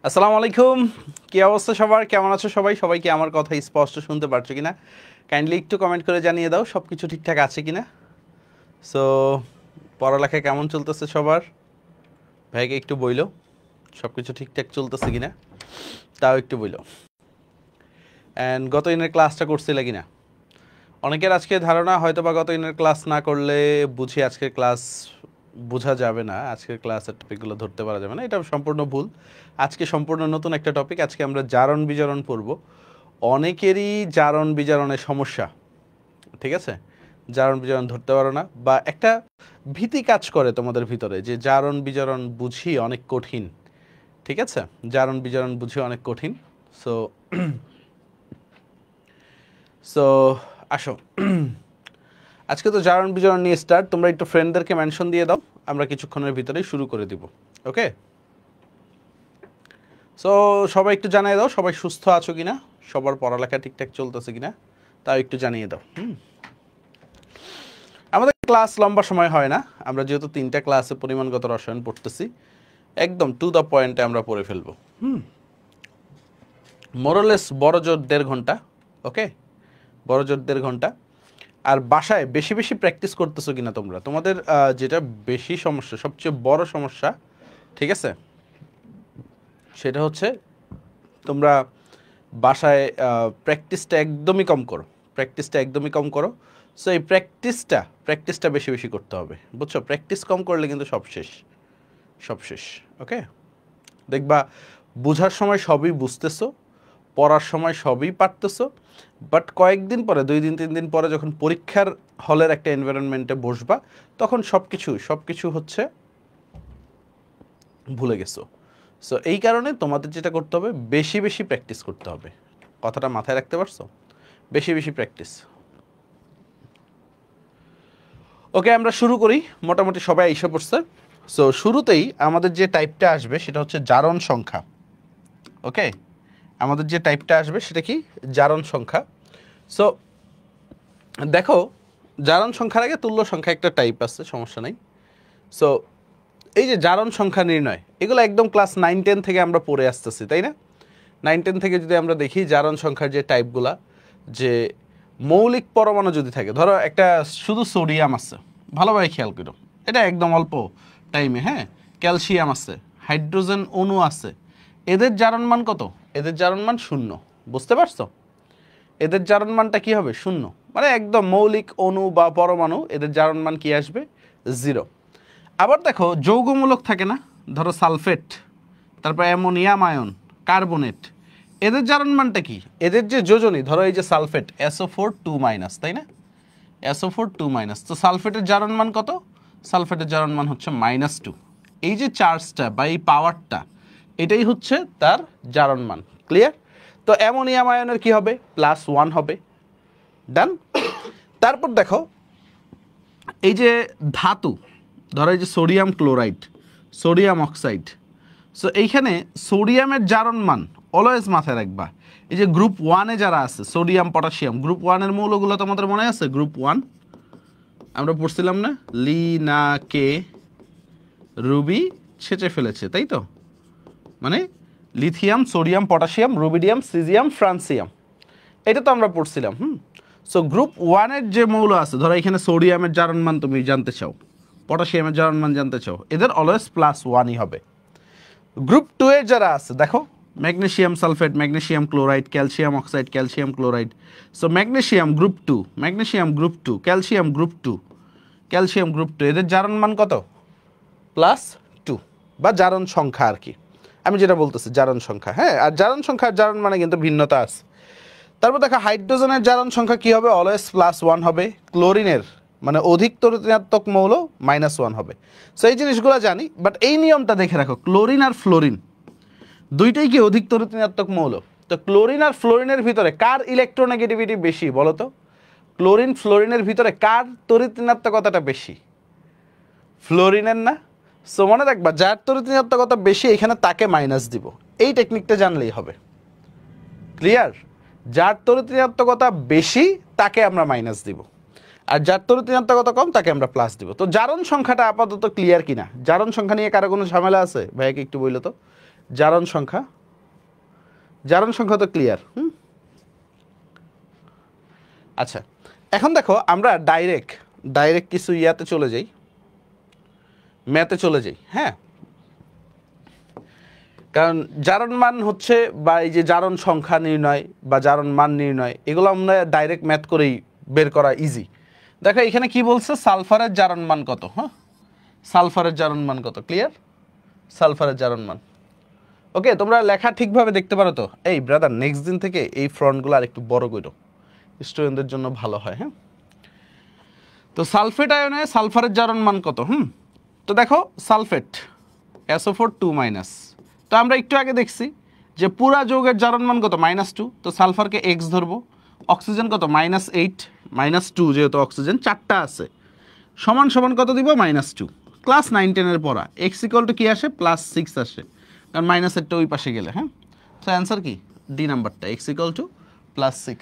আসসালামু আলাইকুম। কি অবস্থা সবার? কেমন আছো সবাই? সবাই কি আমার কথা স্পষ্ট শুনতে পারছো কিনা? কাইন্ডলি একটু কমেন্ট করে জানিয়ে দাও সব কিছু ঠিকঠাক আছে কিনা। সো পড়ালেখা কেমন চলতেছে সবার? ভাইকে একটু বইলো সব কিছু ঠিকঠাক চলতেছে কিনা, তাও একটু বইলো। অ্যান্ড গত দিনের ক্লাসটা করছিলে কিনা? অনেকের আজকে ধারণা হয়তো বা গত দিনের ক্লাস না করলে বুঝি আজকের ক্লাস বোঝা যাবে না, আজকের ক্লাসের টপিকগুলো ধরতে পারা যাবে না। এটা সম্পূর্ণ ভুল। আজকে সম্পূর্ণ নতুন একটা টপিক। আজকে আমরা জারণ বিজারণ পড়ব। অনেকেরই জারণ বিজারণের সমস্যা, ঠিক আছে? জারণ বিজারণ ধরতে পারো না, বা একটা ভীতি কাজ করে তোমাদের ভিতরে যে জারণ বিজারণ বুঝি অনেক কঠিন, ঠিক আছে? জারণ বিজারণ বুঝি অনেক কঠিন। সো সো আসো, আজকে তো জারণ বিজারণ নিয়ে স্টার্ট। তোমরা একটু ফ্রেন্ডদেরকে মেনশন দিয়ে দাও, আমরা কিছুক্ষণের ভিতরেই শুরু করে দিব। ওকে, সো সবাই একটু জানিয়ে দাও সবাই সুস্থ আছো কিনা, সবার পড়ালেখা ঠিকঠাক চলতেছে কিনা, তাও একটু জানিয়ে দাও। আমাদের ক্লাস লম্বা সময় হয় না, আমরা যেহেতু 3টা ক্লাসে পরিমাণগত রসায়ন পড়তেছি, একদম টু দ্য পয়েন্টে আমরা পড়ে ফেলবো। মোরলেস বড় জোর 1.5 ঘন্টা। ওকে, বড় জোর 1.5 ঘন্টা। আর বাসায় বেশি বেশি প্র্যাকটিস করতেছো কিনা তোমরা? তোমাদের যেটা বেশি সমস্যা, সবচেয়ে বড় সমস্যা, ঠিক আছে, সেটা হচ্ছে তোমরা বাসায় প্র্যাকটিসটা একদমই কম করো। প্র্যাকটিসটা একদমই কম করো। সো এই প্র্যাকটিসটা বেশি বেশি করতে হবে, বুঝছো? প্র্যাকটিস কম করলে কিন্তু সব শেষ, সব শেষ। ওকে, দেখবা বোঝার সময় সবই বুঝতেছো, পড়ার সময় সবই পারতেছো, বাট কয়েকদিন পরে, 2 দিন 3 দিন পরে যখন পরীক্ষার হলের একটা এনভায়রনমেন্টে বসবা, তখন সব কিছু হচ্ছে ভুলে গেছো। সো এই কারণে তোমাদের যেটা করতে হবে, বেশি বেশি প্র্যাকটিস করতে হবে। কথাটা মাথায় রাখতে পারছো? বেশি বেশি প্র্যাকটিস। ওকে, আমরা শুরু করি। মোটামুটি সবাই এসে পড়ছে। সো শুরুতেই আমাদের যে টাইপটা আসবে সেটা হচ্ছে জারণ সংখ্যা। ওকে, আমাদের যে টাইপটা আসবে সেটা কি? জারণ সংখ্যা। সো দেখো, জারণ সংখ্যার আগে তুল্য সংখ্যা একটা টাইপ আছে, সমস্যা নেই। সো এই যে জারণ সংখ্যা নির্ণয়, এগুলো একদম ক্লাস 9-10 থেকে আমরা পড়ে আসতেছি, তাই না? 9-10 থেকে যদি আমরা দেখি জারণ সংখ্যার যে টাইপগুলা, যে মৌলিক পরমাণু যদি থাকে, ধরো একটা শুধু সোডিয়াম আছে, ভালোভাবে খেয়াল করো, এটা একদম অল্প টাইমে, হ্যাঁ, ক্যালসিয়াম আছে, হাইড্রোজেন অণু আছে, এদের জারণ মান কত? এদের জারণ মান 0। বুঝতে পারছো? এদের জারণ মানটা কী হবে? 0। মানে একদম মৌলিক অণু বা পরমাণু, এদের জারণ মান কি আসবে? 0। আবার দেখো যৌগমূলক থাকে না, ধরো সালফেট, তারপর অ্যামোনিয়াম আয়ন, কার্বনেট, এদের জারণ মানটা কি? এদের যে যোজনী, ধরো এই যে সালফেট SO4 2-, তাই না? SO4 2-, তো সালফেটের জারণ মান কত? সালফেটের জারণ মান হচ্ছে -2। এই যে চার্জটা বা এই পাওয়ারটা, এটাই হচ্ছে তার জারণ মান। ক্লিয়ার? তো অ্যামোনিয়াম আয়নের কি হবে? +1 হবে। ডান। তারপর দেখো এই যে ধাতু, ধরো এই যে sodium chloride, sodium oxide, so এইখানে সোডিয়ামের জারণ মান অলওয়েজ মাথায় রাখবা। এই যে গ্রুপ 1-এ যারা আছে, সোডিয়াম পটাশিয়াম, গ্রুপ 1-এর মৌলগুলো তোমাদের মনে আছে? গ্রুপ 1 আমরা পড়ছিলাম না? লিনাকে রুবি ছেঁচে ফেলেছে, তাই তো? মানে lithium, sodium, potassium, rubidium, caesium, francium, এটা তো আমরা পড়ছিলাম। সো গ্রুপ 1-এর যে মৌল আছে, ধরো এখানে সোডিয়ামের জারণ মান তুমি জানতে চাও, পটাশিয়ামের জারণ মান জানতে চাও, এদের অলওয়েজ +1ই হবে। গ্রুপ 2-এর যারা আছে, দেখো magnesium sulphate, magnesium chloride, calcium oxide, calcium chloride, so magnesium group 2, magnesium group 2, calcium group 2, calcium group 2, এদের জারণ মান কত? +2, বা জারণ সংখ্যা আর কি, আমি যেটা বলতেছি জারণ সংখ্যা। হ্যাঁ, আর জারণ সংখ্যার জারণ মানে কিন্তু ভিন্নতা আছে। তারপর দেখো হাইড্রোজেনের জারণ সংখ্যা কি হবে? অলওয়েজ +1 হবে। ক্লোরিনের মানে অধিক তরিণাত্মক মৌল -1 হবে। সো এই জিনিসগুলো জানি, বাট এই নিয়মটা দেখে রাখো, ক্লোরিন আর ফ্লোরিন দুইটাই কি অধিক তরিণাত্মক মৌল? তো ক্লোরিন আর ফ্লোরিনের ভিতরে কার ইলেকট্রোনেগেটিভিটি বেশি বলো তো? ক্লোরিন ফ্লোরিনের ভিতরে কার তরিণাত্মকতাটা বেশি? ফ্লোরিনের না? সো মনে রাখবা, যার তরিণাত্মকতা বেশি এখানে তাকে মাইনাস দিব। এই টেকনিকটা জানলেই হবে। ক্লিয়ার? যার তরিণাত্মকতা বেশি তাকে আমরা মাইনাস দিব, আর যার তরিণাত্মকতা কম তাকে আমরা প্লাস দিব। তো জারণ সংখ্যাটা আপাতত ক্লিয়ার কিনা? জারণ সংখ্যা নিয়ে কারো কোনো ঝামেলা আছে? ভাইয়াকে একটু বললো তো, জারণ সংখ্যা তো ক্লিয়ার। আচ্ছা, এখন দেখো আমরা ডাইরেক্ট কিছু ইয়াতে চলে যাই, ম্যাথে চলে যাই। হ্যাঁ, কারণ জারণ মান হচ্ছে বা এই যে জারণ সংখ্যা নির্ণয় বা জারণ মান নির্ণয়, এগুলো আমরা ডাইরেক্ট ম্যাথ করেই বের করা ইজি। দেখো এখানে কি বলছে, সালফারের জারণ মান কত? হ্যাঁ, সালফারের জারণ মান কত? ক্লিয়ার, সালফারের জারণ মান। ওকে, তোমরা লেখা ঠিকভাবে দেখতে পারো তো? এই ব্রাদার, নেক্সট দিন থেকে এই ফ্রন্টগুলো আর একটু বড় করো, স্টুডেন্টদের জন্য ভালো হয়। হ্যাঁ, তো সালফেট আয়নে সালফারের জারণ মান কত? তো দেখো সালফেট SO4 2-, তো আমরা একটু আগে দেখছি যে পুরা যৌগের জারণ মান কত? -2। তো সালফারকে x ধরবো, অক্সিজেন কত? -8 -2, যেহেতু অক্সিজেন 4টা আছে, সমান সমান কত দিব? -2। ক্লাস 9-10 পড়া, x = কি আসে? +6 আসে, কারণ মাইনাসেরটা ওই পাশে গেলে। হ্যাঁ, তো অ্যান্সার কি? ডি নাম্বারটা, x = +6।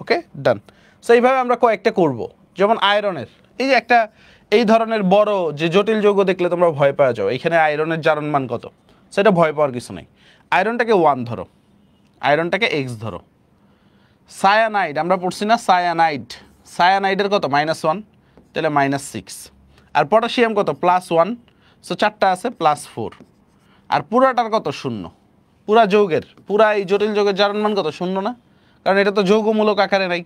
ওকে, ডান। সো এইভাবে আমরা কয়েকটা করব, যেমন আয়রনের এই যে একটা এই ধরনের বড় যে জটিল যৌগ দেখলে তোমরা ভয় পাওয়া যাও, এখানে আয়রনের জারণ মান কত? সেটা ভয় পাওয়ার কিছু নেই। আয়রনটাকে 1 ধরো, আয়রনটাকে x ধরো। সায়ানাইড আমরা পড়ছি না, সায়ানাইডের কত? -1, তাহলে -6। আর পটাশিয়াম কত? +1, সো 4টা আছে, +4। আর পুরাটার কত? 0। পুরা যৌগের, পুরা এই জটিল যৌগের জারণ মান কত? 0 না, কারণ এটা তো যৌগমূলক আকারে নাই।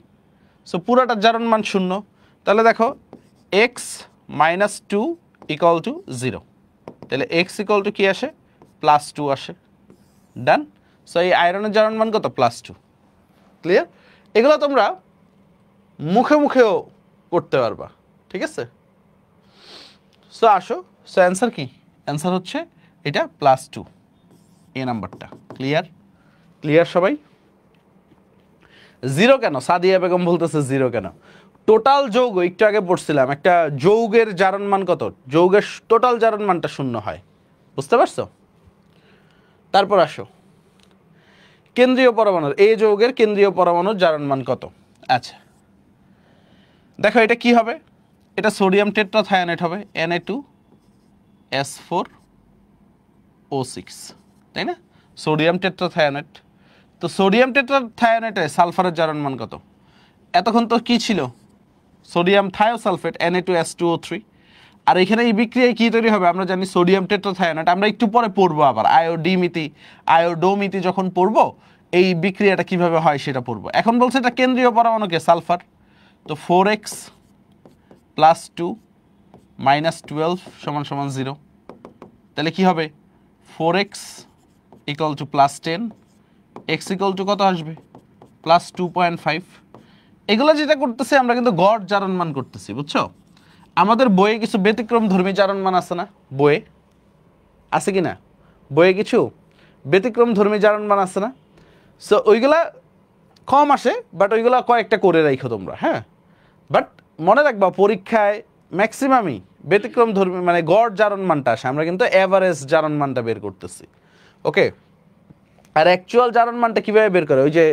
সো পুরাটার জারণ মান 0। তাহলে দেখো x - 2 = 0, তাহলে x = কি আসে? +2 আসে। ডান। সো এই আয়রনের জারণ মান কত? +2। ক্লিয়ার? এগুলো তোমরা মুখে মুখেও করতে পারবা, ঠিক আছে? সো আসো, সো অ্যান্সার কি? অ্যান্সার হচ্ছে এটা +2, এ নাম্বারটা। ক্লিয়ার সবাই? 0 কেন? সাদিয়া বেগম বলতেছে 0 কেন? টোটাল যৌগ একটু আগে পড়ছিলাম, একটা যৌগের জারণ মান কত? যৌগের টোটাল জারণ মানটা 0 হয়, বুঝতে পারছো? তারপর আসো কেন্দ্রীয় পরমাণুর, এই যৌগের কেন্দ্রীয় পরমাণুর জারণ মান কত? আচ্ছা দেখো এটা কি হবে? এটা সোডিয়াম টেট্রাথায়োনেট হবে, Na2S4O6, তাই না? Sodium tetrathionate. তো সোডিয়াম টেট্রাথায়োনেটে সালফারের জারণ মান কত? এতক্ষণ তো কি ছিল? Sodium thiosulphate, Na2S2O3। আর এখানে এই বিক্রিয়ায় কি তৈরি হবে? আমরা জানি সোডিয়াম টেট্রাথায়োনেট, আমরা একটু পরে পড়বো আবার আয়োডোমিতি যখন পড়বো এই বিক্রিয়াটা কিভাবে হয় সেটা পড়বো। এখন বলছে এটা কেন্দ্রীয় পরমাণুকে সালফার, তো 4x + 2 - 12 = 0। তাহলে কি হবে? 4x = +10, x = কত আসবে? +2.5। এগুলো যেটা করতেছি আমরা কিন্তু গড় জারণ মান করতেছি, বুঝছো? আমাদের বইয়ে কিছু ব্যতিক্রম ধর্মী জারণ মান আছে না? বইয়ে আছে কি না? বইয়ে কিছু ব্যতিক্রম ধর্মী জারণ মান আছে না? সো ওইগুলা কম আসে, বাট ওইগুলা কয়েকটা করে রাখো তোমরা। হ্যাঁ, বাট মনে রাখবা পরীক্ষায় ম্যাক্সিমামই ব্যতিক্রম ধর্মী মানে গড় জারণ মানটা আসে, আমরা কিন্তু অ্যাভারেজ জারণ মানটা বের করতেছি। ওকে, আর অ্যাকচুয়াল জারণ মানটা কীভাবে বের করে? ওই যে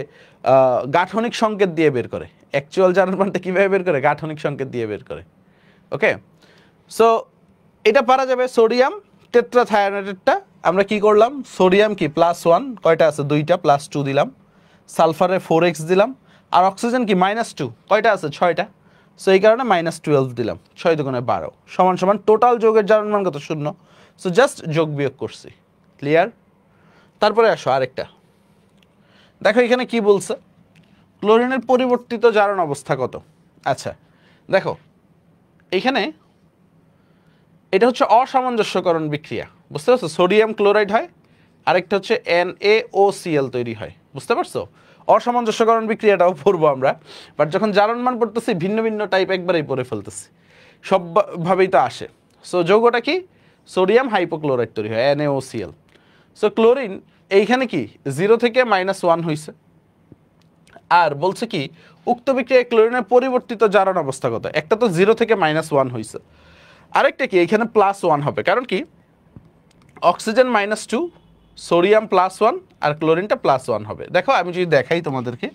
গাঠনিক সংকেত দিয়ে বের করে। অ্যাকচুয়াল জারণ মানটা কীভাবে বের করে? গাঠনিক সংকেত দিয়ে বের করে। ওকে, সো এটা পারা যাবে। সোডিয়াম টেট্রাথায়োনেটেরটা আমরা কি করলাম? সোডিয়াম কি +1, কয়টা আছে? 2টা, +2 দিলাম। সালফারে 4x দিলাম। আর অক্সিজেন কি -2, কয়টা আছে? 6টা। সো এই কারণে -12 দিলাম, 6 × 12 = টোটাল যৌগের জারণ মান কত? 0। সো জাস্ট যোগ বিয়োগ করছি। ক্লিয়ার? তারপরে আসো আরেকটা দেখো, এখানে কি বলছে? ক্লোরিনের পরিবর্তিত জারণ অবস্থা কত? আচ্ছা দেখো এইখানে এটা হচ্ছে অসামঞ্জস্যকরণ বিক্রিয়া, বুঝতে পারছো? সোডিয়াম ক্লোরাইড হয়, আরেকটা হচ্ছে NaOCl তৈরি হয়, বুঝতে পারছো? অসামঞ্জস্যকরণ বিক্রিয়াটাও পড়বো আমরা, বাট যখন জারণ মান পড়তেছি ভিন্ন ভিন্ন টাইপ একবারেই পড়ে ফেলতেছি, সবভাবেই তো আসে। সো যৌগটা কি? সোডিয়াম হাইপোক্লোরাইড তৈরি হয়, NaOCl। সো ক্লোরিন এইখানে কি 0 থেকে -1 হয়েছে। আর বলছে কি উক্ত বিক্রিয়ায় ক্লোরিনের পরিবর্তিত জারণ অবস্থা কত? একটা তো 0 থেকে -1 হয়েছে, আরেকটা কি এখানে +1 হবে, কারণ কি অক্সিজেন -2, সোডিয়াম +1 আর ক্লোরিনটা +1 হবে। দেখো আমি যদি দেখাই তোমাদেরকে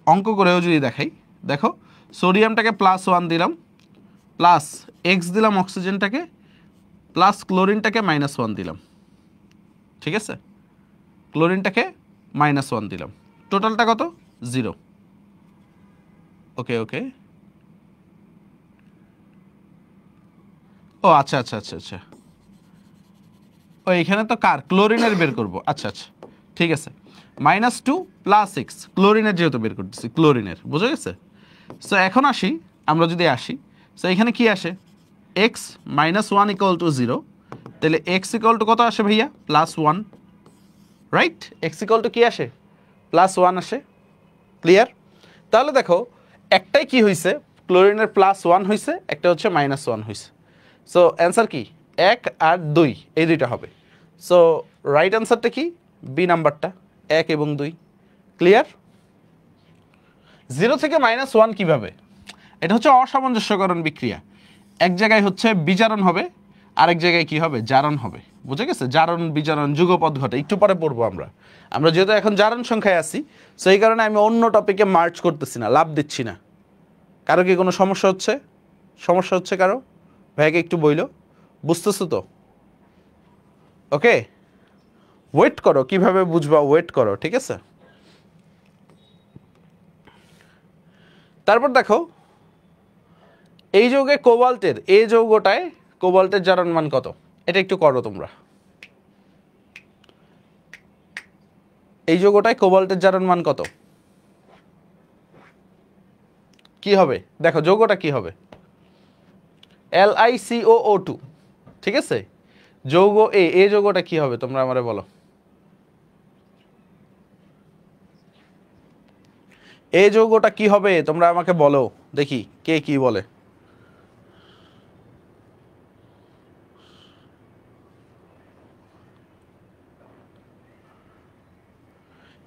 অঙ্ক করেও যদি দেখাই, দেখো সোডিয়ামটাকে +1 দিলাম, +x দিলাম অক্সিজেনটাকে, প্লাস ক্লোরিনটাকে -1 দিলাম, ঠিক আছে, ক্লোরিনটাকে -1 দিলাম, টোটালটা কত 0। ওকে ওকে, ও আচ্ছা আচ্ছা আচ্ছা আচ্ছা, ও এখানে তো কার ক্লোরিনের বের করব, আচ্ছা আচ্ছা ঠিক আছে, -2 + x ক্লোরিনের যেহেতু বের করতেছি, ক্লোরিনের বুঝা গেছে। সো এখন আসি, আমরা যদি আসি, সো এখানে কি আসে, x -1 = 0, তাহলে x = কত আসে ভাইয়া, +1, রাইট, x = কি আসে, +1 আসে, ক্লিয়ার। তাহলে দেখো একটাই কি হয়েছে, ক্লোরিনের +1 হয়েছে, একটা হচ্ছে -1 হয়েছে। সো অ্যান্সার কি 1 আর 2, এই দুইটা হবে। সো রাইট অ্যান্সারটা কি, বি নাম্বারটা, 1 এবং 2, ক্লিয়ার। 0 থেকে -1 কিভাবে, এটা হচ্ছে অসামঞ্জস্যকরণ বিক্রিয়া, এক জায়গায় হচ্ছে বিজারণ হবে, আরেক জায়গায় কি হবে, জারণ হবে, বুঝে গেছে, জারণ বিজারণ যুগপৎ ঘটে, একটু পরে পড়বো আমরা যেহেতু এখন জারণ সংখ্যায় আছি, সো এই কারণে আমি অন্য টপিকে মার্চ করতেছি না, লাভ দিচ্ছি না। কারো কি কোনো সমস্যা হচ্ছে কারো, ভাইকে একটু বইলো, বুঝতেছো তো, ওকে, ওয়েট করো, কিভাবে বুঝবা ওয়েট করো, ঠিক আছে। তারপর দেখো এই যৌগে কোবাল্টের, এই যৌগটায় কোবাল্টের জারণ মান কত, এটা একটু করো তোমরা। এই যৌগটায় কোবাল্টের জারণ মান কত, কি হবে, দেখো যৌগটা কি হবে, LiCOO2, ঠিক আছে, যৌগ এই যৌগটা কি হবে তোমরা আমারে বলো, এই যৌগটা কি হবে তোমরা আমাকে বলো, দেখি কে কি বলে।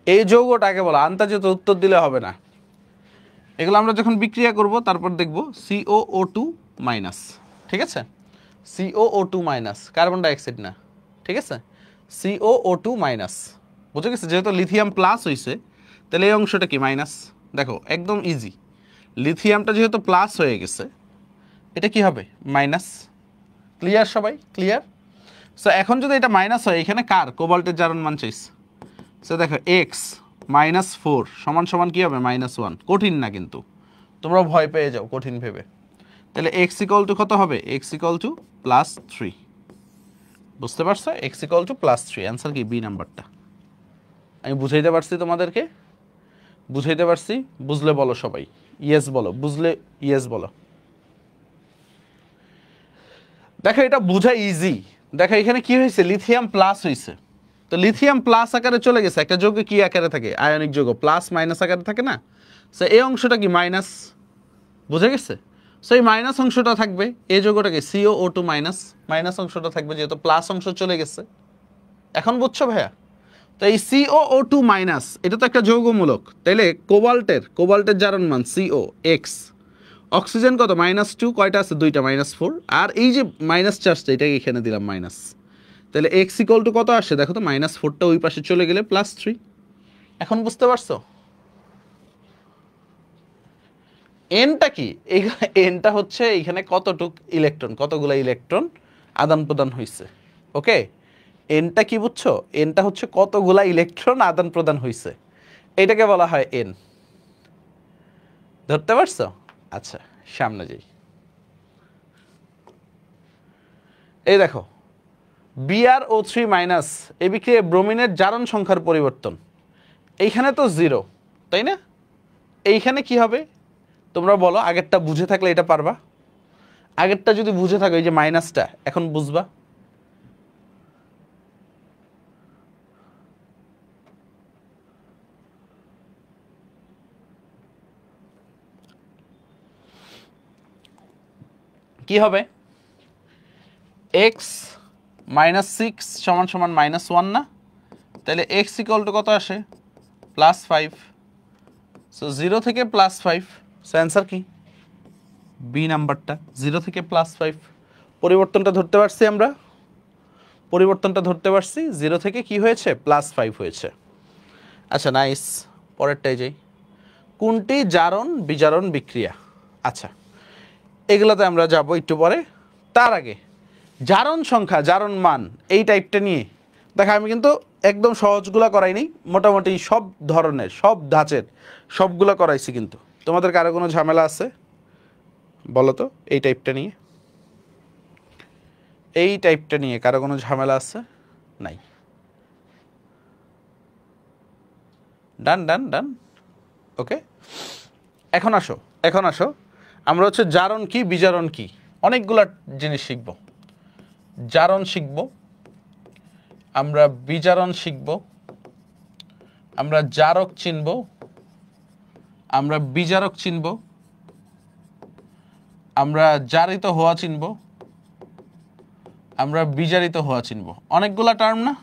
এই যৌগটাকে বলো, আন্তাজে তো উত্তর দিলে হবে না, এগুলো আমরা যখন বিক্রিয়া করব তারপর দেখব COO2-, ঠিক আছে, COO2-, কার্বন ডাইঅক্সাইড না, ঠিক আছে, COO2-, বুঝে গেছে, যেহেতু লিথিয়াম প্লাস হয়েছে তাহলে এই অংশটা কি মাইনাস, দেখো একদম ইজি, লিথিয়ামটা যেহেতু প্লাস হয়ে গেছে এটা কি হবে মাইনাস, ক্লিয়ার সবাই, ক্লিয়ার। সো এখন যদি এটা মাইনাস হয়, এখানে কার কোবাল্টের জারণ মান চাইছে, সো দেখো x -4 = কি হবে, -1, কঠিন না কিন্তু, তোমরা ভয় পেয়ে যাও কঠিন ভেবে, তাহলে x = কত হবে, x = +3, বুঝতে পারছো, x = +3, অ্যান্সার কি বি নাম্বারটা। আমি বুঝাইতে পারছি তোমাদেরকে, বুঝাইতে পারছি, বুঝলে বলো সবাই ইয়েস বলো, বুঝলে ইয়েস বলো। দেখো এটা বোঝা ইজি, দেখো এখানে কি হয়েছে, লিথিয়াম প্লাস হয়েছে, তো লিথিয়াম প্লাস আকারে চলে গেছে, একটা যৌগে কি আকারে থাকে, আয়নিক যৌগ প্লাস মাইনাস আকারে থাকে না, সো এই অংশটা কি মাইনাস, বুঝে গেছে, সো এই মাইনাস অংশটা থাকবে, এই যৌগটাকে COO2-, মাইনাস অংশটা থাকবে, যেহেতু প্লাস অংশ চলে গেছে, এখন বুঝছো ভাইয়া। তো এই COO2-, এটা তো একটা যৌগমূলক, তাইলে কোবাল্টের জারণ মান COX, অক্সিজেন কত -2, কয়টা আছে, 2টা, -4, আর এই যে মাইনাস চার্জটা এটাকে এখানে দিলাম মাইনাস, তাহলে x = কত আসে দেখো তো, -4টা ওই পাশে চলে গেলে +3, এখন বুঝতে পারছো এনটা কি, এনটা হচ্ছে এখানে কতগুলা ইলেকট্রন আদান প্রদান হয়েছে, ওকে, এনটা কি বুঝছো, এনটা হচ্ছে কতগুলা ইলেকট্রন আদান প্রদান হয়েছে, এটাকে বলা হয় এন, ধরতে পারছো। আচ্ছা সামনে যাই, এই দেখো BrO3- এই বিক্রিয়ায় ব্রোমিনের জারণ সংখ্যার পরিবর্তন, এইখানে তো 0 তাই না, এইখানে কি হবে তোমরা বলো, আগেরটা বুঝে থাকলে এটা পারবা, আগেরটা যদি বুঝে থাকো, এই যে মাইনাসটা এখন বুঝবা, কি হবে, x -6 = -1 না, তাহলে x = কত আসে, +5, সো 0 থেকে +5, সো অ্যান্সার কি বি নাম্বারটা, 0 থেকে +5, পরিবর্তনটা ধরতে পারছি আমরা, পরিবর্তনটা ধরতে পারছি, 0 থেকে কি হয়েছে, +5 হয়েছে। আচ্ছা নাইস, পরেরটাই যাই, কোনটি জারণ বিজারণ বিক্রিয়া, আচ্ছা এগুলোতে আমরা যাব একটু পরে, তার আগে জারণ সংখ্যা, জারণ মান, এই টাইপটা নিয়ে দেখো আমি কিন্তু একদম সহজগুলা করাইনি, মোটামুটি সব ধরনের সব ধাঁচের সবগুলা করাইছি। কিন্তু তোমাদের কারো কোনো ঝামেলা আছে বলো তো? এই টাইপটা নিয়ে, এই টাইপটা নিয়ে কারো কোনো ঝামেলা আছে? নাই। ডান ডান ডান। ওকে, এখন আসো, এখন আসো, আমরা হচ্ছে জারণ কি বিজারণ কি অনেকগুলা জিনিস শিখব। জারণ শিখব, আমরা বিজারণ শিখব, আমরা জারক চিনব, আমরা বিজারক চিনব, আমরা জারিত হওয়া চিনব, আমরা বিজারিত হওয়া চিনব। অনেকগুলা টার্ম না?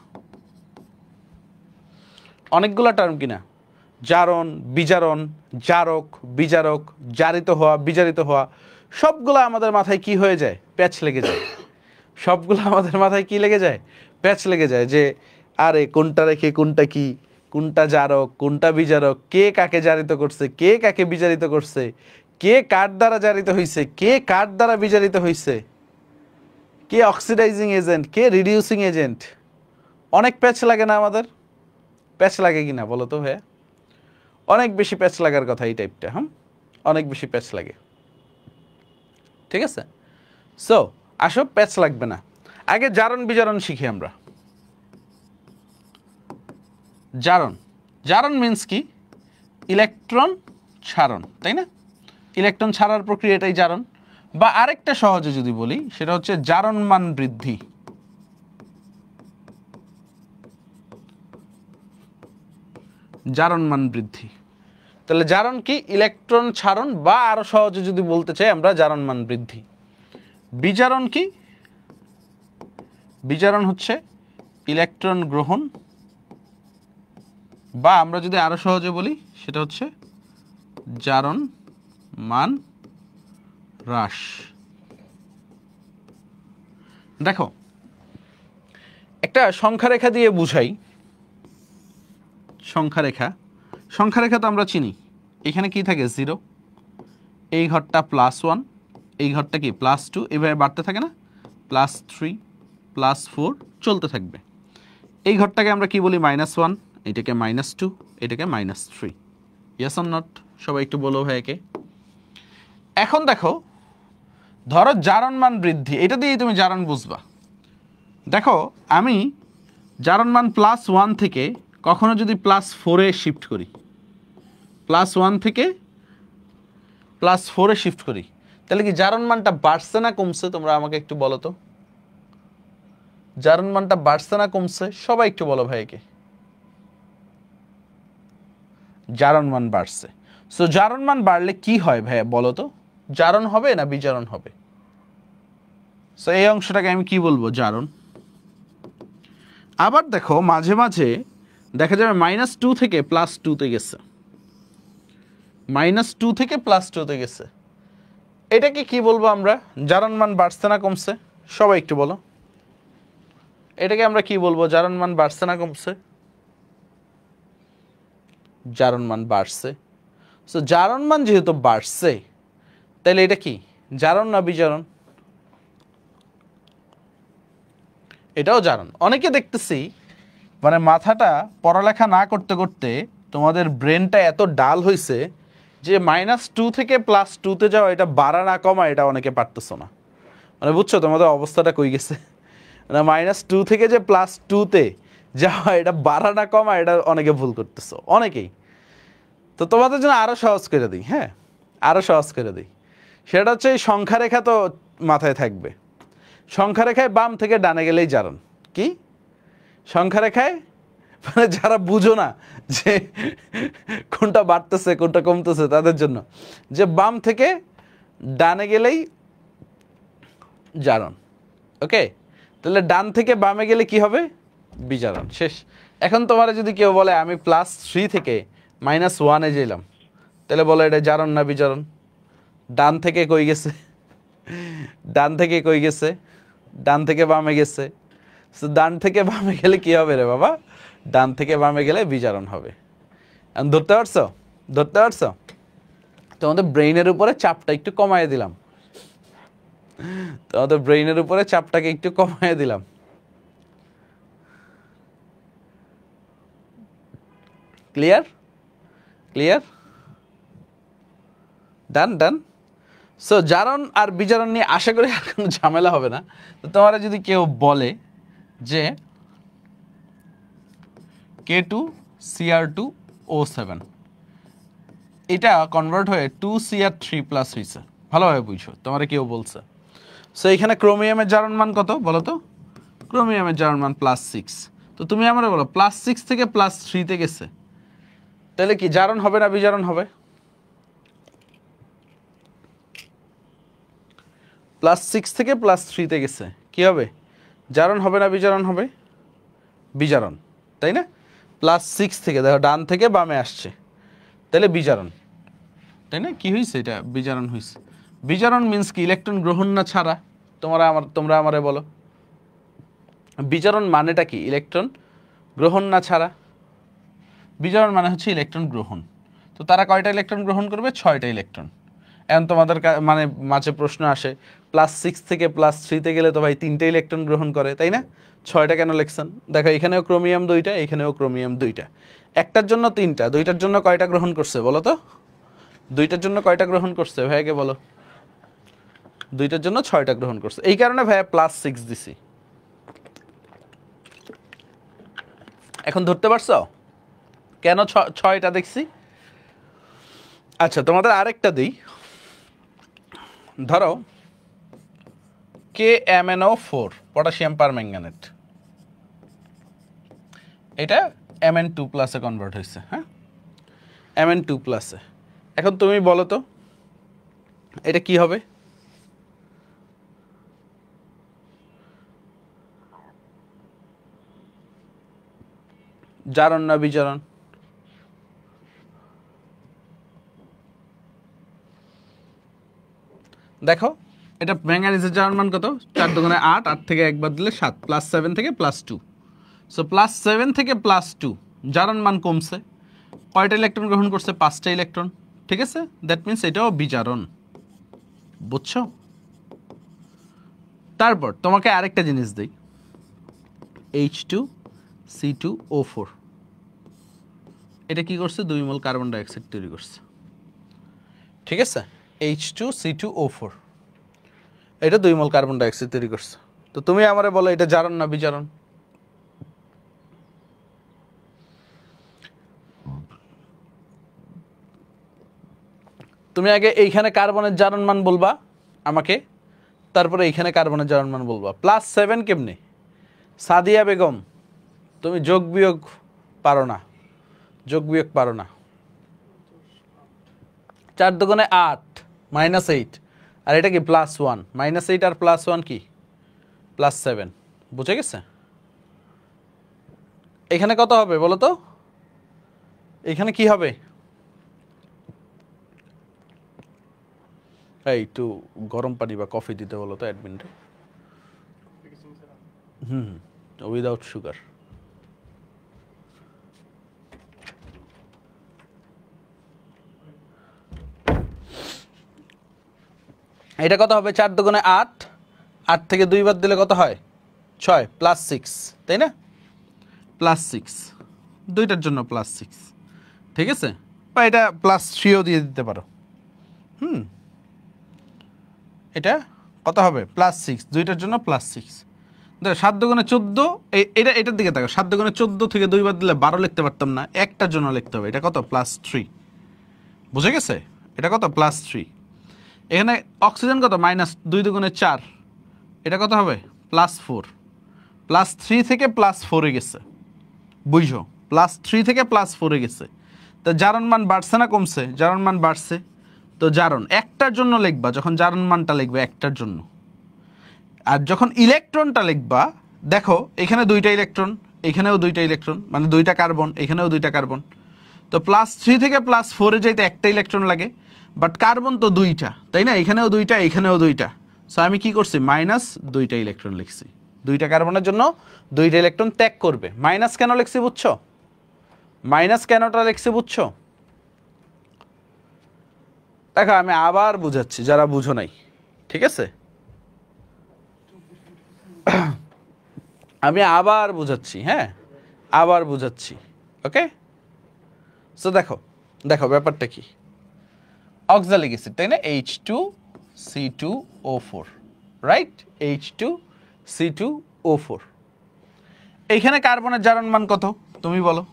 অনেকগুলা টার্ম কিনা? জারণ, বিজারণ, জারক, বিজারক, জারিত হওয়া, বিজারিত হওয়া, সবগুলো আমাদের মাথায় কি হয়ে যায়? প্যাচ লেগে যায়। সবগুলো আমাদের মাথায় কি লেগে যায়? প্যাচ লেগে যায় যে আরে কোনটা রেখে কোনটা কি, কোনটা জারক, কোনটা বিজারক, কে কাকে জারিত করছে, কে কাকে বিজারিত করছে, কে কার দ্বারা জারিত হইছে, কে কার দ্বারা বিজারিত হইছে, কে অক্সিডাইজিং এজেন্ট, কে রিডিউসিং এজেন্ট। অনেক প্যাচ লাগে না আমাদের? প্যাচ লাগে কিনা বলো তো ভাইয়া? অনেক বেশি প্যাচ লাগার কথা এই টাইপটা। অনেক বেশি প্যাচ লাগে। ঠিক আছে, সো আসো প্যাচ লাগবে না, আগে জারণ বিজারণ শিখি আমরা। জারণ, জারণ মিন্স কি? ইলেকট্রন ছাড়ন, তাই না? ইলেকট্রন ছাড়ার প্রক্রিয়াটাই জারণ। বা আরেকটা সহজে যদি বলি সেটা হচ্ছে জারণ মান বৃদ্ধি। জারণ মান বৃদ্ধি। তাহলে জারণ কি? ইলেকট্রন ছাড়ন, বা আরো সহজে যদি বলতে চাই আমরা জারণ মান বৃদ্ধি। বিজারণ কি? বিজারণ হচ্ছে ইলেকট্রন গ্রহণ, বা আমরা যদি আরো সহজে বলি সেটা হচ্ছে জারণ মান হ্রাস। দেখো একটা সংখ্যা রেখা দিয়ে বুঝাই। সংখ্যা রেখা, সংখ্যা রেখা তো আমরা চিনি। এখানে কি থাকে? 0, এই ঘরটা +1, এই ঘরটা কি +2, এইভাবে বাড়তে থাকে না? +3, +4 চলতে থাকবে। এই ঘরটাকে আমরা কি বলি? -1, এটাকে -2, এটাকে -3। Yes or not? সবাই একটু বলো ভাইকে। এখন দেখো, ধরো জারণ মান বৃদ্ধি, এটা দিয়েই তুমি জারণ বুঝবা। দেখো আমি জারণ মান +1 থেকে কখনো যদি +4-এ শিফট করি, +1 থেকে +4-এ শিফট করি, তাহলে কি জারণ মানটা বাড়ছে না কমছে? তোমরা আমাকে একটু বলো তো, জারণ মানটা বাড়ছে না কমছে? সবাই একটু বলো ভাইকে। জারণ মান বাড়ছে। সো জারণ মান বাড়লে কি হয় ভাইয়া বলো তো? জারণ হবে না বিজারণ হবে? সো এই অংশটাকে আমি কি বলবো? জারণ। আবার দেখো মাঝে মাঝে দেখা যাবে -2 থেকে +2-তে গেছে, -2 থেকে +2-তে গেছে, এটাকে কি বলবো আমরা? জারণ মান বাড়ছে না কমছে? সবাই একটু বলো, এটাকে আমরা কি বলবো? জারণ মান বাড়ছে না কমছে? জারণ মান বাড়ছে। সো জারণ মান যেহেতু বাড়ছে, তাহলে এটা কি? জারণ না বিজারণ? এটাও জারণ। অনেকে দেখতেছি মানে মাথাটা পড়ালেখা না করতে করতে তোমাদের ব্রেনটা এত ডাল হয়েছে যে -2 থেকে +2-তে যাওয়া, এটা বাড়া না কমা, এটা অনেকে পারতেছো না। মানে বুঝছো তোমাদের অবস্থাটা কই গেছে? মানে -2 থেকে যে +2-তে যাওয়া, এটা বাড়া না কমা, এটা অনেকে ভুল করতেছো, অনেকেই। তো তোমাদের জন্য আরো সহজ করে দিই। হ্যাঁ, আরো সহজ করে দিই। সেটা হচ্ছে এই সংখ্যা রেখা তো মাথায় থাকবে। সংখ্যা রেখায় বাম থেকে ডানে গেলেই জারণ। কি? সংখ্যা রেখায় মানে যারা বুঝো না যে কোনটা বাড়তেছে কোনটা কমতেছে, তাদের জন্য যে বাম থেকে ডানে গেলেই জারণ। ওকে, তাহলে ডান থেকে বামে গেলে কি হবে? বিজারণ। শেষ। এখন তোমার যদি কেউ বলে আমি +3 থেকে -1-এ গেলাম, তাহলে বলো এটা জারণ না বিজারণ? ডান থেকে কই গেছে? ডান থেকে কই গেছে? ডান থেকে বামে গেছে। ডান থেকে বামে গেলে কি হবে রে বাবা? ডান থেকে বামে গেলে বিজারণ হবে। ধরতে পারছো? ধরতে পারছো? তোমাদের ব্রেইনের উপরে চাপটা একটু কমায় দিলাম, তোমাদের ব্রেইনের উপরে চাপটাকে একটু কমায় দিলাম। ক্লিয়ার? ক্লিয়ার? ডান ডান। সো জারণ আর বিজারণ নিয়ে আশা করি আর কোনো ঝামেলা হবে না। তো তোমারা যদি কেউ বলে যে K2Cr2O7 এটা কনভার্ট হয়ে 2Cr3+ হয়েছে, ভালোভাবে বুঝছো, তোমারা কেউ বলছে। সো এখানে ক্রোমিয়ামের জারণ মান কত বলো তো? ক্রোমিয়ামের জারণ মান +6। তো তুমি আমরা বলো +6 থেকে +3 গেছে, তাহলে কি জারণ হবে না বিজারণ হবে? +6 থেকে +3 গেছে, কি হবে? জারণ হবে না বিজারণ হবে? বিজারণ, তাই না? +6 থেকে দেখো ডান থেকে বামে আসছে, তাহলে বিজারণ, তাই না? কি হয়েছে? এটা বিজারণ হয়েছে। বিজারণ মিন্স কি? ইলেকট্রন গ্রহণ না ছাড়া? তোমরা আমারে বলো বিজারণ মানেটা কি? ইলেকট্রন গ্রহণ না ছাড়া? বিজারণ মানে হচ্ছে ইলেকট্রন গ্রহণ। তো তারা কয়টা ইলেকট্রন গ্রহণ করবে? 6টা ইলেকট্রন। এখন তোমাদের মানে মাঝে প্রশ্ন আসে +6 থেকে +3 গেলে তো ভাই 3টে ইলেকট্রন গ্রহণ করে, তাই না? 6টা কেন লিখছেন? দেখো এখানেও ক্রোমিয়াম 2টা, এখানেও ক্রোমিয়াম 2টা। একটার জন্য 3টা, 2টার জন্য কয়টা গ্রহণ করছে বলো তো? 2টার জন্য কয়টা গ্রহণ করছে ভাইয়াকে বলো? 2টার জন্য 6টা গ্রহণ করছে, এই কারণে ভাইয়া +6 দিছি। এখন ধরতে পারছো কেন 6টা দেখছি? আচ্ছা তোমাদের আরেকটা দিই, ধরো KMnO4 পটাশিয়াম পারম্যাঙ্গানেট, এটা Mn2+ কনভার্ট হয়েছে। হ্যাঁ, Mn2+। এখন তুমি বলো তো এটা কি হবে? জারণ না বিজারণ? দেখো এটা ম্যাঙ্গানিজের জারণ মান কত? 4 দুগুণে 8, 8 থেকে 1 বাদ দিলে 7, +7 থেকে +2। সো +7 থেকে +2 জারণ মান কমছে। কয়টা ইলেকট্রন গ্রহণ করছে? 5টা ইলেকট্রন, ঠিক আছে? দ্যাট মিনস এটাও বিজারণ, বুঝছো? তারপর তোমাকে আরেকটা জিনিস দিই, H2C2O4 এটা কি করছে? 2 মোল কার্বন ডাইঅক্সাইড তৈরি করছে, ঠিক আছে? H2C2O4 এটা 2 মোল কার্বন ডাইঅক্সাইড তৈরি করছে। তো তুমি আমারে বলো এটা জারণ না বিজারণ? তুমি আগে এইখানে কার্বনের জারণ মান বলবা আমাকে, তারপরে এইখানে কার্বনের জারণ মান বলবা। +7 কেমনে? সাদিয়া বেগম তুমি যোগ বিয়োগ পারো না, যোগ বিয়োগ পারো না। 4 দুগুণে 8, -8, আর এটা কি +1, -8 আর +1 কি? +7, বুঝে গেছে? এখানে কত হবে বলো তো? এখানে কি হবে? এই একটু গরম পানি বা কফি দিতে বলো তো অ্যাডমিনরে। Without sugar. এটা কত হবে? 4 দুগুণে 8, 8 থেকে 2 বাদ দিলে কত হয়? 6, +6, তাই না? +6, দুইটার জন্য +6, ঠিক আছে? বা এটা +3ও দিয়ে দিতে পারো। এটা কত হবে? +6, দুইটার জন্য +6। দেখো 7 দুগুণে 14, এটার দিকে দেখো, 7 দুগুণে 14 থেকে 2 বাদ দিলে 12 লিখতে পারতাম না, একটার জন্য লিখতে হবে। এটা কত? +3, বুঝে গেছে? এটা কত? +3। এখানে অক্সিজেন কত? -2 দুগুণে 4, এটা কত হবে? +4। +3 থেকে +4 গেছে, বুঝো? +3 থেকে +4 গেছে। তো জারণ মান বাড়ছে না কমছে? জারণ মান বাড়ছে। তো জারণ একটার জন্য লিখবা, যখন জারণ মানটা লিখবে একটার জন্য। আর যখন ইলেকট্রনটা লিখবা, দেখো এখানে 2টা ইলেকট্রন, এখানেও 2টা ইলেকট্রন, মানে 2টা কার্বন, এখানেও 2টা কার্বন। তো +3 থেকে +4 যাইতে একটা ইলেকট্রন লাগে, বাট কার্বন তো 2টা, তাই না? এখানেও 2টা, এখানেও 2টা। সো আমি কি করছি? -2টা ইলেকট্রন লিখছি। 2টা কার্বনের জন্য 2টা ইলেকট্রন ত্যাগ করবে। মাইনাস কেন লিখছি বুঝছো? মাইনাস কেনটা লিখছি বুঝছো? দেখো আমি আবার বুঝাচ্ছি যারা বুঝো নাই, ঠিক আছে? আমি আবার বুঝাচ্ছি, হ্যাঁ আবার বুঝাচ্ছি, ওকে? সো দেখো দেখো ব্যাপারটা কি, অক্সালিক অ্যাসিড তাই না, H2C2O4, রাইট, H2C2O4। এইখানে কার্বনের জারণ মান কত তুমি বলো?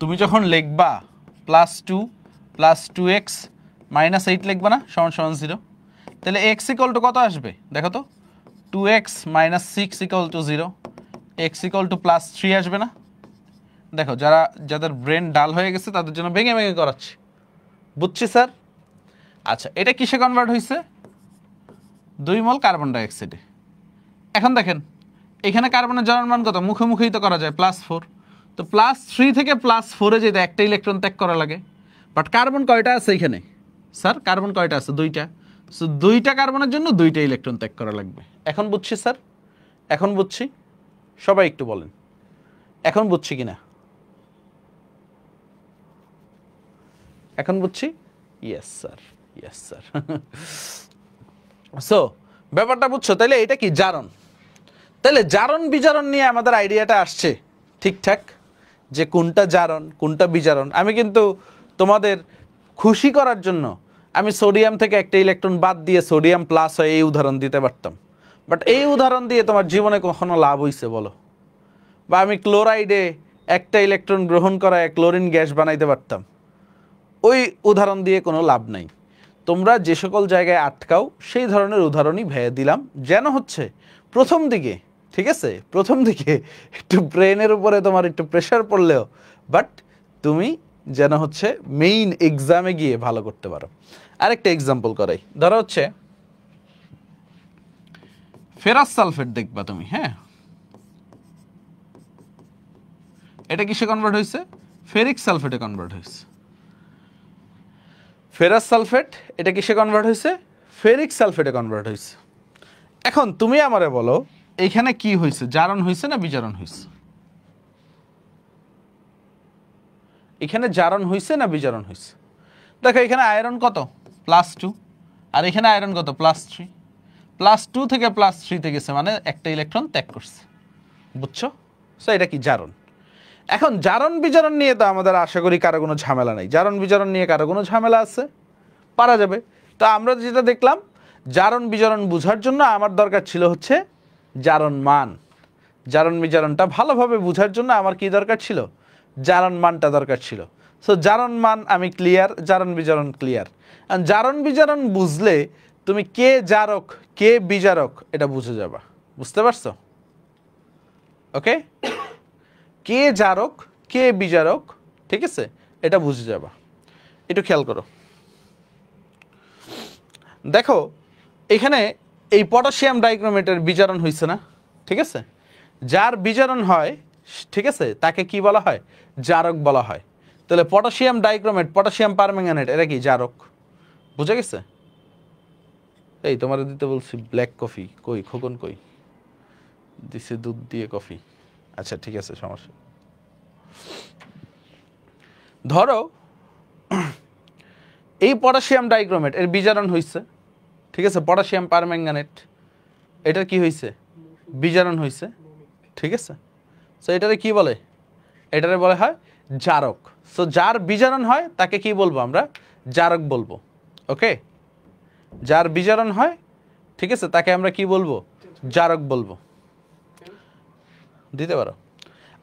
তুমি যখন লিখবা +2 + 2x - 8 লিখবা না, সমান সমান 0, তাহলে x = কত আসবে দেখো তো, 2x - 6 = 0, x = +3 আসবে না? দেখো যাদের ব্রেন ডাল হয়ে গেছে তাদের জন্য ভেঙে ভেঙে করাচ্ছি, বুঝছি স্যার? আচ্ছা, এটা কিসে কনভার্ট হয়েছে? 2 মোল কার্বন ডাইঅক্সাইডে। এখন দেখেন এখানে কার্বনের জারণ মান কত, মুখে মুখেই তো করা যায়, +4। তো +3 থেকে +4-এ যেতে একটা ইলেকট্রন ত্যাগ করা লাগে, বাট কার্বন কয়টা আছে এখানে স্যার? কার্বন কয়টা আছে? 2টা। সো 2টা কার্বনের জন্য 2টা ইলেকট্রন ত্যাগ করা লাগবে। এখন বুঝছি স্যার? এখন বুঝছি? সবাই একটু বলেন এখন বুঝছি কিনা? এখন বুঝছি? Yes sir, yes sir. So ব্যাপারটা বুঝছো? তাইলে এটা কি জারণ? তাহলে জারণ বিজারণ নিয়ে আমাদের আইডিয়াটা আসছে ঠিকঠাক, যে কোনটা জারণ কোনটা বিজারণ। আমি কিন্তু তোমাদের খুশি করার জন্য আমি সোডিয়াম থেকে একটা ইলেকট্রন বাদ দিয়ে সোডিয়াম প্লাস হয় এই উদাহরণ দিতে পারতাম, বাট এই উদাহরণ দিয়ে তোমার জীবনে কখনো লাভ হইছে বলো? বা আমি ক্লোরাইডে একটা ইলেকট্রন গ্রহণ করায় ক্লোরিন গ্যাস বানাইতে পারতাম, ওই উদাহরণ দিয়ে কোনো লাভ নাই। তোমরা যে সকল জায়গায় আটকাও সেই ধরনের উদাহরণই ভেয়ে দিলাম, যেন হচ্ছে প্রথম দিকে, ঠিক আছে, প্রথম দিকে একটু ব্রেনের উপরে তোমার একটু প্রেশার পড়লেও বাট তুমি যেন হচ্ছে মেইন এক্সামে গিয়ে ভালো করতে পারো। আরেকটা এক্সাম্পল করাই, ধরো হচ্ছে ফেরাস সালফেট দেখবা তুমি, হ্যাঁ, এটা কিসে কনভার্ট হয়েছে? ফেরিক সালফেটে কনভার্ট হয়েছে। ফেরাস সালফেট এটা কিসে কনভার্ট হয়েছে? ফেরিক সালফেটে কনভার্ট হয়েছে। এখন তুমি আমারে বলো এইখানে কি হয়েছে, জারণ হয়েছে না বিজারণ হয়েছে? এখানে জারণ হয়েছে না বিজারণ হয়েছে? দেখো এখানে আয়রন কত, +2, আর এখানে আয়রন কত, +3। +2 থেকে +3 গেছে, মানে একটা ইলেকট্রন ত্যাগ করছে, বুঝছো? সো এটা কি জারণ। এখন জারণ বিজারণ নিয়ে তো আমাদের আশা করি কারো কোনো ঝামেলা নেই। জারণ বিজারণ নিয়ে কারো কোনো ঝামেলা আছে? পারা যাবে। তো আমরা যেটা দেখলাম, জারণ বিজারণ বোঝার জন্য আমার দরকার ছিল হচ্ছে জারণ মান। জারণ বিজারণটা ভালোভাবে বোঝার জন্য আমার কি দরকার ছিল? জারণ মানটা দরকার ছিল। সো জারণ মান আমি ক্লিয়ার, জারণ বিজারণ ক্লিয়ার। আর জারণ বিজারণ বুঝলে তুমি কে জারক কে বিজারক এটা বুঝে যাবা, বুঝতে পারছো? ওকে, কে জারক কে বিজারক, ঠিক আছে, এটা বুঝে যাবা। একটু খেয়াল করো, দেখো এখানে এই পটাশিয়াম ডাইক্রোমেটের বিজারণ হয়েছে না, ঠিক আছে? যার বিজারণ হয়, ঠিক আছে, তাকে কি বলা হয়? জারক বলা হয়। তাহলে পটাশিয়াম ডাইক্রোমেট, পটাশিয়াম পারম্যাঙ্গানেট, এটা কি জারক? বুঝে গেছে? এই তোমার দিতে বলছি ব্ল্যাক কফি, কই খোকন কই? দিছে দুধ দিয়ে কফি। আচ্ছা ঠিক আছে, সমস্যা। ধরো এই পটাশিয়াম ডাইক্রোমেট এর বিজারণ হয়েছে, ঠিক আছে, পটাশিয়াম পারম্যাঙ্গানেট এটার কি হয়েছে? বিজারণ হয়েছে, ঠিক আছে। সো এটারে কি বলে? এটারে বলে হয় জারক। সো যার বিজারণ হয় তাকে কি বলবো আমরা? জারক বলবো। ওকে, যার বিজারণ হয়, ঠিক আছে, তাকে আমরা কি বলবো? জারক বলবো, দিতে পারো।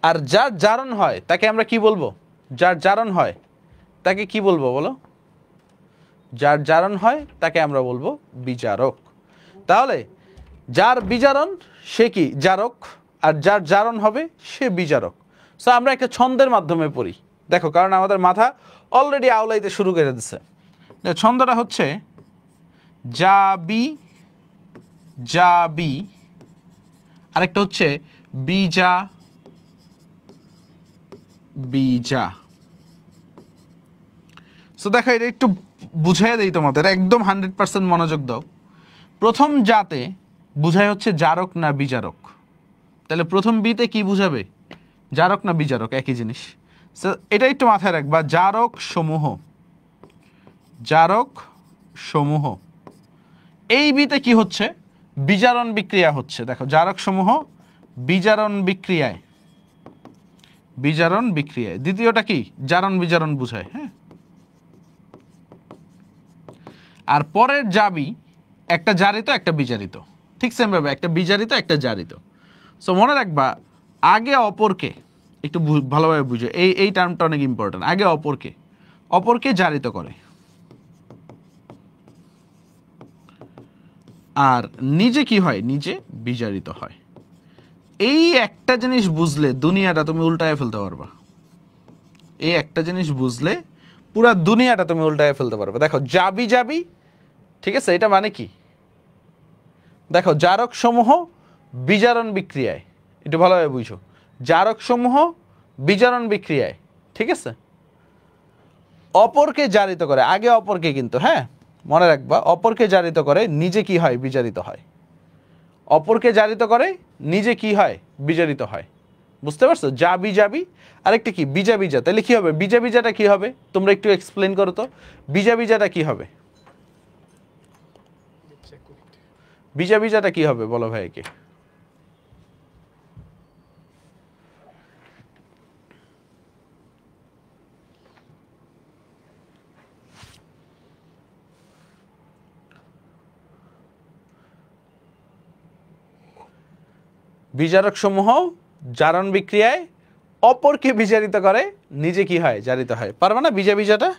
আর যার জারণ হয় তাকে আমরা কি বলবো? যার জারণ হয় তাকে কি বলবো বলো? যার জারণ হয় তাকে আমরা বলবো বিজারক। তাহলে যার বিজারণ সে কি? জারক। আর যার জারণ হবে সে বিজারক। সো আমরা একটা ছন্দের মাধ্যমে পড়ি, দেখো, কারণ আমাদের মাথা অলরেডি আওলাইতে শুরু করে দিচ্ছে। ছন্দটা হচ্ছে জাবি জাবি, আরেকটা হচ্ছে বিজা বিজা। সো দেখো এটা একটু বুঝাই দেই তোমাদের, একদম 100% মনোযোগ দাও। প্রথম জাতে বুঝায় হচ্ছে জারক না বিজারক। তাহলে প্রথম বিতে কি বুঝাবে? জারক না বিজারক, একই জিনিস। সো এটা একটু মাথায় রাখবা, জারক সমূহ, জারক সমূহ। এই বিতে কি হচ্ছে? বিজারণ বিক্রিয়া হচ্ছে। দেখো জারক সমূহ বিজারণ বিক্রিয়ায়, বিজারণ বিক্রিয়ায়। দ্বিতীয়টা কি? জারণ বিজারণ বুঝায়। হ্যাঁ, আর পরের জাবি একটা জারিত একটা বিজারিত, ঠিক সেম ভাবে একটা বিজারিত একটা জারিত। সো মনে রাখবা আগে অপরকে, একটু ভালোভাবে বুঝো, এই টার্মটা অনেক ইম্পর্টেন্ট। আগে অপরকে জারিত করে আর নিজে কি হয়? নিজে বিজারিত হয়। এই একটা জিনিস বুঝলে দুনিয়াটা তুমি উল্টায় ফেলতে পারবা। এই একটা জিনিস বুঝলে পুরা দুনিয়াটা তুমি উল্টায় ফেলতে পারবে। দেখো জাবি জাবি, ঠিক আছে, এটা মানে কি? দেখো জারক সমূহ বিজারণ বিক্রিয়ায়, একটু ভালোভাবে বুঝো, জারক সমূহ বিজারণ বিক্রিয়ায়, ঠিক আছে, অপরকে জারিত করে। আগে অপরকে, কিন্তু হ্যাঁ মনে রাখবা অপরকে জারিত করে নিজে কি হয়? বিজারিত হয়। অপরকে জারিত করে নিজে কি হয়? বিজারিত হয়। বুঝতে পারছো? জাবি জাবি, আরেকটা কি? বিজা বিজা। তাহলে কি হবে? বিজা বিজাটা কি হবে? তোমরা একটু এক্সপ্লেন করো তো, বিজা বিজাটা কি হবে? বিজা বিজাটা কি হবে বলো ভাইকে? বিজারক সমূহ জারণ বিক্রিয়ায় অপরকে বিজারিত করে নিজে কি হয়? জারিত হয়। পারবে না বিজা বিজাটা?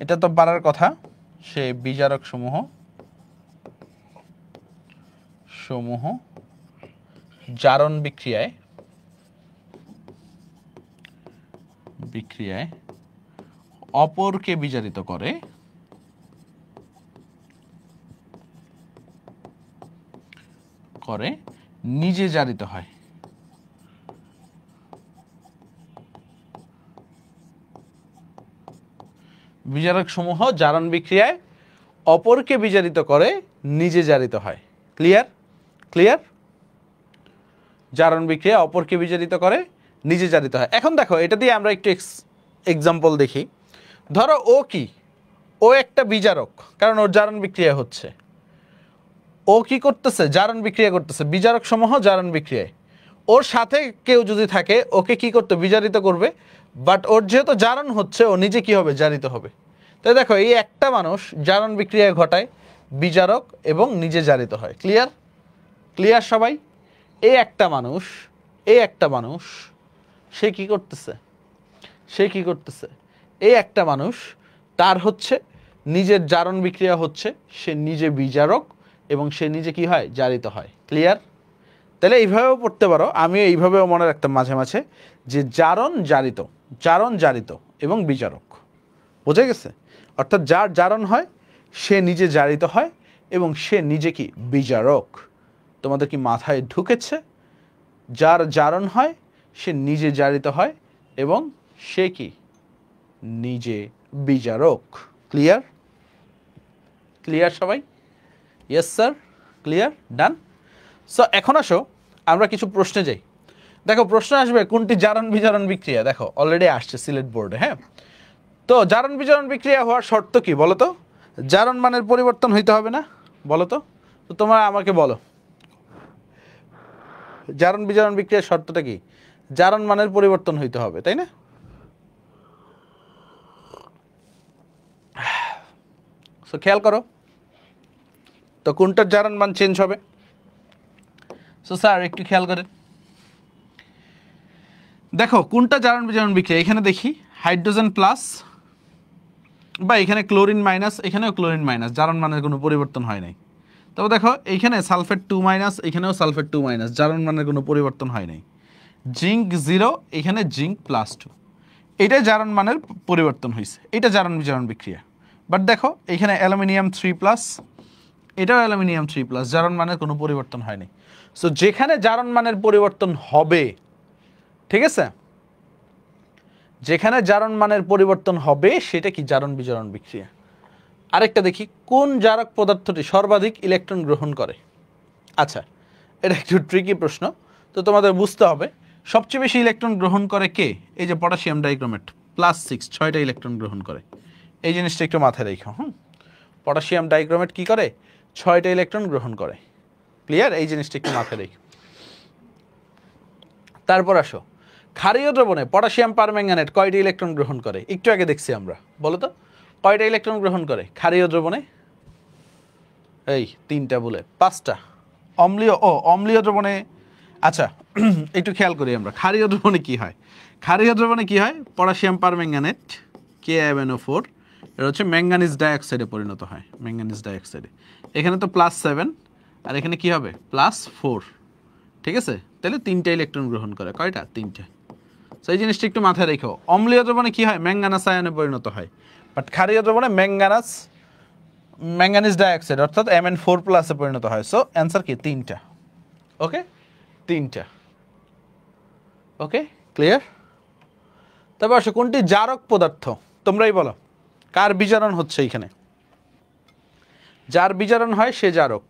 এটা তো পারার কথা। সে বিজারক সমূহ জারণ বিক্রিয়ায় অপরকে বিজারিত করে নিজে জারিত হয়। বিজারক সমূহ জারণ বিক্রিয়ায় অপরকে বিজারিত করে নিজে জারিত হয়। ক্লিয়ার? ক্লিয়ার? জারণ বিক্রিয়া অপরকে বিজারিত করে নিজে জারিত হয়। এখন দেখো এটা দিয়ে আমরা একটু এক্সাম্পল দেখি। ধরো ও কি? ও একটা বিজারক, কারণ ওর জারণ বিক্রিয়া হচ্ছে। ও কি করতেছে? জারণ বিক্রিয়া করতেছে। বিজারক সমূহ জারণ বিক্রিয়ায়। ওর সাথে কেউ যদি থাকে ওকে কি করতে? বিজারিত করবে। বাট ওর যেহেতু জারণ হচ্ছে, ও নিজে কি হবে? জারিত হবে। তাই দেখো এই একটা মানুষ জারণ বিক্রিয়া ঘটায়, বিজারক এবং নিজে জারিত হয়। ক্লিয়ার? ক্লিয়ার সবাই? এই একটা মানুষ সে কি করতেছে? এই একটা মানুষ, তার হচ্ছে নিজের জারণ বিক্রিয়া হচ্ছে, সে নিজে বিজারক এবং সে নিজে কি হয়? জারিত হয়। ক্লিয়ার? তাহলে এইভাবেও পড়তে পারো, আমিও এইভাবেও মনে রাখতাম মাঝে মাঝে, যে জারণ জারিত এবং বিজারক। বোঝা গেছে? অর্থাৎ যার জারণ হয় সে নিজে জারিত হয় এবং সে নিজে কি? বিজারক। তোমাদের কি মাথায় ঢুকেছে? যার জারণ হয় সে নিজে জারিত হয় এবং সে কি? নিজে বিজারক। ক্লিয়ার? ক্লিয়ার সবাই? ইয়েস স্যার, ক্লিয়ার, ডান। সো এখন আসো আমরা কিছু প্রশ্নে যাই। দেখো প্রশ্ন আসবে কোনটি জারণ বিজারণ বিক্রিয়া। দেখো অলরেডি আসছে সিলেট বোর্ডে। হ্যাঁ, তো জারণ বিজারণ বিক্রিয়া হওয়ার শর্ত কি বলো তো? জারণ মানের পরিবর্তন হইতে হবে না? বলো তো। তো তোমরা আমাকে বলো, জারণ বিজারণ বিক্রিয়ার শর্তটা কি? জারণ মানের পরিবর্তন হইতে হবে, তাই না? সো খেয়াল করো তো কোনটার জারণ মান চেঞ্জ হবে? সো স্যার একটু খেয়াল করেন, দেখো কোনটা জারণ বিজারণ বিক্রিয়া। এখানে দেখি হাইড্রোজেন প্লাস, বা এখানে ক্লোরিন মাইনাস, এখানেও ক্লোরিন মাইনাস, জারণ মানের কোনো পরিবর্তন হয় নাই। তবে দেখো এইখানে সালফেট 2 মাইনাস, এখানেও সালফেট 2 মাইনাস, জারণ মানের কোনো পরিবর্তন হয় নাই। জিঙ্ক 0, এখানে জিঙ্ক +2, এটা জারণ মানের পরিবর্তন হয়েছে, এটা জারণ বিজারণ বিক্রিয়া। বাট দেখো এখানে অ্যালুমিনিয়াম 3+, এটাও অ্যালুমিনিয়াম 3+, জারণ মানের কোনো পরিবর্তন হয়নি। সো যেখানে জারণ মানের পরিবর্তন হবে, ঠিক আছে, যেখানে জারণ মানের পরিবর্তন হবে সেটা কি? জারণ বিজারণ বিক্রিয়া। আরেকটা দেখি, কোন জারক পদার্থটি সর্বাধিক ইলেকট্রন গ্রহণ করে? আচ্ছা, এটা একটু ট্রিকি প্রশ্ন, তো তোমাদের বুঝতে হবে সবচেয়ে বেশি ইলেকট্রন গ্রহণ করে কে? এই যে পটাশিয়াম ডাইক্রোমেট +6, 6টা ইলেকট্রন গ্রহণ করে। এই জিনিসটা একটু মাথায় রেখো। পটাশিয়াম ডাইক্রোমেট কি করে? 6টা ইলেকট্রন গ্রহণ করে। ক্লিয়ার? এই জিনিসটা একটু মাথায় রেখো। তারপর আসো ক্ষারীয় দ্রবণে পটাশিয়াম পারম্যাঙ্গানেট কয়টি ইলেকট্রন গ্রহণ করে? একটু আগে দেখছি আমরা, বলো তো কয়টা ইলেকট্রন গ্রহণ করে ক্ষারীয় দ্রবণে? এই 3টা বলে 5টা। অম্লীয় দ্রবণে, আচ্ছা একটু খেয়াল করি আমরা ক্ষারীয় দ্রবণে কি হয়। ক্ষারীয় দ্রবণে কি হয়? পটাশিয়াম পারম্যাঙ্গানেট KaMnO4 এটা হচ্ছে ম্যাঙ্গানিজ ডাইঅক্সাইডে পরিণত হয়, ম্যাঙ্গানিজ ডাইঅক্সাইডে। এখানে তো +7 আর এখানে কি হবে +4, ঠিক আছে? তাহলে 3টা ইলেকট্রন গ্রহণ করে, কয়টা? 3টা। সো এই জিনিসটা একটু মাথায় রেখো। অম্লীয় দ্রবণে কি হয়? ম্যাঙ্গানাস আয়নে পরিণত হয়, বাট ক্ষারীয় দ্রবণে ম্যাঙ্গানিজ ডাইঅক্সাইড অর্থাৎ Mn4+ এ পরিণত হয়। সো অ্যান্সার কি? 3টা। ওকে, 3টা। ওকে, ক্লিয়ার? তবে আসলে কোনটি জারক পদার্থ তোমরাই বলো। কার বিজারণ হচ্ছে এখানে? যার বিজারণ হয় সে জারক।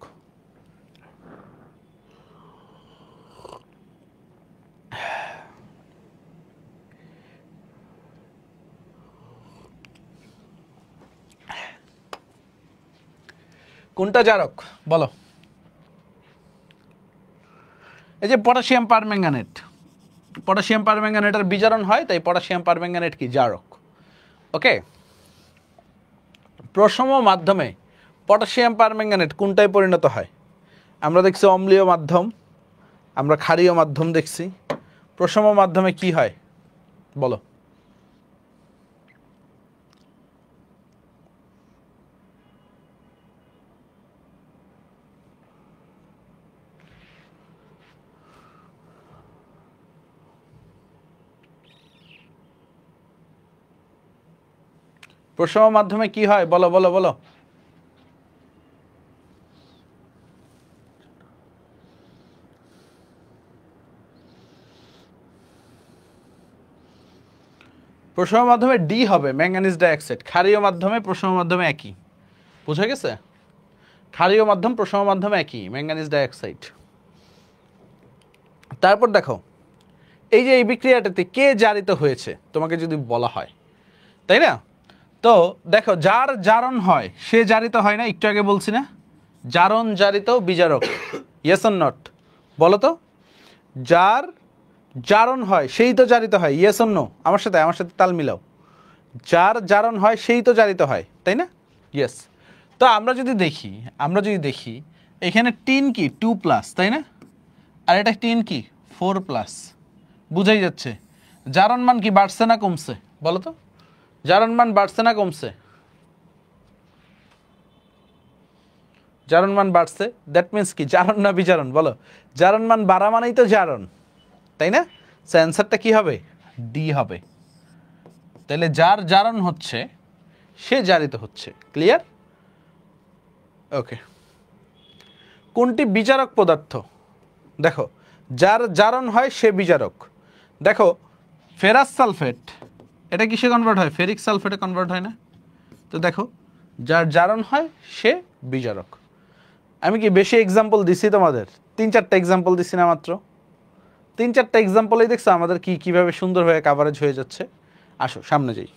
কোনটা জারক বলো? এই যে পটাশিয়াম পারম্যাঙ্গানেট, পটাশিয়াম পারম্যাঙ্গানেটের বিজারণ হয়, তাই পটাশিয়াম পারম্যাঙ্গানেট কি? জারক। ওকে, প্রশম মাধ্যমে পটাশিয়াম পারম্যাঙ্গানেট কোনটায় পরিণত হয়? আমরা দেখছি অম্লীয় মাধ্যম, আমরা ক্ষারীয় মাধ্যম দেখছি। প্রশম মাধ্যমে কি হয় বলো? প্রশম মাধ্যমে কি হয় বলো বলো বলো? প্রশম মাধ্যমে ডি হবে, ম্যাঙ্গানিজ ডাইঅক্সাইড। ক্ষারীয় মাধ্যমে প্রশম মাধ্যমে একই, বুঝা গেছে? ক্ষারীয় মাধ্যম প্রশম মাধ্যমে একই, ম্যাঙ্গানিজ ডাইঅক্সাইড। তারপর দেখো এই যে এই বিক্রিয়াটাতে কে জারিত হয়েছে তোমাকে যদি বলা হয়, তাই না? তো দেখো যার জারণ হয় সে জারিত হয় না, একটু আগে বলছি না? জারণ জারিত বিজারক, ইয়েস অর নট বলো তো? যার জারণ হয় সেই তো জারিত হয়, ইয়েস অর নো? আমার সাথে তাল মিলাও। যার জারণ হয় সেই তো জারিত হয়, তাই না? ইয়েস। তো আমরা যদি দেখি এখানে টিন কি 2+, তাই না? আর এটা টিন কি 4+, বুঝাই যাচ্ছে জারণ মান কি বাড়ছে না কমছে বলো তো? জারণ মান বাড়ছে না কমছে? জারণ মান বাড়ছে, দ্যাট মিন্স কি? জারণ না বিজারণ বলো? জারণ মান বাড়া মানেই তো জারণ, তাই না? সো অ্যান্সারটা কি হবে? ডি হবে। তাহলে যার জারণ হচ্ছে সে জারিত হচ্ছে। ক্লিয়ার? ওকে, কোনটি বিজারক পদার্থ? দেখো যার জারণ হয় সে বিজারক। দেখো ফেরাস সালফেট এটা কিসে কনভার্ট হয়? ফেরিক সালফেটে কনভার্ট হয় না? তো দেখো যার জারণ হয় সে বিজারক। আমি কি বেশি এক্সাম্পল দিছি তোমাদের? 3-4টা এক্সাম্পল দিছি না মাত্র? 3-4টা এক্সাম্পলেই দেখছো আমাদের কিভাবে সুন্দর হয়ে কাভারেজ হয়ে যাচ্ছে। আসো সামনে যাই।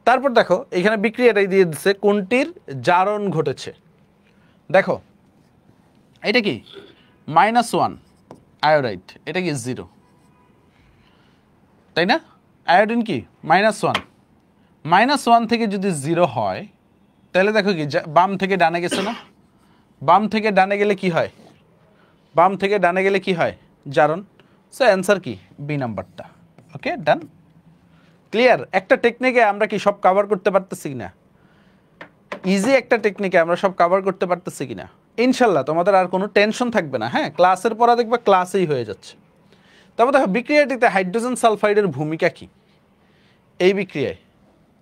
তারপর দেখো এখানে বিক্রিয়াটাই দিয়ে দিচ্ছে কোনটির জারণ ঘটেছে। দেখো এটা কি -1 আয়োডাইড, এটা কি 0, তাই না? আয়োডিন কি -1 থেকে যদি 0 হয় তাহলে দেখো কি বাম থেকে ডানে গেছে না? বাম থেকে ডানে গেলে কি হয়? বাম থেকে ডানে গেলে কি হয়? জারণ। সো অ্যান্সার কি? বি নাম্বারটা। ওকে, ডান। ক্লিয়ার? একটা টেকনিকে আমরা কি সব কভার করতে পারতেছি কিনা? ইজি একটা টেকনিকে আমরা সব কভার করতে পারতেছি কিনা? ইনশাল্লাহ তোমাদের আর কোনো টেনশন থাকবে না। হ্যাঁ, ক্লাসের পড়া দেখবে ক্লাসেই হয়ে যাচ্ছে। তবে দেখো বিক্রিয়াটিতে হাইড্রোজেন সালফাইডের ভূমিকা কি? এই বিক্রিয়ায়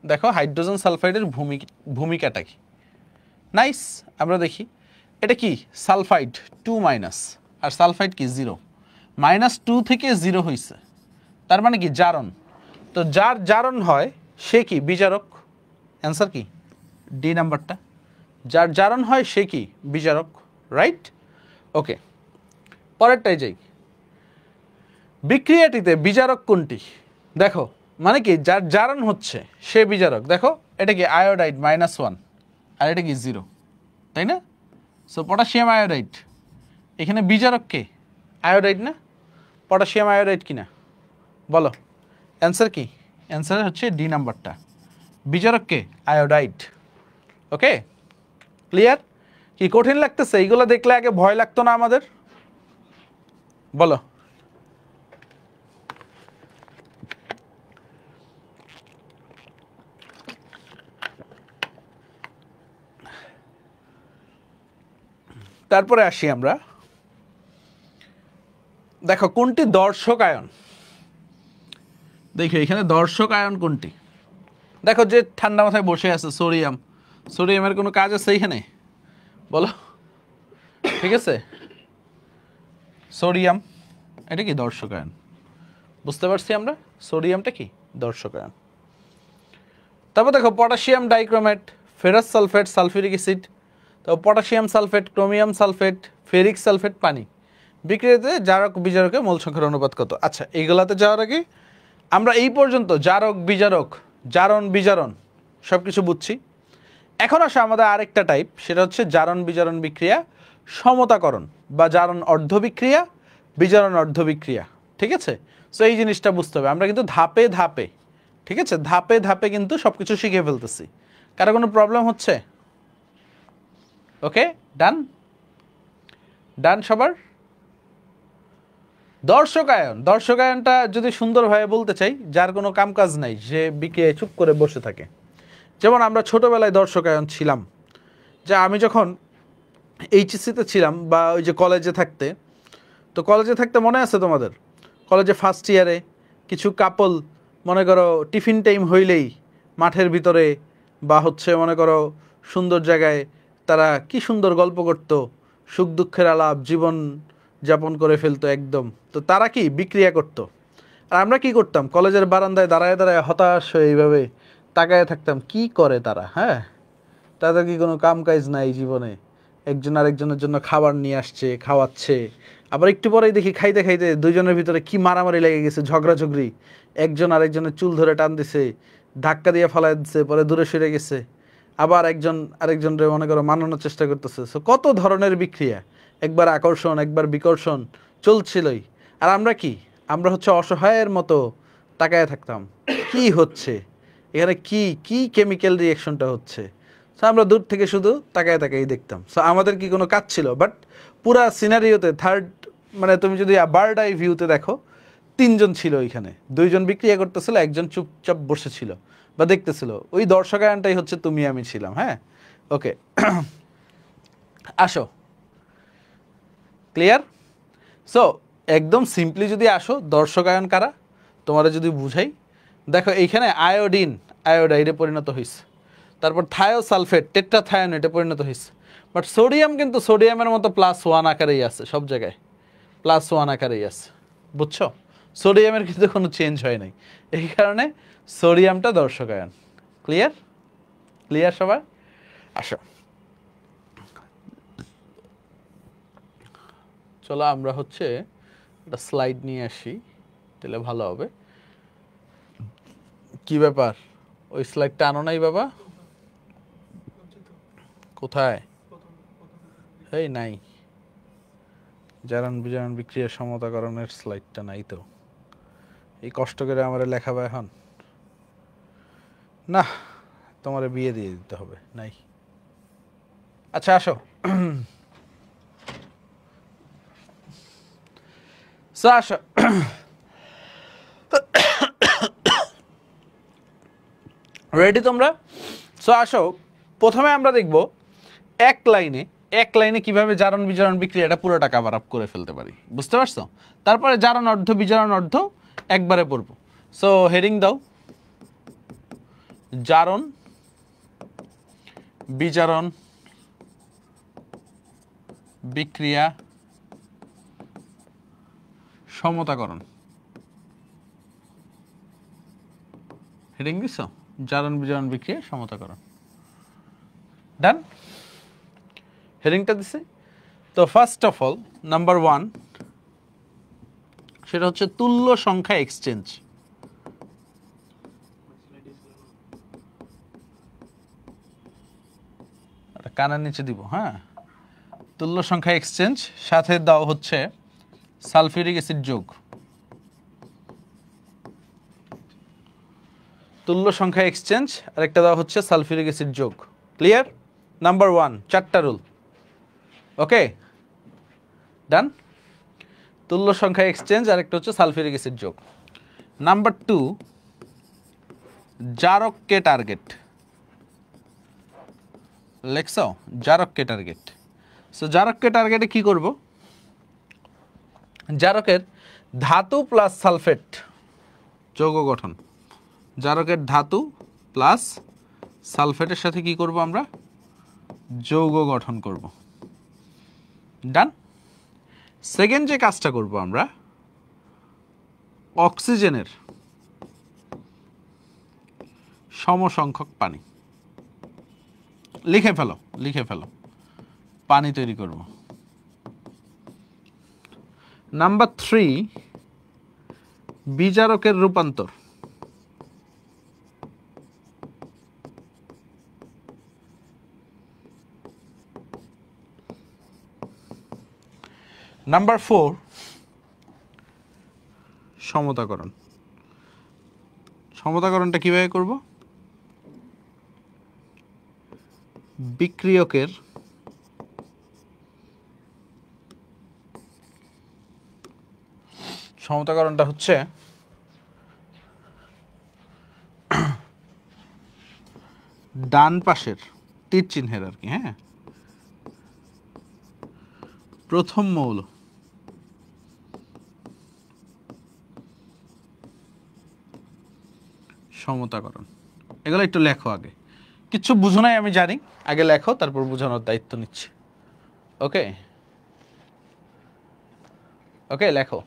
দেখো হাইড্রোজেন সালফাইডের ভূমিকাটা কি? নাইস, আমরা দেখি এটা কি সালফাইড 2- আর সালফাইড কি 0, -2 থেকে 0 হয়েছে, তার মানে কি জারণ। তো যার জারণ হয় সে কি? বিজারক। অ্যান্সার কি? ডি নাম্বারটা। যার জারণ হয় সে কি? বিজারক। রাইট? ওকে, পরেরটাই যাই। বিক্রিয়াটিতে বিজারক কোনটি? দেখো মানে কি যার জারণ হচ্ছে সে বিজারক। দেখো এটা কি আয়োডাইড -1 আর এটা কি 0, তাই না? সো পটাশিয়াম আয়োডাইড, এখানে বিজারক কে? আয়োডাইড না? পটাশিয়াম আয়োডাইড কিনা বলো, অ্যান্সার কি? অ্যান্সার হচ্ছে ডি নাম্বারটা, বিজারক কে? আয়োডাইড। ওকে, ক্লিয়ার? কি কঠিন লাগতেছে? এইগুলো দেখলে আগে ভয় লাগতো না আমাদের? বলো। তারপরে আসি আমরা, দেখো কোনটি দর্শক আয়ন। দেখো এখানে দর্শক আয়ন কোনটি? দেখো যে ঠান্ডা মাথায় বসে আছে, সোডিয়াম। সোডিয়ামের কোনো কাজ আছে এখানে? বলো। ঠিক আছে, সোডিয়াম এটা কি? দর্শক আয়ন। বুঝতে পারছি আমরা, সোডিয়ামটা কি? দর্শক আয়ন। তারপর দেখো potassium dichromate, ferrous sulphate, sulphuric acid. তো potassium sulphate, chromium sulphate, ferric sulphate, পানি। বিক্রিয়াতে জারক বিজারকের মোল সংখ্যার অনুপাত কত? আচ্ছা, এইগুলাতে যাওয়ার আগে আমরা এই পর্যন্ত জারক বিজারক, জারণ বিজারণ সব কিছু বুঝছি। এখন আসে আমাদের আরেকটা টাইপ, সেটা হচ্ছে জারণ বিজারণ বিক্রিয়া সমতাকরণ, বা জারণ অর্ধ বিক্রিয়া, বিজারণ অর্ধ বিক্রিয়া। ঠিক আছে, সো এই জিনিসটা বুঝতে হবে। আমরা কিন্তু ধাপে ধাপে, ঠিক আছে, ধাপে ধাপে কিন্তু সব কিছু শিখে ফেলতেছি। কারো কোনো প্রবলেম হচ্ছে? ওকে, ডান? ডান সবার? দর্শকায়ন, দর্শকায়নটা যদি সুন্দরভাবে বলতে চাই, যার কোনো কামকাজ নাই, যে বিক্রিয়ায় চুপ করে বসে থাকে। যেমন আমরা ছোটোবেলায় দর্শকায়ন ছিলাম, যে আমি যখন এইচএসসিতে ছিলাম বা ওই যে কলেজে থাকতে, তো কলেজে থাকতে মনে আছে তোমাদের, কলেজে ফার্স্ট ইয়ারে কিছু কাপল মনে করো টিফিন টাইম হইলেই মাঠের ভিতরে বা হচ্ছে মনে করো সুন্দর জায়গায় তারা কি সুন্দর গল্প করতো, সুখ দুঃখের আলাপ, জীবন যাপন করে ফেলতো একদম। তো তারা কি বিক্রিয়া করতো, আর আমরা কি করতাম? কলেজের বারান্দায় দাঁড়ায় দাঁড়ায় হতাশ হয়ে এইভাবে তাকায় থাকতাম, কি করে তারা? হ্যাঁ, তাদের কি কোনো কাম কাজ নাই জীবনে? একজন আরেকজনের জন্য খাবার নিয়ে আসছে, খাওয়াচ্ছে, আবার একটু পরেই দেখি খাইতে খাইতে দুইজনের ভিতরে কি মারামারি লেগে গেছে, ঝগড়াঝগড়ি, একজন আরেকজনের চুল ধরে টান দিছে, ধাক্কা দিয়ে ফালাই দিচ্ছে, পরে দূরে সরে গেছে, আবার একজন আরেকজনের মনে করো মানানোর চেষ্টা করতেছে। সো কত ধরনের বিক্রিয়া, একবার আকর্ষণ একবার বিকর্ষণ চলছিলই। আর আমরা কি? আমরা হচ্ছে অসহায়ের মতো তাকায় থাকতাম, কি হচ্ছে এখানে, কি কি কেমিক্যাল রিয়াকশনটা হচ্ছে। সো আমরা দূর থেকে শুধু তাকায় তাকাই দেখতাম। সো আমাদের কি কোনো কাজ ছিল? বাট পুরা সিনারিওতে থার্ড, মানে তুমি যদি বার্ড আই ভিউতে দেখো, তিনজন ছিল ওইখানে, দুইজন বিক্রিয়া করতেছিল, একজন চুপচাপ বসেছিল বা দেখতেছিল। ওই দর্শকায়নটাই হচ্ছে তুমি আমি ছিলাম। হ্যাঁ, ওকে। আসো, ক্লিয়ার? সো একদম সিম্পলি যদি আসো, দর্শকায়ন কারা তোমারা যদি বুঝাই, দেখো এইখানে আয়োডিন আয়োডাইডে পরিণত হয়েছে, তারপর থায়োসালফেট টেট্রাথায়োনেটে পরিণত হয়েছে। বাট সোডিয়াম কিন্তু সোডিয়ামের মতো +1 আকারেই আছে, সব জায়গায় +1 আকারেই আছে। বুঝছো? সোডিয়ামের কিন্তু কোনো চেঞ্জ হয় নাই, এই কারণে সোডিয়ামটা দর্শকায়ন। ক্লিয়ার? ক্লিয়ার সবাই? আসো, চলো আমরা হচ্ছে একটা স্লাইড নিয়ে আসি, তাহলে ভালো হবে। কি ব্যাপার, ওই স্লাইডটা আনো নাই বাবা? কোথায়? এই নাই, জারণ বিজারণ বিক্রিয়া সমতাকরণের স্লাইডটা নাই তো। এই কষ্ট করে আমার লেখাবো এখন? না, তোমার বিয়ে দিয়ে দিতে হবে, নাই। আচ্ছা আসো, আসো, রেডি তোমরা? সো আসো, প্রথমে আমরা দেখব এক লাইনে কিভাবে জারণ বিজারণ বিক্রিয়াটা পুরোটা কভার আপ করে ফেলতে পারি। বুঝতে পারছো? তারপরে জারণ অর্ধ বিজারণ অর্ধ একবারে পড়বো। সো হেডিং দাও, জারণ বিজারণ বিক্রিয়া সমতাকরণ। হেডিং দিছ, জারণ বিজারণ বিক্রিয়া সমতাকরণ। ডান? হেডিংটা দিছে। তো ফার্স্ট অফ অল নাম্বার 1, সেটা হচ্ছে তুল্য সংখ্যা এক্সচেঞ্জ। কানের নিচে দিব। হ্যাঁ, তুল্য সংখ্যা এক্সচেঞ্জ, সাথে দাও হচ্ছে সালফিউরিক অ্যাসিড যোগ। তুল্য সংখ্যা এক্সচেঞ্জ, আর একটা দেওয়া হচ্ছে সালফিউরিক অ্যাসিড যোগ। ক্লিয়ার? নাম্বার 1 4টা রুল। ওকে, ডান। তুল্য সংখ্যা এক্সচেঞ্জ আর একটা হচ্ছে সালফিউরিক অ্যাসিড যোগ। নাম্বার 2 জারককে টার্গেট। লেখছো? জারককে টার্গেট। সো জারককে টার্গেটে কি করব? জারকের ধাতু প্লাস সালফেট যৌগ গঠন। জারকের ধাতু প্লাস সালফেটের সাথে কি করব আমরা? যৌগ গঠন করব। ডান। সেকেন্ড যে কাজটা করব আমরা, অক্সিজেনের সমসংখ্যক পানি লিখে ফেলো পানি তৈরি করব। নাম্বার 3 বিজারকের রূপান্তর। নাম্বার 4 সমতাকরণ। সমতাকরণটা কিভাবে করব? বিক্রিয়কের সমতাকরণটা হচ্ছে ডান পাশের তীর চিহ্নের আর কি, হ্যাঁ, প্রথম মৌল সমতাকরণ। এগুলো একটু লেখো আগে, কিচ্ছু বুঝো নাই আমি জানি, আগে লেখো তারপর বোঝানোর দায়িত্ব নিচ্ছি। ওকে ওকে, লেখো।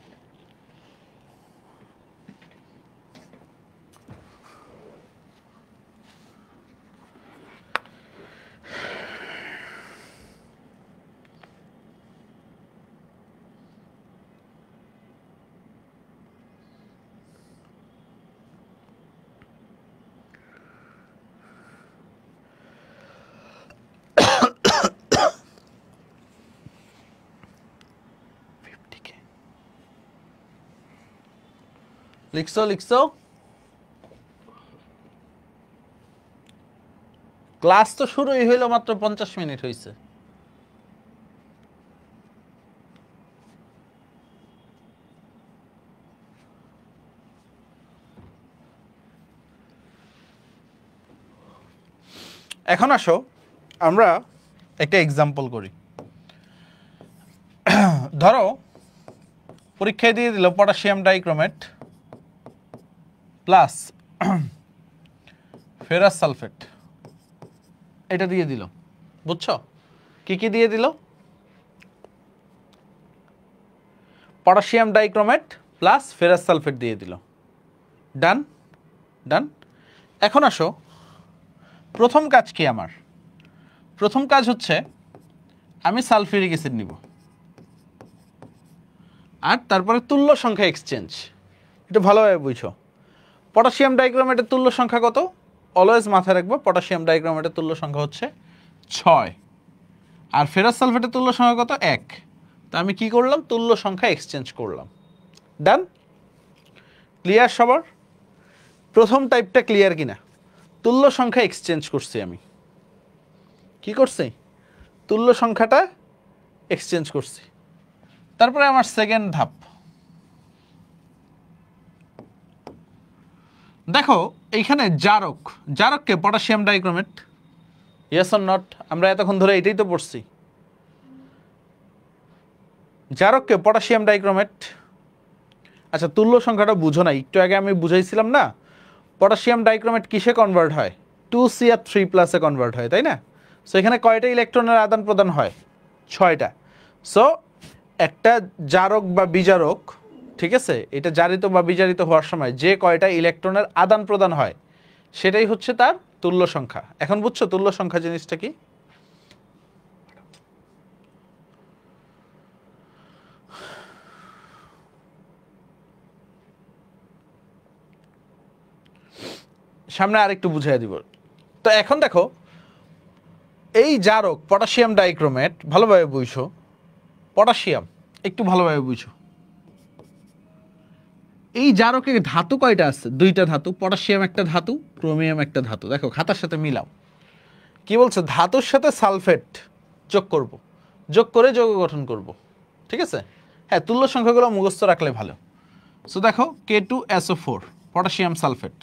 লিখছো? ক্লাস তো শুরুই হইল, মাত্র 50 মিনিট হয়েছে। এখন আসো আমরা একটা এক্সাম্পল করি। ধরো পরীক্ষায় দিয়ে দিল potassium dichromate plus ferrous sulphate, এটা দিয়ে দিল। বুঝছো কি দিয়ে দিল? Potassium dichromate plus ferrous sulphate দিয়ে দিল। ডান। এখন আসো, প্রথম কাজ কি আমার? প্রথম কাজ হচ্ছে আমি সালফিউরিক অ্যাসিড নিব, আর তারপরে তুল্য সংখ্যা এক্সচেঞ্জ। এটা ভালোভাবে বুঝো। পটাশিয়াম ডাইক্রোমেটের তুল্য সংখ্যা কত? অলওয়েজ মাথায় রাখবো, পটাশিয়াম ডাইক্রোমেটের তুল্য সংখ্যা হচ্ছে 6, আর ফেরাস সালফেটের তুল্য সংখ্যা কত? 1। তা আমি কি করলাম? তুল্য সংখ্যা এক্সচেঞ্জ করলাম। ডান। ক্লিয়ার সবার? প্রথম টাইপটা ক্লিয়ার কিনা? তুল্য সংখ্যা এক্সচেঞ্জ করছি আমি। কি করছি? তুল্য সংখ্যাটা এক্সচেঞ্জ করছি। তারপরে আমার সেকেন্ড ধাপ, দেখো এইখানে জারককে potassium dichromate, yes or not? আমরা এতক্ষণ ধরে এটাই তো পড়ছি। জারককে পটাশিয়াম ডাইক্রোমেট। আচ্ছা, তুল্য সংখ্যাটা বুঝো না, একটু আগে আমি বুঝাইছিলাম না, পটাশিয়াম ডাইক্রোমেট কিসে কনভার্ট হয়? 2Cr3+ কনভার্ট হয়, তাই না? সো এখানে কয়টা ইলেকট্রনের আদান প্রদান হয়? 6টা। সো একটা জারক বা বিজারক, ঠিক আছে, এটা জারিত বা বিজারিত হওয়ার সময় যে কয়টা ইলেকট্রনের আদান প্রদান হয় সেটাই হচ্ছে তার তুল্য সংখ্যা। এখন বুঝছো তুল্য সংখ্যা জিনিসটা কি? সামনে আরেকটু বুঝিয়ে দিব। তো এখন দেখো, এই জারক পটাশিয়াম ডাইক্রোমেট, ভালোভাবে বুঝছো, পটাশিয়াম একটু ভালোভাবে বুঝো, এই জারকে ধাতু কয়টা আছে? দুইটা ধাতু, পটাশিয়াম একটা ধাতু, ক্রোমিয়াম একটা ধাতু। দেখো খাতার সাথে মিলাও। কি বলছে? ধাতুর সাথে সালফেট যোগ করব, যোগ করে যৌগ গঠন করব। ঠিক আছে? হ্যাঁ, তুল্য সংখ্যাগুলো মুখস্থ রাখলে ভালো। সো দেখো K2SO4 পটাশিয়াম সালফেট,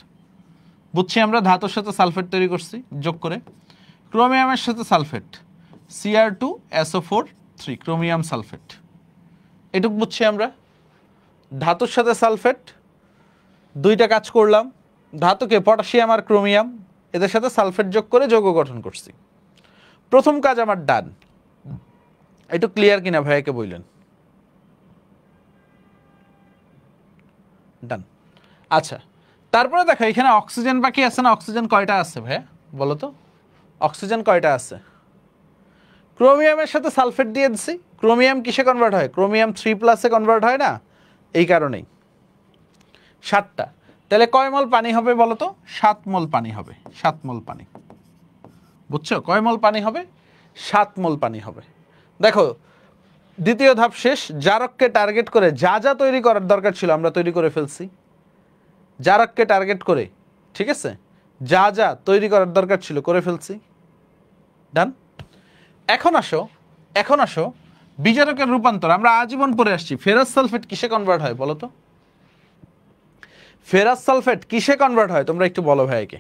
বুঝছি আমরা ধাতুর সাথে সালফেট তৈরি করছি যোগ করে। ক্রোমিয়ামের সাথে সালফেট Cr2SO4 3 ক্রোমিয়াম সালফেট, এটুক বুঝছি আমরা। ধাতুর সাথে সালফেট, দুইটা কাজ করলাম, ধাতুকে পটাশিয়াম আর ক্রোমিয়াম এদের সাথে সালফেট যোগ করে যৌগ গঠন করছি। প্রথম কাজ আমার ডান। একটু ক্লিয়ার কিনা ভাইয়াকে বললেন? ডান। আচ্ছা, তারপরে দেখো এখানে অক্সিজেন বাকি আছে না? অক্সিজেন কয়টা আছে ভাইয়া বলো তো? অক্সিজেন কয়টা আছে? ক্রোমিয়ামের সাথে সালফেট দিয়ে দিছি। ক্রোমিয়াম কিসে কনভার্ট হয়? ক্রোমিয়াম 3+ কনভার্ট হয় না? এই কারণেই 7টা। তাহলে কয় মোল পানি হবে বলো তো? 7 মোল পানি হবে। 7 মোল পানি, বুঝছো? কয় মোল পানি হবে? 7 মোল পানি হবে। দেখো দ্বিতীয় ধাপ শেষ। জারককে টার্গেট করে যা যা তৈরি করার দরকার ছিল আমরা তৈরি করে ফেলছি। জারককে টার্গেট করে, ঠিক আছে, যা যা তৈরি করার দরকার ছিল করে ফেলছি। ডান। এখন আসো বিজারকের রূপান্তর। আমরা আজীবন পড়ে আসছি। ফেরাস সালফেট কিসে কনভার্ট হয় বলো তো? ফেরাস সালফেট কিসে কনভার্ট হয় তোমরা একটু বলো ভাইকে?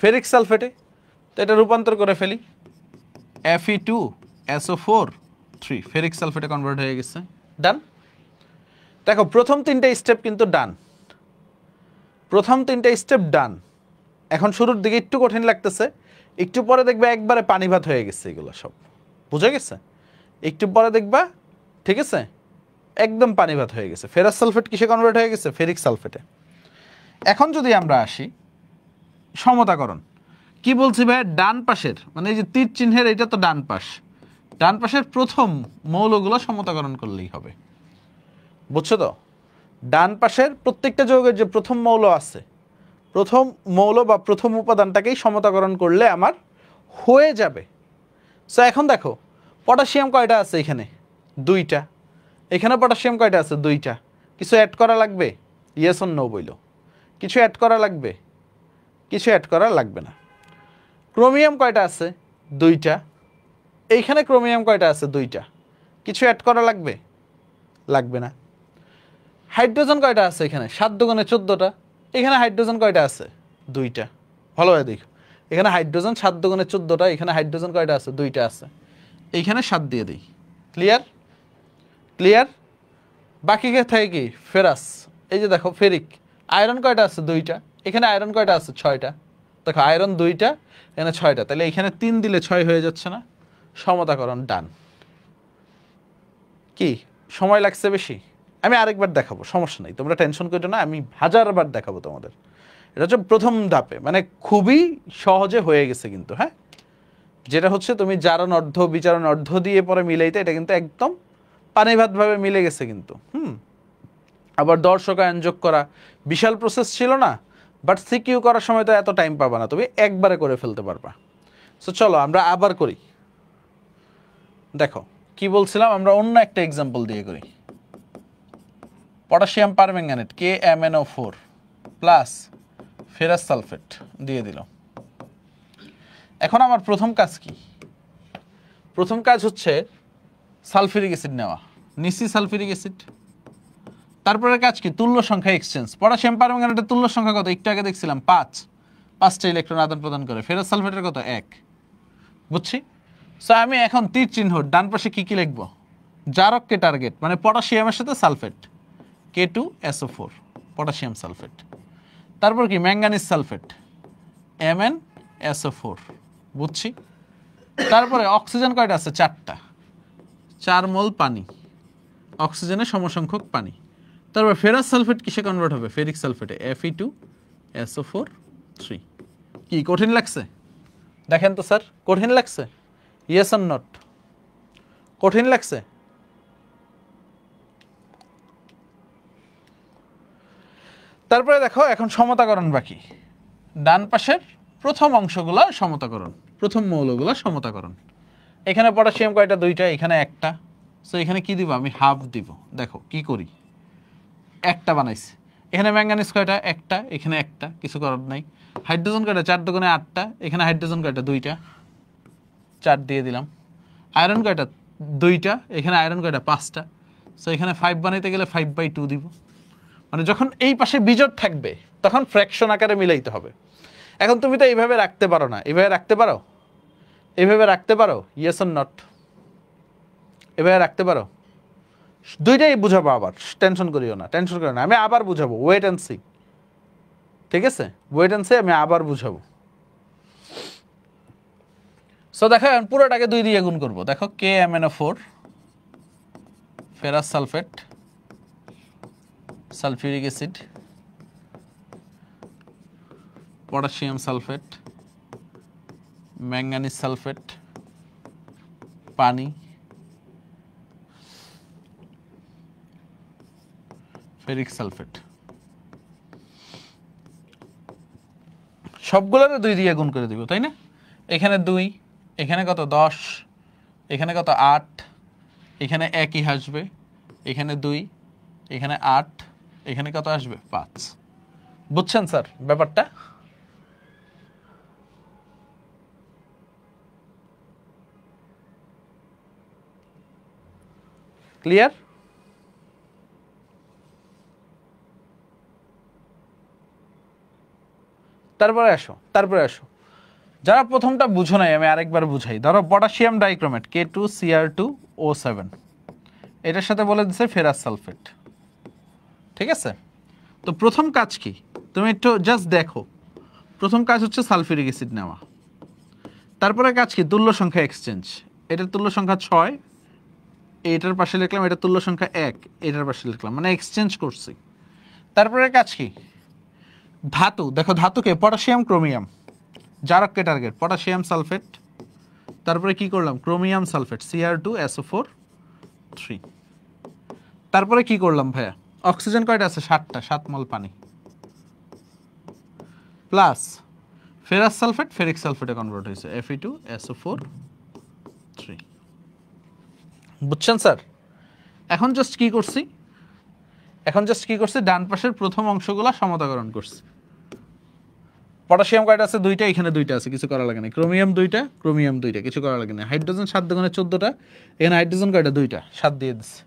ফেরিক সালফেটে। তো এটা রূপান্তর করে ফেলি, Fe2SO4 3 ফেরিক সালফেটে কনভার্ট হয়ে গেছে। ডান। দেখো প্রথম 3টে স্টেপ কিন্তু ডান, প্রথম 3টে স্টেপ ডান। এখন শুরুর দিকে একটু কঠিন লাগতেছে, একটু পরে দেখবে একবারে পানি ভাত হয়ে গেছে। এগুলো সব বুঝে গেছে? একটু পরে দেখবা, ঠিক আছে, একদম পানি ভাত হয়ে গেছে। ফেরাস সালফেট কিসে কনভার্ট হয়ে গেছে? ফেরিক সালফেটে। এখন যদি আমরা আসি সমতাকরণ, কি বলছি ভাই? ডান পাশের, মানে এই যে তীর চিহ্নের, এটা তো ডান পাশ, ডান পাশের প্রথম মৌলগুলো সমতাকরণ করলেই হবে। বুঝছো তো? ডান পাশের প্রত্যেকটা যৌগের যে প্রথম মৌল আছে, প্রথম মৌল বা প্রথম উপাদানটাকেই সমতাকরণ করলে আমার হয়ে যাবে। সো এখন দেখো পটাশিয়াম কয়টা আছে এখানে? 2টা। এখানে পটাশিয়াম কয়টা আছে? 2টা। কিছু অ্যাড করা লাগবে? ইয়েস অর নো বইল। কিছু অ্যাড করা লাগবে? কিছু অ্যাড করা লাগবে না। ক্রোমিয়াম কয়টা আছে? 2টা। এইখানে ক্রোমিয়াম কয়টা আছে? 2টা। কিছু অ্যাড করা লাগবে? লাগবে না। হাইড্রোজেন কয়টা আছে এখানে? 7 দুগুণে 14টা। এখানে হাইড্রোজেন কয়টা আছে? 2টা। ভালোভাবে দেখো, এখানে হাইড্রোজেন 7 দুগুণে 14টা, এখানে হাইড্রোজেন কয়টা আছে? 2টা আছে। এইখানে 7 দিয়ে দিই। ক্লিয়ার? ক্লিয়ার? বাকি থাকে কি? ফেরাস। এই যে দেখো ফেরিক। আয়রন কয়টা আছে? 2টা। এখানে আয়রন কয়টা আছে? 6টা। দেখো আয়রন 2টা, এখানে 6টা। তাহলে এখানে 3 দিলে 6 হয়ে যাচ্ছে না? সমতাকরণ ডান। কি সময় লাগছে বেশি? আমি আরেকবার দেখাবো, সমস্যা নেই, তোমরা টেনশন করো না, আমি 1000বার দেখাবো তোমাদের। এটা হচ্ছে প্রথম ধাপে, মানে খুবই সহজে হয়ে গেছে কিন্তু। হ্যাঁ, যেটা হচ্ছে তুমি জারণ অর্ধ বিচারণ অর্ধ দিয়ে পরে মিলাইতে, এটা কিন্তু একদম পানিভাতভাবে মিলে গেছে কিন্তু। আবার দর্শকায়ন যোগ করা বিশাল প্রসেস ছিল না, বাট সিকিউ করার সময় তো এত টাইম পাবা না, তুমি একবারে করে ফেলতে পারবা। সো চলো আমরা আবার করি। দেখো কি বলছিলাম, আমরা অন্য একটা এক্সাম্পল দিয়ে করি। Potassium permanganate KMnO4 plus ferrous sulphate দিয়ে দিল। এখন আমার প্রথম কাজ কি? প্রথম কাজ হচ্ছে সালফিউরিক অ্যাসিড নেওয়া। নিসি সালফিউরিক অ্যাসিড। তারপরে কাজ কি? তুল্য সংখ্যা এক্সচেঞ্জ। পটাশিয়াম পারম্যাঙ্গানেটের তুল্য সংখ্যা কত? একটু আগে দেখছিলাম 5, 5টা ইলেকট্রন আদান প্রদান করে। ফেরাস সালফেটের কত? 1। বুঝছি? সো আমি এখন তীর চিহ্ন ডান পাশে কি কি লিখবো? জারককে টার্গেট, মানে পটাশিয়ামের সাথে সালফেট K2SO4 পটাশিয়াম সালফেট। তারপর কি? Manganese sulphate MnSO4। বুঝছি? তারপরে অক্সিজেন কয়টা আছে? 4টা। 4 মোল পানি, অক্সিজেনের সমসংখ্যক পানি। তারপর ফেরাস সালফেট কিসে কনভার্ট হবে? ফেরিক সালফেটে Fe2SO4 3। কি কঠিন লাগছে? দেখেন তো স্যার, কঠিন লাগছে? Yes or not? কঠিন লাগছে? তারপরে দেখো এখন সমতাকরণ বাকি। ডান পাশের প্রথম অংশগুলো সমতাকরণ, প্রথম মৌলগুলো সমতাকরণ। এখানে পটাশিয়াম কয়টা? 2টা। এখানে 1টা। সো এখানে কি দিব? আমি হাফ দিব। দেখো কি করি, একটা বানাইছি। এখানে ম্যাঙ্গানিজ কয়টা? একটা, এখানে একটা, কিছু করার নাই। হাইড্রোজেন কয়টা? 4 দোকানে 8টা, এখানে হাইড্রোজেন কয়টা? 2টা, 4 দিয়ে দিলাম। আয়রন কয়টা? 2টা, এখানে আয়রন কয়টা? 5টা। সো এখানে 5 বানাইতে গেলে 5/2 দিব। মানে যখন এই পাশে বিজোড় থাকবে তখন ফ্র্যাকশন আকারে মিলাইতে হবে। এখন তুমি তো এইভাবে রাখতে পারো না, এইভাবে রাখতে পারো? এইভাবে রাখতে পারো? Yes or not? এভাবে রাখতে পারো? দুইটাই বুঝাবো, আবার টেনশন করিও না, টেনশন করিও না, আমি আবার বুঝাবো, ওয়েট অ্যান্ড সি। ঠিক আছে, ওয়েট অ্যান্ড সি, আমি আবার বুঝাবো। সো দেখো এখন পুরোটাকে 2 দিয়ে গুণ করবো। দেখো KMnO4 ferrous sulphate, sulphuric acid, potassium sulphate, manganese sulphate, পানি, ফেরিক সালফেট, সবগুলোরে 2 দিয়ে গুণ করে দিব, তাই না? এখানে 2, এখানে কত? 10, এখানে কত? 8, এখানে একই আসবে, এখানে 2, এখানে 8, এখানে কত আসবে? 5। বুঝছেন স্যার ব্যাপারটা? ক্লিয়ার? তারপরে আসো যারা প্রথমটা বুঝো নাই আমি আরেকবার বুঝাই। ধরো পটাশিয়াম ডাইক্রোমেট K2Cr2O7, এটার সাথে বলে দিচ্ছে ফেরাস সালফেট। ঠিক আছে, তো প্রথম কাজ কি তুমি একটু জাস্ট দেখো। প্রথম কাজ হচ্ছে সালফিউরিক অ্যাসিড নেওয়া। তারপরে কাজ কি? তুল্য সংখ্যা এক্সচেঞ্জ। এটার তুল্য সংখ্যা 6, এটার পাশে লিখলাম, এটার তুল্য সংখ্যা 1, এটার পাশে লিখলাম, মানে এক্সচেঞ্জ করছি। তারপরে কাজ কি? ধাতু, দেখো ধাতুকে পটাশিয়াম ক্রোমিয়াম, জারককে টার্গেট পটাশিয়াম সালফেট, তারপরে কি করলাম? Chromium sulphate Cr2SO4 3। তারপরে কি করলাম ভাইয়া? অক্সিজেন কয়টা আছে? 7টা, 7 মল পানি, প্লাস ফেরাস সালফেট ফেরিক সালফেটে কনভার্ট হয়েছে Fe2SO4 3। বুঝছেন স্যার? এখন জাস্ট কি করছি? ডান পাশের প্রথম অংশগুলো সমতাকরণ করছি। পটাশিয়াম কয়টা আছে? 2টা, এখানে 2টা আছে, কিছু করা লাগে না। ক্রোমিয়াম 2টা, ক্রোমিয়াম 2টা, কিছু করা লাগে না। হাইড্রোজেন 7 দোকানে 14টা, এখানে হাইড্রোজেন কয়টা? 2টা, 7 দিয়ে দিচ্ছে।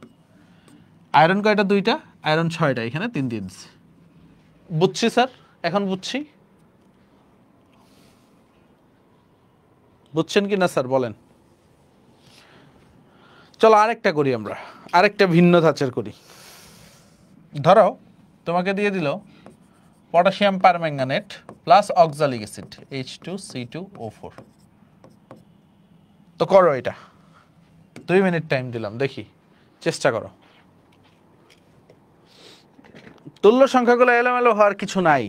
আয়রন কয়টা? 2টা, আয়রন 6টা, এখানে 3 দিয়ে দিচ্ছে। বুঝছি স্যার, এখন বুঝছি। বুঝছেন কি না স্যার বলেন? চলো আরেকটা করি আমরা, আরেকটা ভিন্ন ধাঁচের করি। ধরো তোমাকে দিয়ে দিল potassium permanganate plus oxalic acid H2C2O4। তো করো এটা, 2 মিনিট টাইম দিলাম, দেখি চেষ্টা করো। তুল্য সংখ্যাগুলো এলোমেলো হওয়ার কিছু নাই।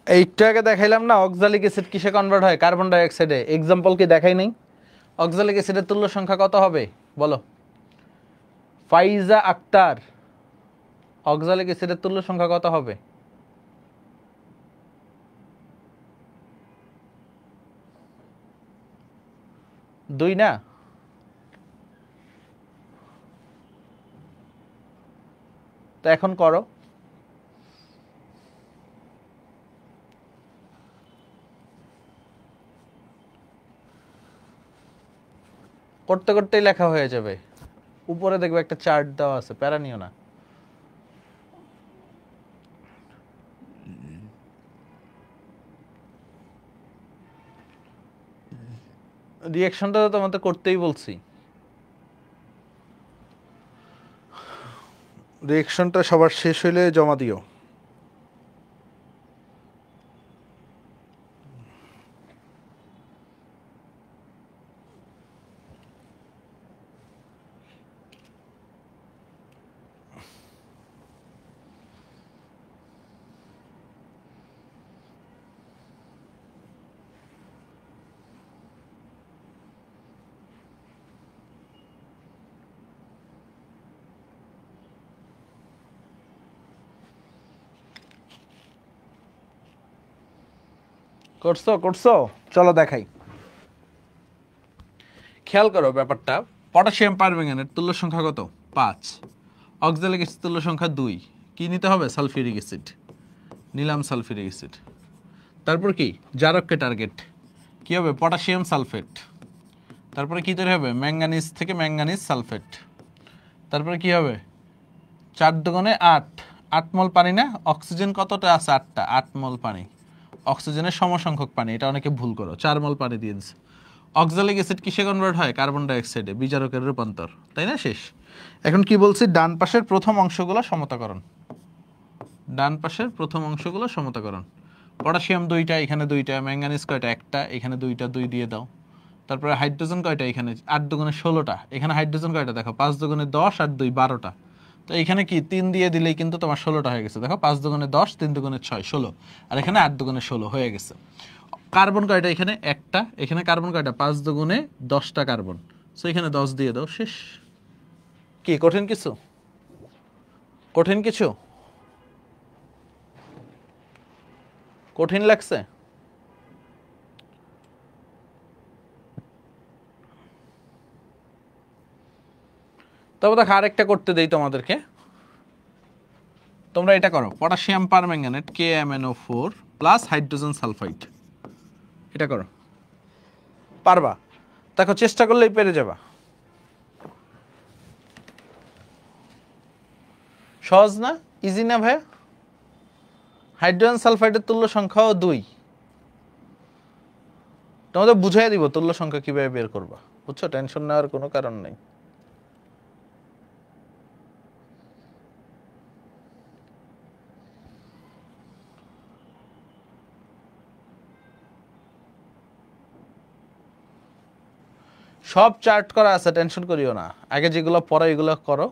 এইটাকে দেখাইলাম না অক্সালিক অ্যাসিড কিসে কনভার্ট হয়? Carbon die অক্সাইডে। এক্সাম্পল কি দেখাই নাই? অক্সালিক অ্যাসিডের তুল্য সংখ্যা কত হবে বলো? ফাইজা আক্তার, অক্সালিক অ্যাসিডের তুল্য সংখ্যা কত হবে? 2 না? তো এখন করো। করতে করতেই লেখা হয়ে যাবে। উপরে দেখবে একটা চার্ট দেওয়া আছে, প্যারা নিও না। রিঅ্যাকশনটা তো তোমাদের করতেই বলছি। রিঅ্যাকশনটা সবার শেষ হইলে জমা দিও। করছো করছো, চলো দেখাই। খেয়াল করো ব্যাপারটা। পটাশিয়াম পারম্যাঙ্গানেট তুল্য সংখ্যা কত? 5। অক্সালিক অ্যাসিড তুল্য সংখ্যা 2। কি নিতে হবে? Sulphuric acid. নিলাম সালফিউরিক অ্যাসিড। তারপর কি? জারককে টার্গেট। কি হবে? Potassium sulphate. তারপরে কি তৈরি হবে? ম্যাঙ্গানিজ থেকে ম্যাঙ্গানিজ সালফেট। তারপরে কি হবে? 4 দুগুণে 8। 8 মোল পানি না? অক্সিজেন কতটা আছে? 8টা। 8 মোল পানি। অক্সিজেনের সমসংখ্যক পানি, এটা অনেকে ভুল করো। 4 মোল পানি দিয়ে দিচ্ছে। অক্সালিক অ্যাসিড কিসে কনভার্ট হয়? কার্বন ডাইঅক্সাইডে, বিজারকের রূপান্তর, তাই না? শেষ। এখন কি বলছি? ডান পাশের প্রথম অংশগুলো সমতাকরণ। ডান পাশের প্রথম অংশগুলো সমতাকরণ। পটাশিয়াম 2টা, এখানে 2টা। ম্যাঙ্গানিজ কয়টা? 1টা, এখানে 2টা, 2 দিয়ে দাও। তারপরে হাইড্রোজেন কয়টা? এখানে 8 দুগুণে 16টা। এখানে হাইড্রোজেন কয়টা? দেখো 5 দুগুণে 10 আর 2 12টা। তো এখানে কি 3 দিয়ে দিলেই কিন্তু তোমার 16টা হয়ে গেছে। দেখো 5 দুগুণে 10, 3 দুগুণে 6, 16। আর এখানে 8 দুগুণে 16 হয়ে গেছে। কার্বন কয়টা? এখানে 1টা। এখানে কার্বন কয়টা? 5 দুগুণে 10টা কার্বন। সো এখানে 10 দিয়ে দাও, শেষ। কি কঠিন কিছু? কঠিন কিছু? কঠিন লাগছে? তবে দেখো আরেকটা করতে দেই তোমাদেরকে। তোমরা এটা করো, potassium permanganate KMnO4 plus hydrogen sulphide. এটা করো, পারবা? দেখো চেষ্টা করলেই পেরে যাবা। সহজ না? ইজি না ভাইয়া? হাইড্রোজেন সালফাইডের তুল্য সংখ্যাও 2। তোমাদের বুঝাই দিব তুল্য সংখ্যা কিভাবে বের করবা, বুঝছো? টেনশন নেওয়ার কোনো কারণ নেই। সব চার্ট করা আছে, টেনশন করিও না। আগে যেগুলো পড়ো এগুলো করো।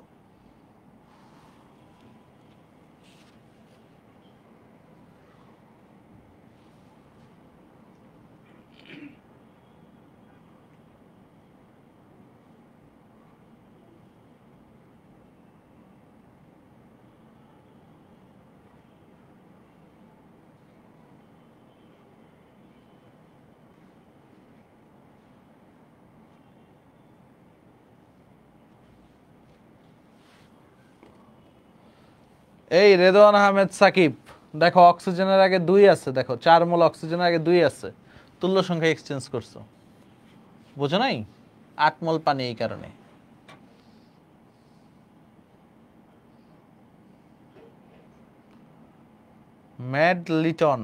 এই রেদওয়ান আহমেদ সাকিব, দেখো অক্সিজেনের আগে 2 আছে। দেখো 4 মোল অক্সিজেনের আগে 2 আছে। তুল্য সংখ্যা এক্সচেঞ্জ করছো, বুঝো নাই? 8 মোল পানি, এই কারণে। ম্যাড লিটন,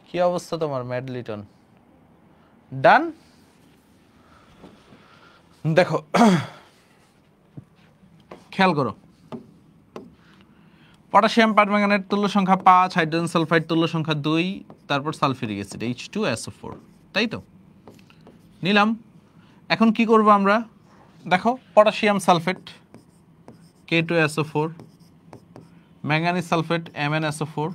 কি অবস্থা তোমার ম্যাড লিটন? ডান। দেখো খেয়াল করো, পটাশিয়াম পারম্যাঙ্গানেট তুল্য সংখ্যা 5, হাইড্রোজেন সালফাইড তুল্য সংখ্যা 2, তারপর সালফিউরিক অ্যাসিড H2SO4, তাই তো? নিলাম। এখন কি করব আমরা? দেখো potassium sulphate K2SO4, manganese sulphate MnSO4,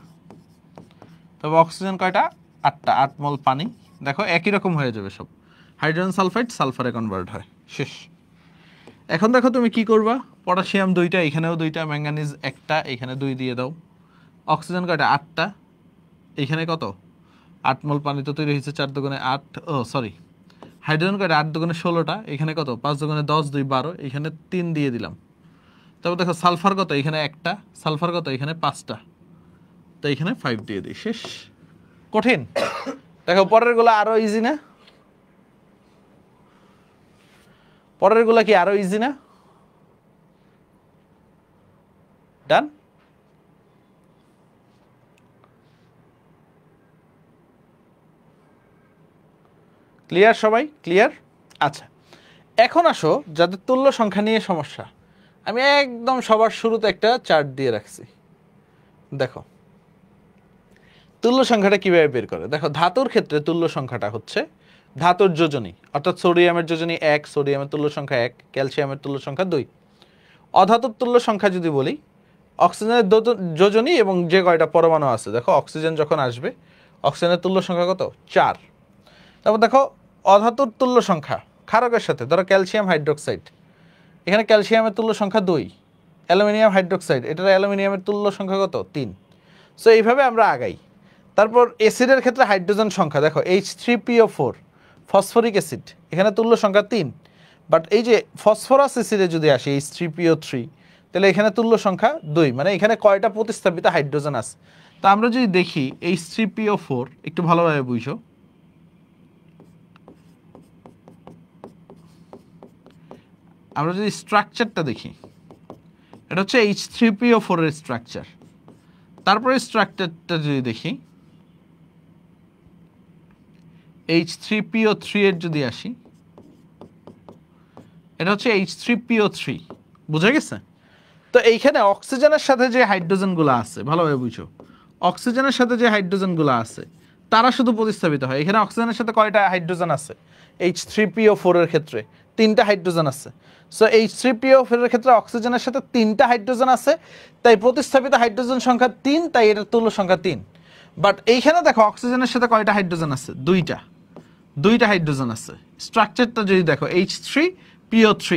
তবে অক্সিজেন কয়টা? 8টা। 8 মোল পানি। দেখো একই রকম হয়ে যাবে সব। হাইড্রোজেন সালফাইড সালফারে কনভার্ট হয়, শেষ। এখন দেখো তুমি কি করবা? পটাশিয়াম 2টা, এখানেও 2টা। ম্যাঙ্গানিজ 1টা, এখানে 2 দিয়ে দাও। অক্সিজেন কয়টা? 8টা। এখানে কত? 8 মোল পানি তো তৈরি হয়েছে। 4 দুগুণে 8, ও সরি, হাইড্রোজেন কয়টা? 8 দুগুণে 16টা। এখানে কত? 5 দুগুণে 10, 2 12। এখানে 3 দিয়ে দিলাম। তারপর দেখো সালফার কত, এখানে একটা, সালফার কত, এখানে 5টা, তো এখানে 5 দিয়ে দিই, শেষ। কঠিন? দেখো পরের গুলো আরো ইজি না? পরের গুলা কি আরো ইজি না? ডান? ক্লিয়ার সবাই? ক্লিয়ার? আচ্ছা, এখন আসো যাদের তুল্য সংখ্যা নিয়ে সমস্যা, আমি একদম সবার শুরুতে একটা চার্ট দিয়ে রাখছি। দেখো তুল্য সংখ্যাটা কিভাবে বের করে। দেখো ধাতুর ক্ষেত্রে তুল্য সংখ্যাটা হচ্ছে ধাতুর যোজনী, অর্থাৎ সোডিয়ামের যোজনী 1, সোডিয়ামের তুল্য সংখ্যা 1, ক্যালসিয়ামের তুল্য সংখ্যা 2। অধাতুর তুল্য সংখ্যা যদি বলি, অক্সিজেনের যোজনী এবং যে কয়টা পরমাণু আছে, দেখো অক্সিজেন যখন আসবে অক্সিজেনের তুল্য সংখ্যা কত, 4। তারপর দেখো অধাতুর তুল্য সংখ্যা ক্ষারকের সাথে, ধরো ক্যালসিয়াম হাইড্রোক্সাইড, এখানে ক্যালসিয়ামের তুল্য সংখ্যা 2, অ্যালুমিনিয়াম হাইড্রোক্সাইড, এটার অ্যালুমিনিয়ামের তুল্য সংখ্যা কত, 3। সো এইভাবে আমরা আগাই। তারপর অ্যাসিডের ক্ষেত্রে হাইড্রোজেন সংখ্যা, দেখো H3PO4 ফসফরিক অ্যাসিড, এখানে তুল্য সংখ্যা 3। বাট এই যে ফসফরাস অ্যাসিডে যদি আসে H3PO3, তাহলে এখানে তুল্য সংখ্যা 2, মানে এখানে কয়টা প্রতিস্থাপিত হাইড্রোজেন আছে। তো আমরা যদি দেখি H3PO4, একটু ভালোভাবে বুঝো, আমরা যদি স্ট্রাকচারটা দেখি, এটা হচ্ছে H3PO4 এর স্ট্রাকচার। তারপরে স্ট্রাকচারটা যদি দেখি H3PO3 এর যদি আসি, এটা হচ্ছে H3PO3, বুঝা গেছে? তো এইখানে অক্সিজেনের সাথে যে হাইড্রোজেনগুলো আছে, ভালোভাবে বুঝো, অক্সিজেনের সাথে যে হাইড্রোজেনগুলো আছে তারা শুধু প্রতিস্থাপিত হয়। এখানে অক্সিজেনের সাথে কয়টা হাইড্রোজেন আছে? H3PO4 এর ক্ষেত্রে 3টা হাইড্রোজেন আছে। সো H3PO4 এর ক্ষেত্রে অক্সিজেনের সাথে 3টা হাইড্রোজেন আছে, তাই প্রতিস্থাপিত হাইড্রোজেন সংখ্যা 3, তাই এটার তুল্য সংখ্যা 3। বাট এইখানে দেখো অক্সিজেনের সাথে কয়টা হাইড্রোজেন আছে? 2টা হাইড্রোজেন আছে। স্ট্রাকচারটা যদি দেখো H3PO3,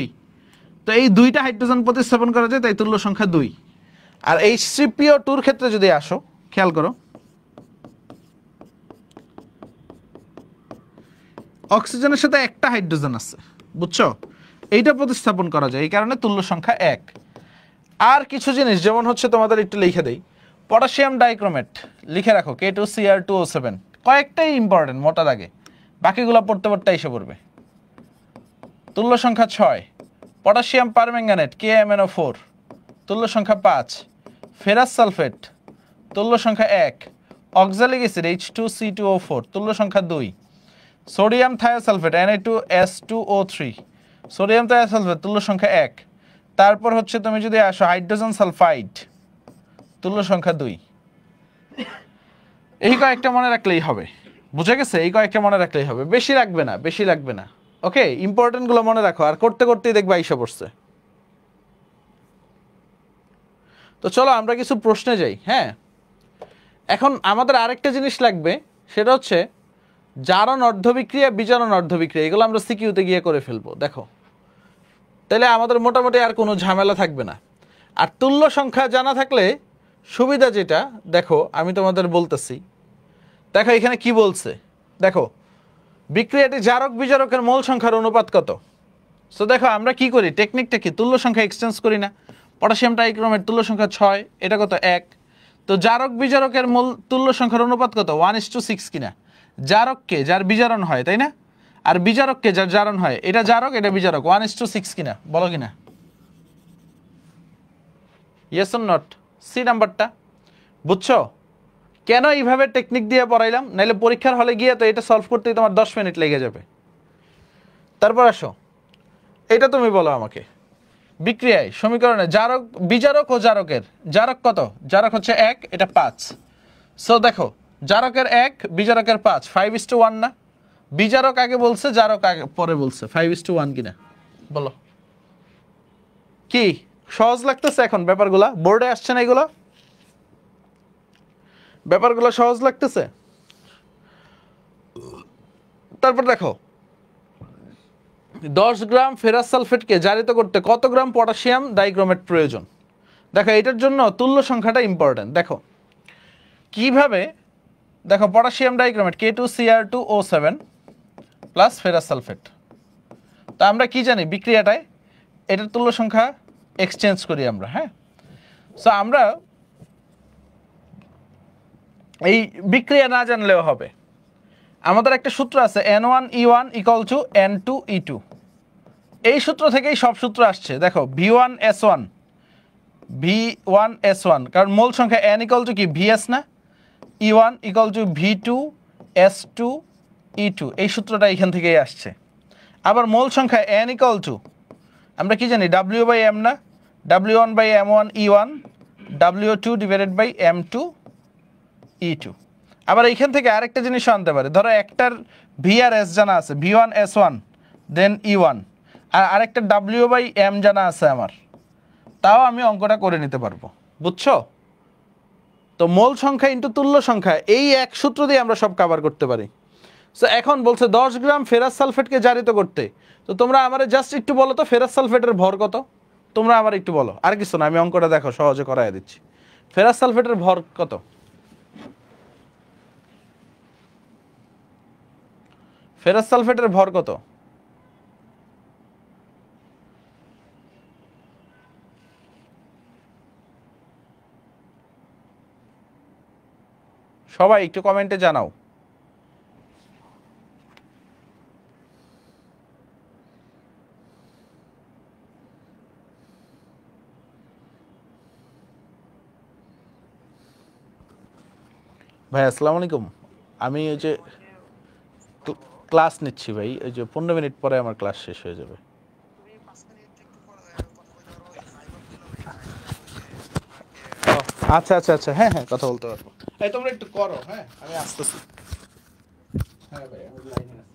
তো এই 2টা হাইড্রোজেন প্রতিস্থাপন করা যায়, তাই তুল্য সংখ্যা 2। আর H3PO2 এর ক্ষেত্রে যদি আসো, খেয়াল করো, অক্সিজেনের সাথে একটা হাইড্রোজেন আছে, বুঝছো? এইটা প্রতিস্থাপন করা যায়, এই কারণে তুল্য সংখ্যা 1। আর কিছু জিনিস যেমন হচ্ছে তোমাদের একটু লিখে দেই, পটাশিয়াম ডাইক্রোমেট লিখে রাখো K2Cr2O7, কয়েকটাই ইম্পর্টেন্ট মোটা দাগে, বাকিগুলো পড়তে পড়তে এসে পড়বে। তুল্য সংখ্যা 6। পটাশিয়াম পারম্যাঙ্গানেট KMnO4, তুল্য সংখ্যা 5। ফেরাস সালফেট, তুল্য সংখ্যা 1। অক্সালিক অ্যাসিড H2C2O4, তুল্য সংখ্যা 2। Sodium thiosulphate Na2S2O3, sodium thiosulphate, তুল্য সংখ্যা 1। তারপর হচ্ছে তুমি যদি আসো হাইড্রোজেন সালফাইড, তুল্য সংখ্যা 2। এই কয়েকটা মনে রাখলেই হবে, বুঝে গেছে? এই কয়েকটা মনে রাখলেই হবে, বেশি লাগবে না, বেশি লাগবে না। ওকে, ইম্পর্টেন্ট গুলো মনে রাখো, আর করতে করতেই দেখবা এসে পড়ছে। তো চলো আমরা কিছু প্রশ্নে যাই। হ্যাঁ, এখন আমাদের আরেকটা জিনিস লাগবে, সেটা হচ্ছে জারণ অর্ধবিক্রিয়া, বিজারণ অর্ধবিক্রিয়া, এগুলো আমরা সিকিউতে গিয়ে করে ফেলবো। দেখো তাহলে আমাদের মোটামুটি আর কোনো ঝামেলা থাকবে না। আর তুল্য সংখ্যা জানা থাকলে সুবিধা যেটা, দেখো আমি তোমাদের বলতেছি, দেখো এখানে কি বলছে, দেখো বিক্রিয়াটি জারক বিজারকের মোল সংখ্যার অনুপাত কত। সো দেখো আমরা কি করি, টেকনিকটা কি, তুল্য সংখ্যা এক্সচেঞ্জ করি না। পটাশিয়াম ডাইক্রোমেট তুল্য সংখ্যা 6, এটা কত, 1। তো জারক বিজারকের মোল তুল্য সংখ্যার অনুপাত কত, 1:6 কিনা। জারককে যার বিজারণ হয়, তাই না, আর বিজারককে যার জারণ হয়, এটা জারক এটা বিজারক, 1:6 কিনা, বলো কিনা? Yes or not? সি নাম্বারটা, বুঝছো? কেন এইভাবে টেকনিক দিয়ে পড়াইলাম, নাইলে পরীক্ষার হলে গিয়ে তো এটা সলভ করতেই তোমার 10 মিনিট লেগে যাবে। তারপর আসো, এটা তুমি বলো আমাকে, বিক্রিয়ায় সমীকরণে জারক বিজারক ও জারকের, জারক কত, জারক হচ্ছে 1, এটা 5। সো দেখো জারকের 1, বিজারকের 5, 5:1 না? বিজারক আগে বলছে, জারক আগে পরে বলছে, 5:1 কিনা, বলো। কি সহজ লাগতেছে এখন ব্যাপারগুলা? বোর্ডে আসছে না এগুলো? ব্যাপারগুলো সহজ লাগতেছে? তারপর দেখো 10 গ্রাম ফেরাস সালফেটকে জারিত করতে কত গ্রাম পটাশিয়াম ডাইক্রোমেট প্রয়োজন। দেখো এটার জন্য তুল্য সংখ্যাটা ইম্পর্টেন্ট। দেখো কিভাবে, দেখো potassium dichromate K2Cr2O7 plus ferrous sulphate, তা আমরা কি জানি বিক্রিয়াটায় এটার তুল্য সংখ্যা এক্সচেঞ্জ করি আমরা, হ্যাঁ। সো আমরা এই বিক্রিয়া না জানলেও হবে। আমাদের একটা সূত্র আছে N1E1 = N2E2। এই সূত্র থেকেই সব সূত্র আসছে। দেখো V1S1 কারণ মূল সংখ্যা N = কি VS না, E1 = V2S2E2, এই সূত্রটা এখান থেকেই আসছে। আবার মূল সংখ্যা N = আমরা কি জানি W/M না, W1/M1 E1, W2/M2 E2। আবার এইখান থেকে আরেকটা জিনিস আনতে পারে, ধরো একটার ভি আর এস জানা আছে, V1S1 দেন E1, আর আরেকটা W/M জানা আছে আমার, তাও আমি অঙ্কটা করে নিতে পারবো, বুঝছো? তো মূল সংখ্যা ইন্টু তুল্য সংখ্যা, এই এক সূত্র দিয়ে আমরা সব কভার করতে পারি। সো এখন বলছে 10 গ্রাম ফেরাস সালফেটকে জারিত করতে। তো তোমরা আমারে জাস্ট একটু বলো তো ফেরাস সালফেটের ভর কত? তোমরা আমার একটু বলো, আর কিছু না, আমি অঙ্কটা দেখো সহজে করাই দিচ্ছি। ফেরাস সালফেটের ভর কত? ফেরাস সালফেটের ভর কত? সবাই একটু কমেন্টে জানাও। ভাই আসসালামু আলাইকুম। আমি ওই যে ক্লাস নিচ্ছি ভাই, ওই যে 15 মিনিট পরে আমার ক্লাস শেষ হয়ে যাবে। আচ্ছা আচ্ছা আচ্ছা, হ্যাঁ হ্যাঁ, কথা বলতে পারবো। এই তোমরা একটু করো, হ্যাঁ আমি আসতেছি। হ্যাঁ ভাই আমি লাইনে আছি।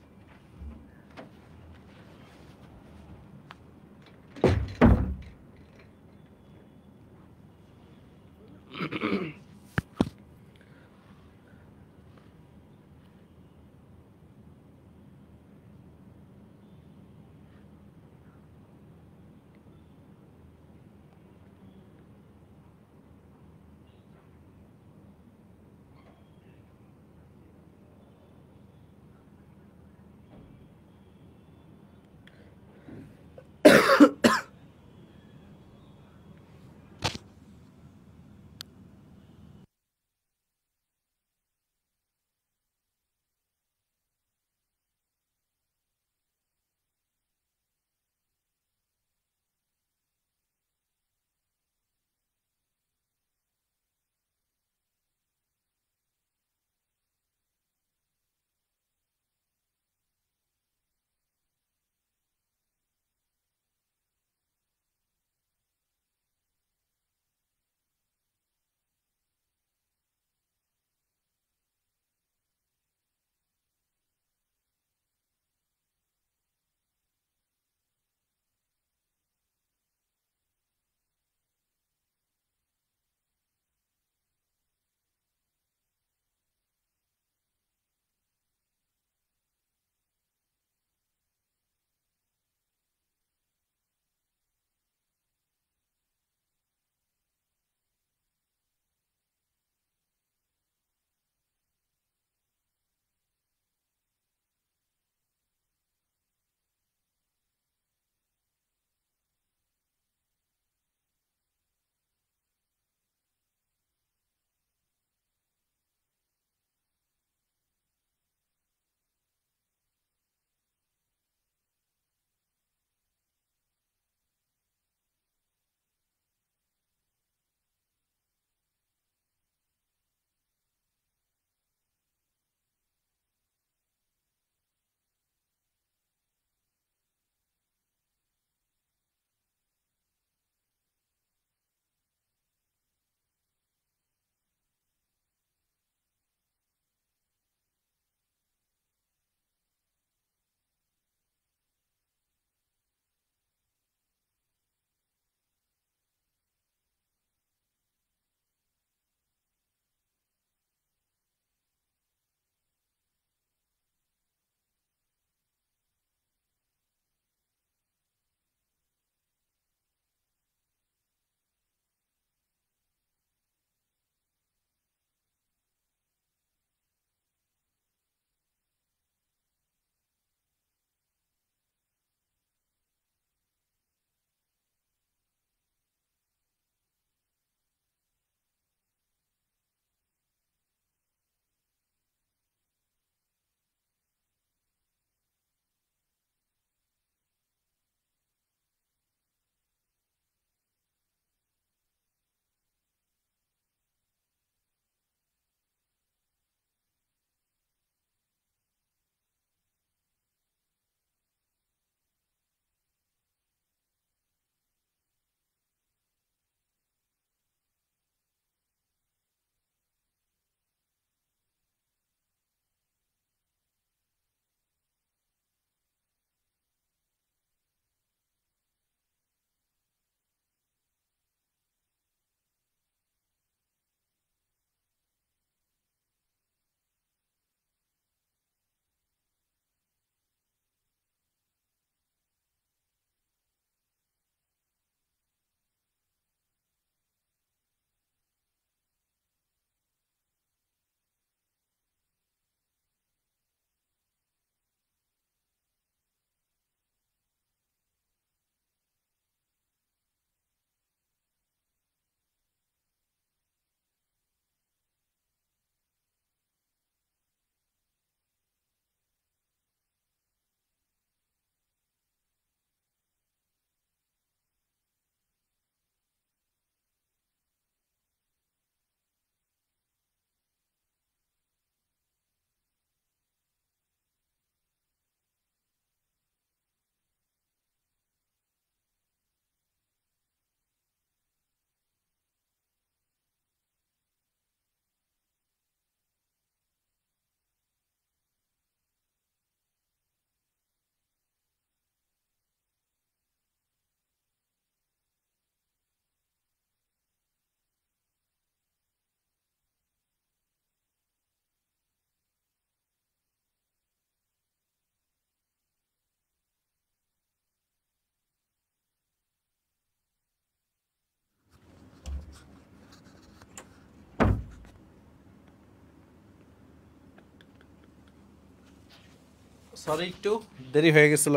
সরি একটু দেরি হয়ে গেছিল,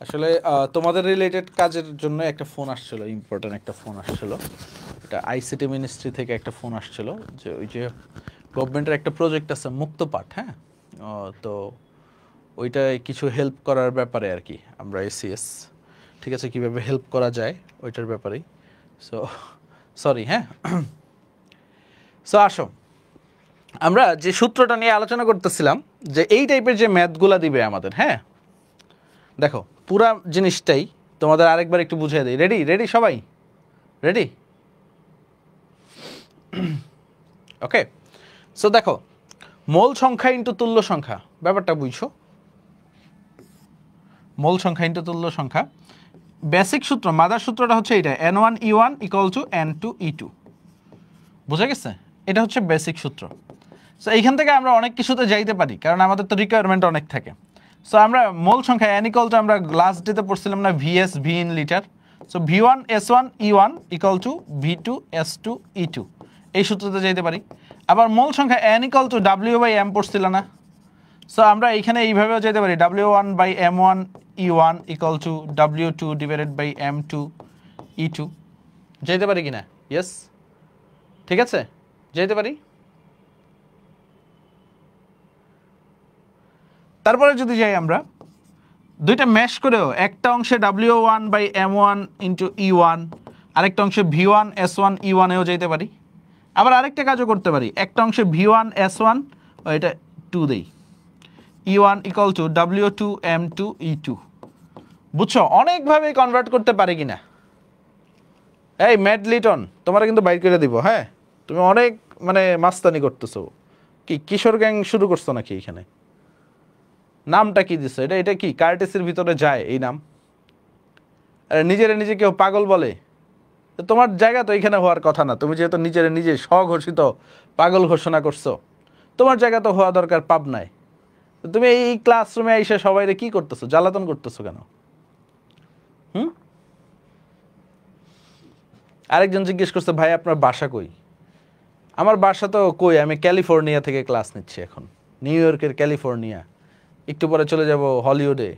আসলে তোমাদের রিলেটেড কাজের জন্য একটা ফোন আসছিল, ইম্পর্টেন্ট একটা ফোন আসছিল। এটা আইসিটি মিনিস্ট্রি থেকে একটা ফোন আসছিল, যে ওই যে গভর্নমেন্টের একটা প্রজেক্ট আছে মুক্তপাঠ, হ্যাঁ, তো ওইটায় কিছু হেল্প করার ব্যাপারে আর কি, আমরা এসিএস, ঠিক আছে, কীভাবে হেল্প করা যায় ওইটার ব্যাপারেই। সো সরি, হ্যাঁ। সো আসো, আমরা যে সূত্রটা নিয়ে আলোচনা করতেছিলাম, যে এই টাইপের যে ম্যাথগুলা দিবে আমাদের, হ্যাঁ, দেখো পুরা জিনিসটাই তোমাদের আরেকবার একটু বুঝিয়ে দিই। রেডি রেডি সবাই রেডি? ওকে, সো দেখো, মোল সংখ্যা ইন্টু তুল্য সংখ্যা, ব্যাপারটা বুঝছো? মোল সংখ্যা ইন্টু তুল্য সংখ্যা, বেসিক সূত্র, মাদার সূত্রটা হচ্ছে এটা, N1E1 = N2E2, বুঝা গেছে? এটা হচ্ছে বেসিক সূত্র। সো এইখান থেকে আমরা অনেক কিছুতে যাইতে পারি, কারণ আমাদের তো রিকোয়ারমেন্ট অনেক থাকে। সো আমরা মোল সংখ্যা N = আমরা লাস্ট ডেতে পড়ছিলাম না, VS, V in litre. So V1S1E1 = V2S2E2, এই সূত্রতে যাইতে পারি। আবার মোল সংখ্যা N = W/M পড়ছিল না? সো আমরা এইখানে এইভাবেও যেতে পারি, W1/M1E1 = W2/M2E2, যেতে পারি কিনা? ইয়েস, ঠিক আছে, যেতে পারি। তারপরে যদি যাই আমরা দুইটা ম্যাশ করেও, একটা অংশে W1/M1 × E1, আরেকটা অংশে V1S1E1 এও যেতে পারি। আবার আরেকটা কাজও করতে পারি, একটা অংশে V1S1, এটা 2 দেই, E1 = W2M2E2, বুঝছো? অনেকভাবে কনভার্ট করতে পারে কিনা? এই ম্যাড লিটন, তোমার কিন্তু বাইর করে দিব, হ্যাঁ, তুমি অনেক মানে মাস্তানি করতেছো। কি কিশোর গ্যাং শুরু করছো নাকি এখানে? নামটা কি দিছো? এটা এটা কি কার্টেসির ভিতরে যায় এই নাম? আরে নিজেরে নিজে কেউ পাগল বলে? তোমার জায়গা তো এখানে হওয়ার কথা না, তুমি যেহেতু নিজেরে নিজে স্বঘোষিত পাগল ঘোষণা করছো, তোমার জায়গা তো হওয়া দরকার পাবনায়। তুমি এই ক্লাসরুমে এসে সবাইরে কি করতেছো, জ্বালাতন করতেছো কেন? আরেকজন জিজ্ঞেস করছে, ভাই আপনার বাসা কই? আমার বাসা তো কই, আমি ক্যালিফোর্নিয়া থেকে ক্লাস নিচ্ছি এখন, নিউ ইয়র্কের ক্যালিফোর্নিয়া, একটু পরে চলে যাব হলিউডে,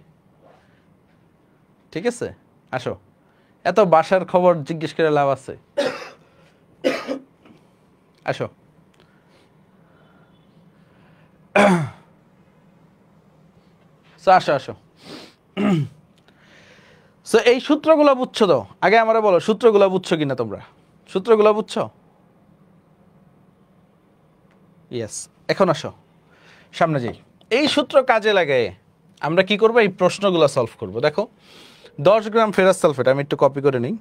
ঠিক আছে? আসো, এত বাসার খবর জিজ্ঞেস করে লাভ আছে? আসো, আসো আসো। সো এই সূত্রগুলো বুঝছো তো? আগে আমরা বলো, সূত্রগুলো বুঝছো কিনা তোমরা? সূত্রগুলো বুঝছো? ইয়েস। এখন আসো সামনে যাই, এই সূত্র কাজে লাগে আমরা কি করবো, এই প্রশ্নগুলো সলভ করব। দেখো 10 গ্রাম ফেরাস সালফেট, আমি একটু কপি করে নিই।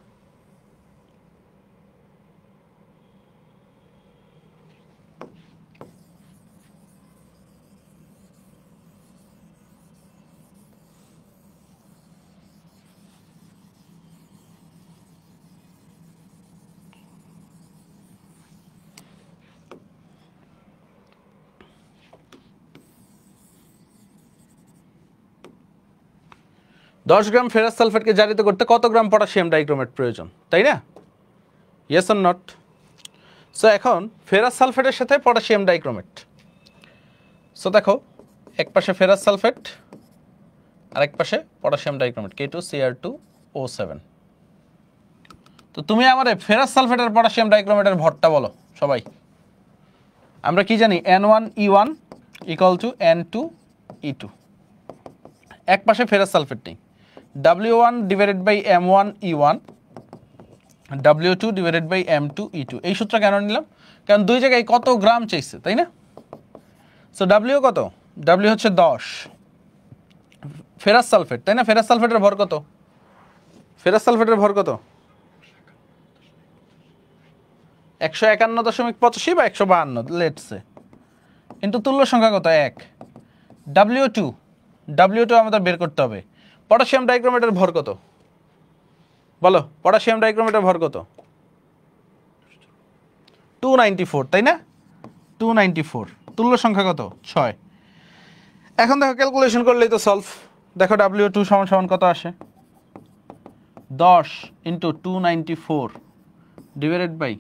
দশ গ্রাম ফেরাস সালফেটকে জারিত করতে কত গ্রাম পটাশিয়াম ডাইক্রোমেট প্রয়োজন, তাই না? Yes or not? সো এখন ফেরাস সালফেটের সাথে পটাশিয়াম ডাইক্রোমেট, সো দেখো এক পাশে ফেরাস সালফেট আর এক পাশে পটাশিয়াম ডাইক্রোমেট, K2Cr2O7। তো তুমি আমারে ফেরাস সালফেট আর পটাশিয়াম ডাইক্রোমেটের ভরটা বলো সবাই। আমরা কি জানি, N1E1 = N2E2, এক পাশে ফেরাস সালফেট নেই, W1/M1E1 W2/M2E2, এই সূত্র কেন নিলাম? কারণ দুই জায়গায় কত গ্রাম চাইছে, তাই না? সো W কত? W হচ্ছে 10, ফেরাস সালফেট, তাই না? ফেরাস সালফেটের ভর কত? ফেরাস সালফেটের ভর কত? 151.85 বা 152, লেটস সে, কিন্তু তুল্য সংখ্যা কত? 1। W2 আমাদের বের করতে হবে। পটাশিয়াম ডাইক্রোমেটের ভর কত বলো? পটাশিয়াম ডাইক্রোমেটের ভর কত? 294, তাই না? 294, তুল্য সংখ্যা কত? 6। এখন দেখো ক্যালকুলেশন করলেই তো সলভ। দেখো W2 = কত আসে? 10 × 294 ডিভাইডেড বাই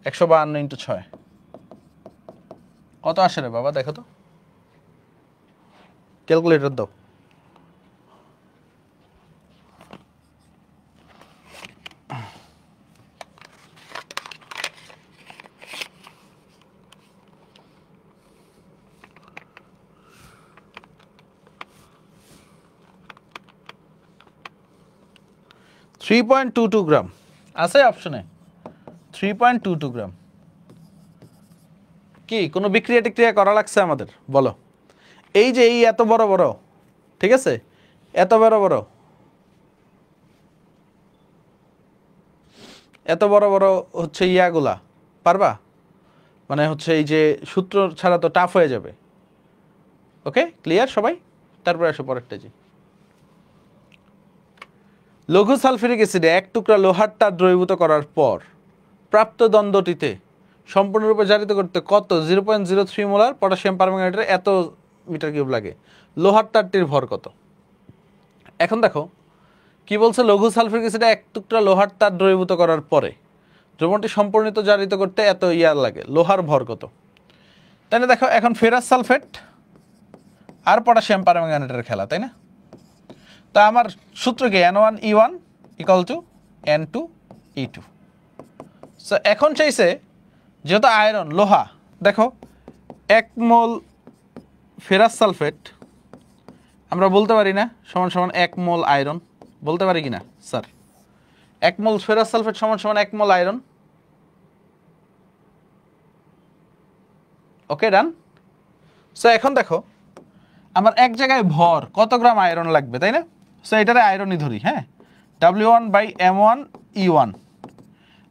152 × 6, কত আসে রে বাবা? দেখো তো, ক্যালকুলেটর দাও। থ্রি 3.22 গ্রাম আছে অপশনে, 3.22 গ্রাম। কি কোনো বিক্রিয়া টিক্রিয়া করা লাগছে আমাদের? বলো। এই যে এই এত বড় বড়, ঠিক আছে, এত বড় বড়, এত বড় বড় হচ্ছে ইয়াগুলা পারবা? মানে হচ্ছে এই যে সূত্র ছাড়া তো টাফ হয়ে যাবে। ওকে, ক্লিয়ার সবাই? তারপরে আসো পরেরটা। জি, লঘু সালফিউরিক অ্যাসিডে এক টুকরা লোহার তার দ্রবীভূত করার পর প্রাপ্ত দ্বন্দ্বটিতে সম্পূর্ণরূপে জারিত করতে কত 0.03 মোলার পটাশিয়াম পারম্যাঙ্গানেটের এত মিটার কিউব লাগে? লোহার তারটির ভর কত? এখন দেখো কি বলছে, লঘু সালফিউরিক অ্যাসিডে এক টুকরা লোহার তার দ্রবীভূত করার পরে দ্রবণটি সম্পূর্ণিত জারিত করতে এত ইয়ার লাগে, লোহার ভর কত? তাই না? দেখো এখন ফেরাস সালফেট আর পটাশিয়াম পারম্যাঙ্গানেটের খেলা, তাই না? তা আমার সূত্র কি? N1E1 = N2E2। সো এখন চাইছে যেহেতু আয়রন লোহা, দেখো 1 মোল ফেরাস সালফেট আমরা বলতে পারি না সমান সমান 1 মোল আয়রন? বলতে পারি কি না স্যার? 1 মোল ফেরাস সালফেট সমান সমান 1 মোল আয়রন। ওকে, ডান। সো এখন দেখো আমার এক জায়গায় ভর কত গ্রাম আয়রন লাগবে, তাই না? সো এটারে আয়রনই ধরি, হ্যাঁ, W1/M1E1।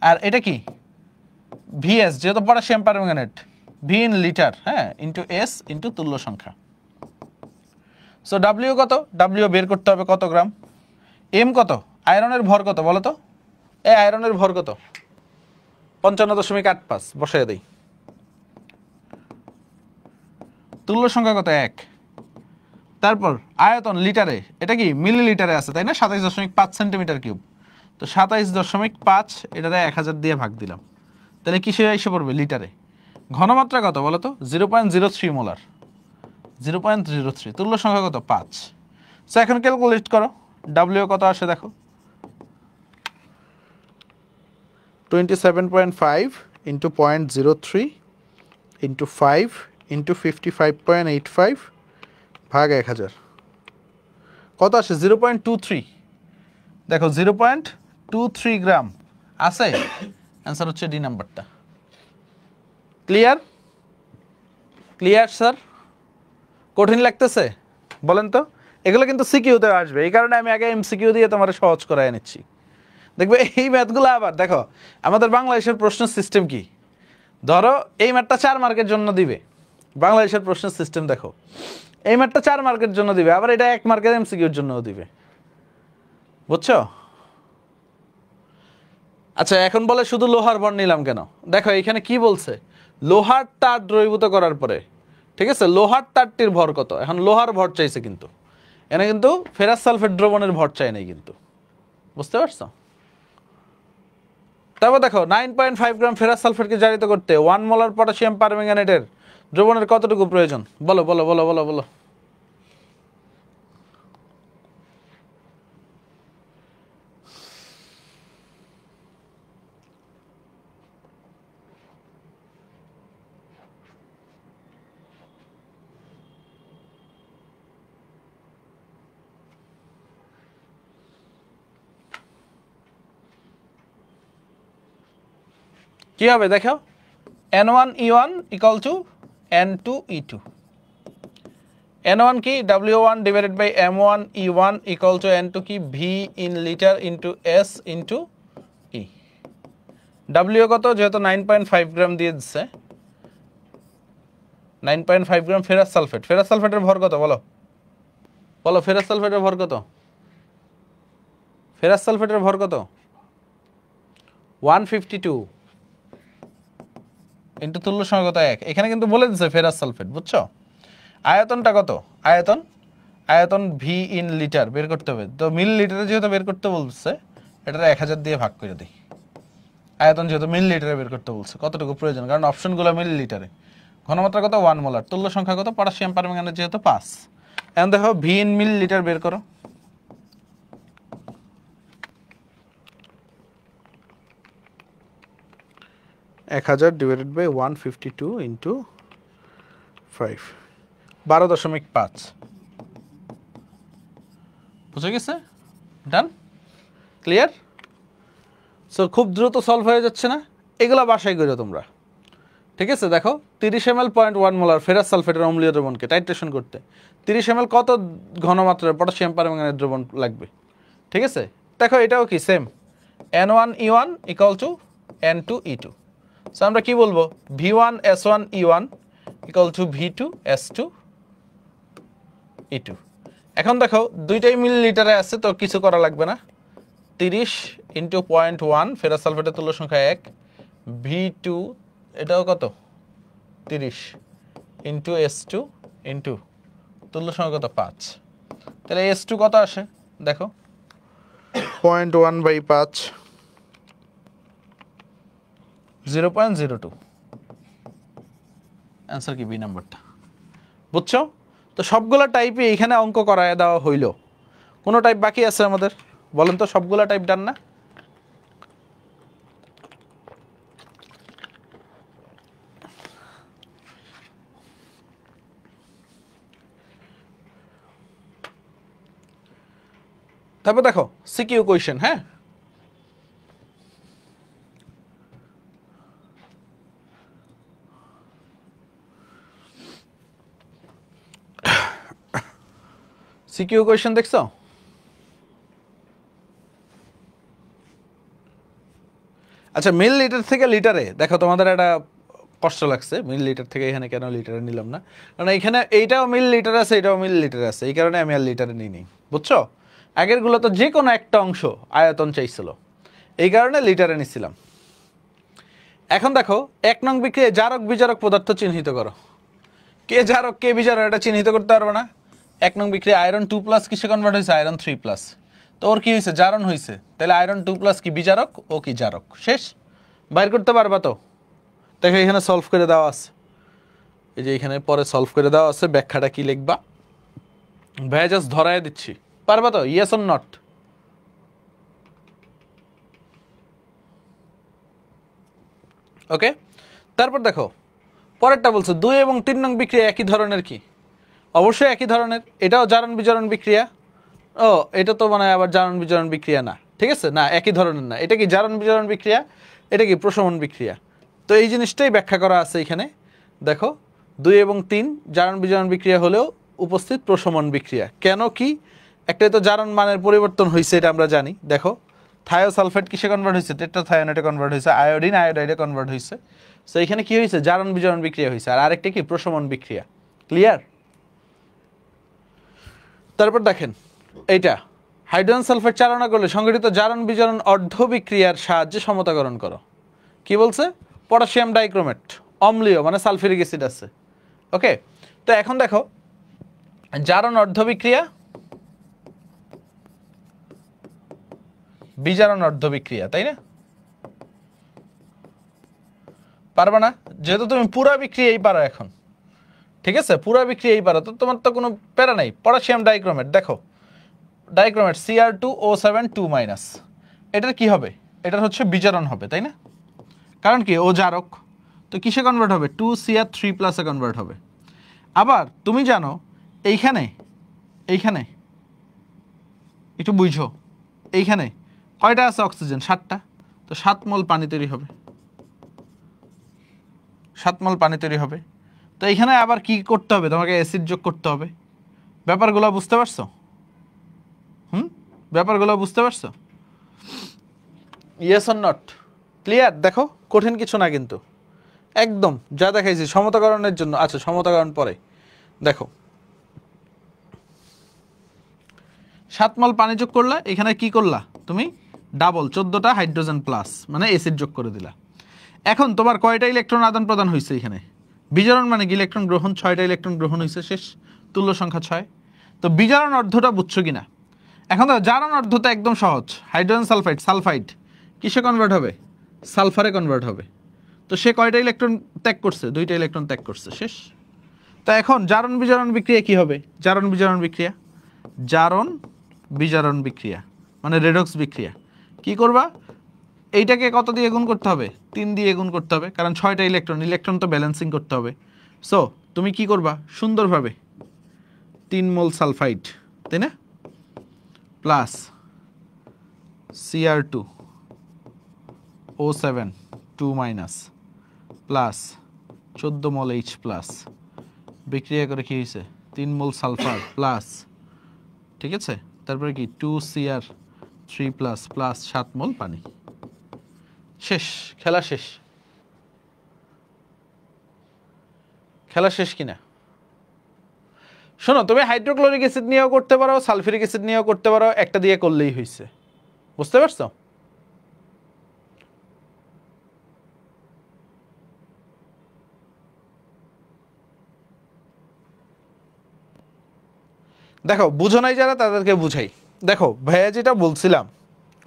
আর এটা কি? VS, যেহেতু potassium permanganate, V in litre, হ্যাঁ, ইন্টু S ইন্টু তুল্য সংখ্যা। সো W কত? W বের করতে হবে কত গ্রাম। M কত? আয়রনের ভর কত বলো তো? এই আয়রনের ভর কত? 55.85 বসাই দেই। তুল্য সংখ্যা কত? 1। তারপর আয়তন লিটারে, এটা কি মিলিলিটারে আছে, তাই না? 27.5 সেন্টিমিটার কিউব। তো 27.5 এটাতে 1000 দিয়ে ভাগ দিলাম, তাহলে কিসে এসে পড়বে? লিটারে। ঘনমাত্রা কত বলো তো? 0.03 মোলার। 0.03। তুল্য সংখ্যা কত? 5। সো এখন ক্যালকুলেট করো W কত আসে দেখো। 27.5 ইন্টু 0.03 ইন্টু 5 ইন্টু 55.85 ভাগ 1000 কত আসে? 0.23। দেখো 0.23 গ্রাম আছে। অ্যান্সার হচ্ছে ডি নাম্বারটা। ক্লিয়ার? Clear sir? কঠিন লাগতেছে বলেন তো? এগুলো কিন্তু সিকিউতে আসবে, এই কারণে আমি আগে এমসিকিউ দিয়ে তোমার সহজ করায় নিচ্ছি। দেখবে এই ম্যাথগুলো আবার দেখো আমাদের বাংলাদেশের প্রশ্ন সিস্টেম কি। ধরো এই ম্যাথটা 4 মার্কের জন্য দিবে, বাংলাদেশের প্রশ্ন সিস্টেম দেখো এই ম্যাথটা 4 মার্কের জন্য দিবে, আবার এটা 1 মার্কের এমসিকিউর জন্যও দিবে, বুঝছো? আচ্ছা এখন বলে শুধু লোহার ভর নিলাম কেন? দেখো এখানে কি বলছে, লোহার তার দ্রবীভূত করার পরে, ঠিক আছে, লোহার তারটির ভর কত? এখন লোহার ভর চাইছে, কিন্তু এখানে কিন্তু ফেরাস সালফেট দ্রবণের ভর চাই নাই কিন্তু, বুঝতে পারছো? তারপর দেখো 9.5 গ্রাম ফেরাস সালফেটকে জারিত করতে 1 মোলার পটাশিয়াম পারম্যাঙ্গানেটের দ্রবণের কতটুকু প্রয়োজন? বলো বলো বলো বলো বলো। কি হবে দেখো, N1E1 = N2E2। N1 কি? W1/M1E1 = N2 কি? V in litre into S into E। W কত? যেহেতু 9.5 গ্রাম দিয়ে দিচ্ছে, 9.5 গ্রাম ফেরাস সালফেট। ফেরাস সালফেটের ভর কত বলো? বলো ফেরাস সালফেটের ভর কত? ফেরাস সালফেটের ভর কত? 152 ইন্টু তুল্য সংখ্যা কত? 1। এখানে কিন্তু বলে দিচ্ছে ফেরাস সালফেট, বুঝছো? আয়তনটা কত? আয়তন ভি ইন লিটার বের করতে হবে, তো মিলি লিটারে যেহেতু বের করতে বলছে এটা 1000 দিয়ে ভাগ করে দিই। আয়তন যেহেতু মিলি লিটারে বের করতে বলছে, কতটুকু প্রয়োজন, কারণ অপশনগুলো মিলি লিটারে। ঘনমাত্রা কত? 1 মোলার। তুল্য সংখ্যা কত? পটাশিয়াম পারম্যাঙ্গানেট যেহেতু 5। এখন দেখো ভি ইন মিলিলিটার বের করো। এক হাজার ডিভাইডেড বাই 152 ইন্টু 5, 12.5। বুঝে গেছে? ডান, ক্লিয়ার? সো খুব দ্রুত সলভ হয়ে যাচ্ছে না? এগুলা বাসায় করো তোমরা, ঠিক আছে? দেখো 30 ml 0.1 মোলার ফেরাস সালফেটের অম্লীয় দ্রবণকে টাইট্রেশন করতে 30 ml কত ঘনমাত্রার পটাশিয়াম পারম্যাঙ্গানেট দ্রবণ লাগবে? ঠিক আছে, দেখো এটাও কি same, N1E1 equal to N2E2। So আমরা কি বলবো, V1S1E1 ইকুয়াল টু V2S2E2। এখন দেখো দুইটাই মিলিলিটারে আছে, তো কিছু করা লাগবে না। 30 ইন্টু 0.1 ফেরাস সালফেটের তুল্য সংখ্যা 1, V2 এটাও কত 30 ইন্টু S2 ইন্টু তুল্য সংখ্যা কত 5, তাহলে S2 কত আসে দেখো 0.1/5, 0.02। অ্যান্সার কি বি নাম্বারটা? বুঝছো? তো সবগুলা টাইপে এখানে অঙ্ক করায় দেওয়া হইল, কোনো টাইপ বাকি আছে আমাদের? বলেন তো, সবগুলা টাইপ ডান না? তারপর দেখো সিকিউ কোয়েশ্চেন। হ্যাঁ, সিকিউ কোয়েশ্চেন দেখছো? আচ্ছা, মিল লিটার থেকে লিটারে দেখো, তোমাদের একটা কষ্ট লাগছে, মিল লিটার থেকে এখানে কেন লিটারে নিলাম না, কারণ এখানে এইটাও মিল লিটার আছে, এটাও মিল লিটার আছে, এই কারণে আমি আর লিটারে নিই নি। বুঝছো? আগেরগুলো তো যে কোনো একটা অংশ আয়তন চাইছিল, এই কারণে লিটারে নিছিলাম। এখন দেখো 1 নং বিক্রিয়ায় জারক বিজারক পদার্থ চিহ্নিত করো। কে জারক কে বিজারক এটা চিহ্নিত করতে পারবে না? 1 নং বিক্রিয়া আয়রন 2+ কিসে কনভার্ট হয়েছে? আয়রন 3+। তো ওর কি হয়েছে? জারণ হয়েছে। তাহলে আয়রন 2+ কি বিজারক, ও কি জারক? শেষ। বাইর করতে পারবা তো? দেখো এখানে সলভ করে দেওয়া আছে, এই যে এখানে পরে সলভ করে দেওয়া আছে, ব্যাখ্যাটা কি লিখবা ভাইয়া জাস্ট ধরায় দিচ্ছি। পারবা তো? Yes or not? ওকে, তারপর দেখো পরেরটা বলছে 2 এবং 3 নং বিক্রিয়া একই ধরনের কি? অবশ্যই একই ধরনের, এটাও জারণ বিজারণ বিক্রিয়া। ও, এটা তো মানে আবার জারণ বিজারণ বিক্রিয়া না, ঠিক আছে? না, একই ধরনের না। এটা কি জারণ বিজারণ বিক্রিয়া, এটা কি প্রশমন বিক্রিয়া। তো এই জিনিসটাই ব্যাখ্যা করা আছে এখানে। দেখো 2 এবং 3 জারণ বিজারণ বিক্রিয়া হলেও উপস্থিত প্রশমন বিক্রিয়া। কেন কি? একটা তো জারণ মানের পরিবর্তন হয়েছে, এটা আমরা জানি। দেখো থায়োসালফেট কিসে কনভার্ট হয়েছে? টেট্রাথায়োনেটে কনভার্ট হয়েছে, আয়োডিন আয়োডাইডে কনভার্ট হয়েছে। সো এখানে কি হয়েছে? জারণ বিজারণ বিক্রিয়া হয়েছে, আর আরেকটা কি প্রশমন বিক্রিয়া। ক্লিয়ার? তারপর দেখেন এইটা হাইড্রোজেন সালফেট চালনা করলে সংঘটিত জারণ বিজারণ অর্ধ বিক্রিয়ার সাহায্যে সমতাকরণ করো। কি বলছে? পটাশিয়াম ডাইক্রোমেট অম্লীয়, মানে সালফিউরিক অ্যাসিড আছে। ওকে, তো এখন দেখো জারণ অর্ধ বিক্রিয়া, বিজারণ অর্ধ বিক্রিয়া, তাই না? পারবা না? যেহেতু তুমি পুরা বিক্রিয়াই পারো এখন, ঠিক আছে? পুরা বিক্রিয়াই পারো, তো তোমার তো কোনো প্যারা নাই। পটাশিয়াম ডাইক্রোমেট, দেখো ডাইক্রোমেট Cr2O7 2-, এটার কি হবে? এটার হচ্ছে বিজারণ হবে, তাই না? কারণ কি? ও জারক, তো কিসে কনভার্ট হবে? 2Cr3+ এ কনভার্ট হবে। আবার তুমি জানো এইখানে এইখানে একটু বুঝো, এইখানে কয়টা আছে অক্সিজেন? 7টা। তো 7 মোল পানি তৈরি হবে, 7 মোল পানি তৈরি হবে। তো এইখানে আবার কি করতে হবে? তোমাকে অ্যাসিড যোগ করতে হবে। ব্যাপারগুলো বুঝতে পারছো? ব্যাপারগুলো বুঝতে পারছো? Yes or not? ক্লিয়ার? দেখো কঠিন কিছু না কিন্তু, একদম যা দেখাইছি সমতাকরণের জন্য। আচ্ছা, সমতাকরণ পরে দেখো 7 মোল পানি যোগ করলা, এখানে কি করলা তুমি? ডাবল 14টা হাইড্রোজেন প্লাস, মানে অ্যাসিড যোগ করে দিলা। এখন তোমার কয়টা ইলেকট্রন আদান প্রদান হয়েছে? এখানে বিজারণ মানে কি? ইলেকট্রন গ্রহণ, 6টা ইলেকট্রন গ্রহণ হয়েছে, শেষ। তুল্য সংখ্যা 6। তো বিজারণ অর্ধটা বুঝছো কিনা? এখন দেখো জারণ অর্ধ তো একদম সহজ, হাইড্রোজেন সালফাইড, সালফাইড কিসে কনভার্ট হবে? সালফারে কনভার্ট হবে। তো সে কয়টা ইলেকট্রন ত্যাগ করছে? 2টা ইলেকট্রন ত্যাগ করছে, শেষ। তা এখন জারণ বিজারণ বিক্রিয়া কি হবে? জারণ বিজারণ বিক্রিয়া, জারণ বিজারণ বিক্রিয়া মানে রেডক্স বিক্রিয়া। কি করবা? এইটাকে কত দিয়ে গুণ করতে হবে? 3 দিয়ে গুণ করতে হবে, কারণ 6টা ইলেকট্রন, ইলেকট্রন তো ব্যালেন্সিং করতে হবে। সো তুমি কি করবা? সুন্দরভাবে 3 মোল সালফাইড, তাই না, plus Cr2 O7 2 minus plus 14 মোল H প্লাস বিক্রিয়া করে কি হয়েছে? 3 মোল সালফার প্লাস, ঠিক আছে, তারপরে কি 2Cr3 প্লাস প্লাস 7 মোল পানি। শেষ, খেলা শেষ। খেলা শেষ কিনা? শোনো, তুমি হাইড্রোক্লোরিক অ্যাসিড নিয়েও করতে পারো, সালফিউরিক অ্যাসিড নিয়েও করতে পারো, একটা দিয়ে করলেই হয়েছে। বুঝতে পারছো? দেখো, বুঝো নাই যারা তাদেরকে বুঝাই। দেখো ভাইয়া যেটা বলছিলাম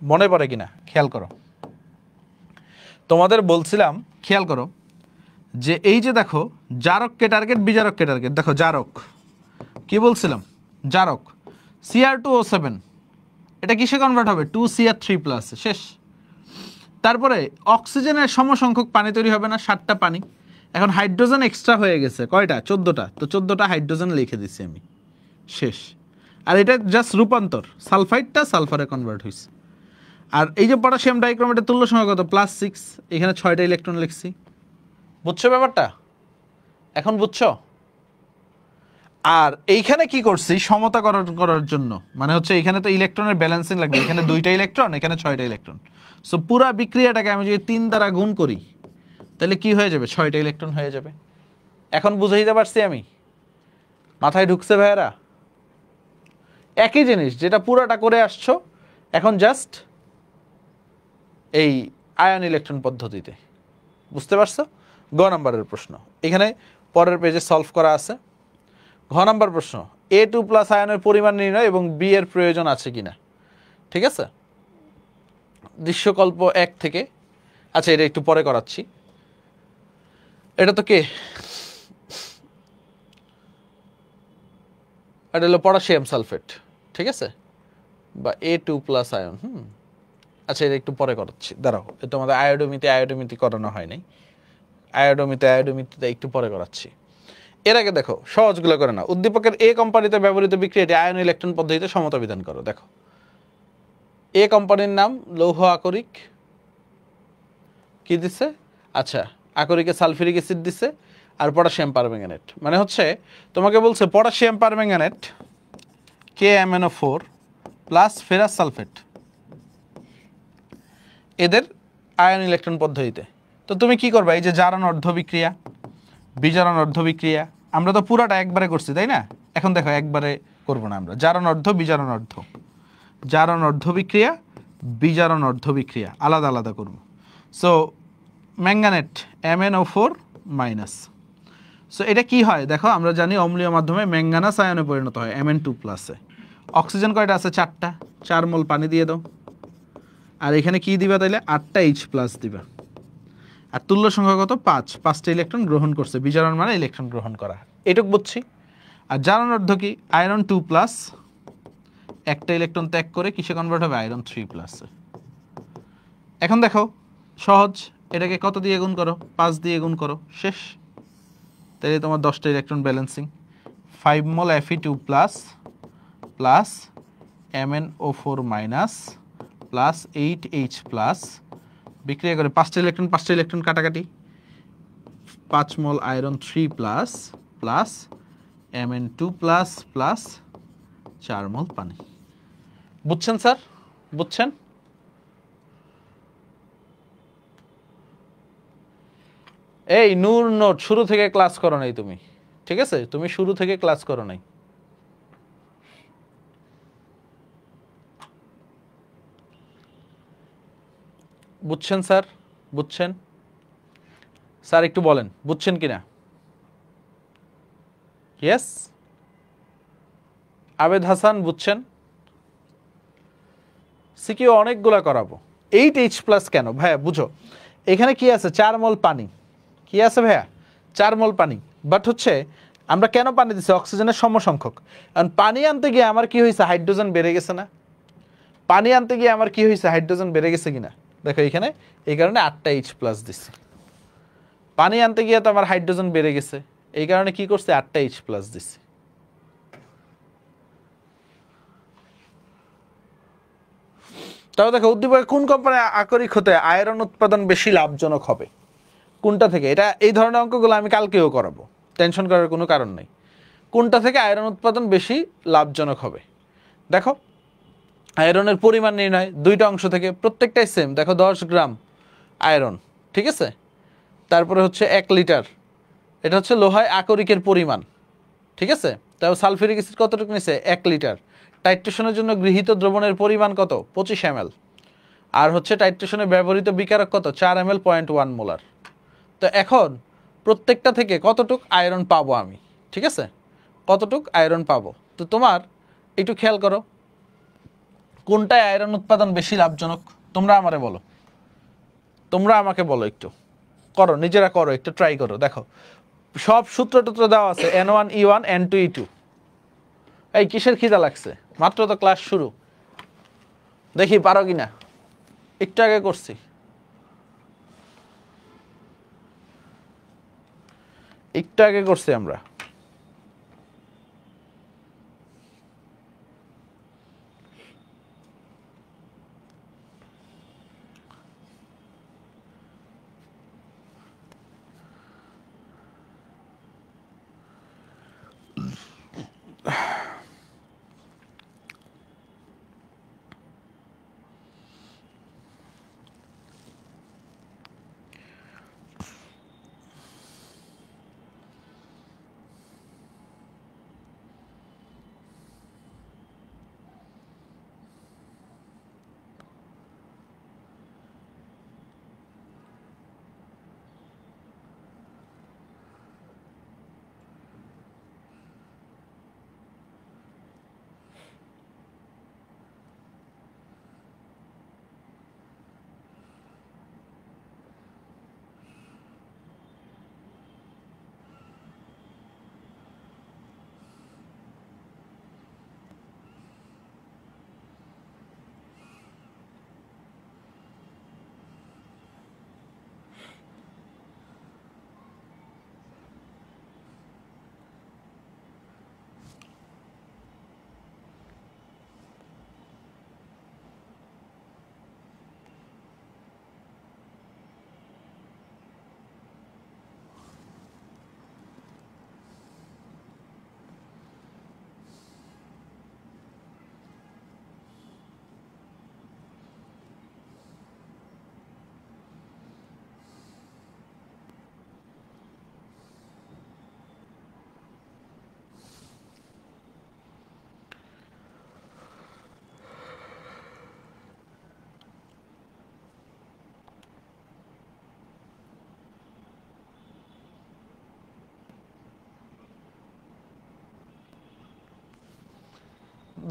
মনে পড়ে কিনা খেয়াল করো। তোমাদের বলছিলাম, খেয়াল করো, যে এই যে দেখো জারককে টার্গেট, বিজারককে টার্গেট। দেখো জারক কি বলছিলাম? জারক Cr2O7, এটা কিসে কনভার্ট হবে? 2Cr3 plus. শেষ। তারপরে অক্সিজেনের সমসংখ্যক পানি তৈরি হবে না? 7টা পানি। এখন হাইড্রোজেন এক্সট্রা হয়ে গেছে কয়টা? 14টা। তো 14টা হাইড্রোজেন লিখে দিচ্ছি আমি। শেষ। আর এটা জাস্ট রূপান্তর, সালফাইডটা সালফারে কনভার্ট হয়েছে। আর এই যে পটাশিয়াম ডাইক্রোমেটের তুল্য সংখ্যা কত? +6। এখানে 6টা ইলেকট্রন লিখছি। বুঝছো ব্যাপারটা? এখন বুঝছো? আর এইখানে কি করছি? সমতা করার জন্য, মানে হচ্ছে এখানে তো ইলেকট্রনের ব্যালেন্সিং লাগবে। এখানে 2টা ইলেকট্রন, এখানে 6টা ইলেকট্রন। সো পুরা বিক্রিয়াটাকে আমি যদি 3 দ্বারা গুণ করি তাহলে কি হয়ে যাবে? 6টা ইলেকট্রন হয়ে যাবে। এখন বুঝাইতে পারছি আমি? মাথায় ঢুকছে ভাইয়েরা? একই জিনিস যেটা পুরাটা করে আসছো, এখন জাস্ট এই আয়ন ইলেকট্রন পদ্ধতিতে। বুঝতে পারছো? গ নাম্বারের প্রশ্ন এখানে পরের পেজে সলভ করা আছে। ঘ নাম্বার প্রশ্ন, A2 প্লাস আয়নের পরিমাণ নির্ণয় এবং বি এর প্রয়োজন আছে কিনা। ঠিক আছে, দৃশ্যকল্প 1 থেকে। আচ্ছা, এটা একটু পরে করাচ্ছি। এটা তো কে? এটা হলো পটাশিয়াম সালফেট, ঠিক আছে, বা A2 প্লাস আয়ন। আচ্ছা, এটা একটু পরে করাচ্ছি, দাঁড়াও। এটা আমাদের আয়োডোমিতি করানো হয় নাই। আয়োডোমিতিতে একটু পরে করাচ্ছি। এর আগে দেখো সহজগুলো করে না। উদ্দীপকের এ কোম্পানিতে ব্যবহৃত বিক্রিয়াটি আয়ন ইলেকট্রন পদ্ধতিতে সমতা বিধান করো। দেখো, এ কোম্পানির নাম লৌহ আকরিক, কি দিছে? আচ্ছা, আকরিকে সালফিউরিক অ্যাসিড দিছে আর পটাশিয়াম পারম্যাঙ্গানেট। মানে হচ্ছে তোমাকে বলছে potassium permanganate KMnO4 plus ferrous sulphate, এদের আয়ন ইলেকট্রন পদ্ধতিতে। তো তুমি কি করবা? এই যে জারণ অর্ধ বিক্রিয়া, বিজারণ অর্ধ বিক্রিয়া, আমরা তো পুরাটা একবারে করছি, তাই না? এখন দেখো একবারে করব না আমরা। জারণ অর্ধ, বিজারণ অর্ধ, জারণ অর্ধ বিক্রিয়া, বিজারণ অর্ধ বিক্রিয়া আলাদা আলাদা করব। So manganate MnO4 minus. So এটা কি হয় দেখো, আমরা জানি অম্লীয় মাধ্যমে ম্যাঙ্গানাস আয়নে পরিণত হয় Mn2 প্লাসে। অক্সিজেন কয়টা আছে? 4টা। 4 মোল পানি দিয়ে দাও। আর এখানে কি দিবা তাইলে? 8টা H প্লাস দিবা। আর তুল্য সংখ্যা কত? 5। 5টা ইলেকট্রন গ্রহণ করছে। বিজারণ মানে ইলেকট্রন গ্রহণ করা, এটুক বুঝছি। আর জারণ অর্ধ কি? আয়রন 2 প্লাস, একটা ইলেকট্রন ত্যাগ করে কিসে কনভার্ট হবে? আয়রন 3 প্লাসে। এখন দেখো সহজ, এটাকে কত দিয়ে গুণ করো? 5 দিয়ে গুণ করো। শেষ। তাহলে তোমার 10টা electron balancing. 5 mole Fe2 plus plus MnO4 minus plus 8H plus বিক্রিয়া করে 5টা ইলেকট্রন কাটাকাটি। 5 mole iron 3 plus plus Mn2 plus plus 4 mole পানি। বুঝছেন স্যার? বুঝছেন? এই নূর নোট শুরু থেকে ক্লাস করো নাই তুমি, ঠিক আছে? তুমি শুরু থেকে ক্লাস করো নাই। বুঝছেন স্যার? বুঝছেন? স্যার একটু বলেন বুঝছেন কিনা? ইয়েস, আবেদ হাসান বুঝছেন? সিকিউ অনেকগুলা করাবো। 8H প্লাস কেন ভাইয়া? বুঝো, এখানে কি আছে? 4 মোল পানি। কি আছে ভাইয়া? 4 মোল পানি। বাট হচ্ছে আমরা কেন পানি দিচ্ছি? অক্সিজেনের সমসংখ্যক। কারণ পানি আনতে গিয়ে আমার কি হয়েছে? হাইড্রোজেন বেড়ে গেছে না? পানি আনতে গিয়ে আমার কি হয়েছে? হাইড্রোজেন বেড়ে গেছে কিনা? দেখো এখানে এই কারণে 8টা H+ দিচ্ছি। পানি আনতে গিয়ে তো আমার হাইড্রোজেন বেড়ে গেছে, এই কারণে কি করছে? 8টা H+ দিচ্ছি। তাও দেখো উদ্দীপকে কোন কোম্পানি আকরিক হতে আয়রন উৎপাদন বেশি লাভজনক হবে? কোনটা থেকে? এটা এই ধরনের অঙ্কগুলো আমি কালকেও করাবো, টেনশন করার কোনো কারণ নেই। কোনটা থেকে আয়রন উৎপাদন বেশি লাভজনক হবে? দেখো আয়রনের পরিমাণ নির্ণয়, দুইটা অংশ থেকে, প্রত্যেকটাই সেম। দেখো 10 গ্রাম আয়রন, ঠিক আছে। তারপরে হচ্ছে 1 লিটার, এটা হচ্ছে লোহায় আকরিকের পরিমাণ, ঠিক আছে। তারপর সালফিউরিক অ্যাসিড কতটুকু নিছে? 1 লিটার। টাইট্রেশনের জন্য গৃহীত দ্রবণের পরিমাণ কত? 25 ml। আর হচ্ছে টাইট্রেশনে ব্যবহৃত বিকারক কত? 4 ml, 0.1 মোলার। তো এখন প্রত্যেকটা থেকে কতটুক আয়রন পাবো আমি, ঠিক আছে, কতটুক আয়রন পাবো? তো তোমার একটু খেয়াল করো, কোনটায় আয়রন উৎপাদন বেশি লাভজনক? তোমরা আমারে বলো, তোমরা আমাকে বলো, একটু করো, নিজেরা করো, একটু ট্রাই করো। দেখো সব সূত্র টুত্র দেওয়া আছে, N1E1 N2E2। এই কিসের খিদা লাগছে? মাত্র তো ক্লাস শুরু, দেখি পারো কিনা। একটু আগে করছি, একটু আগে করছি আমরা।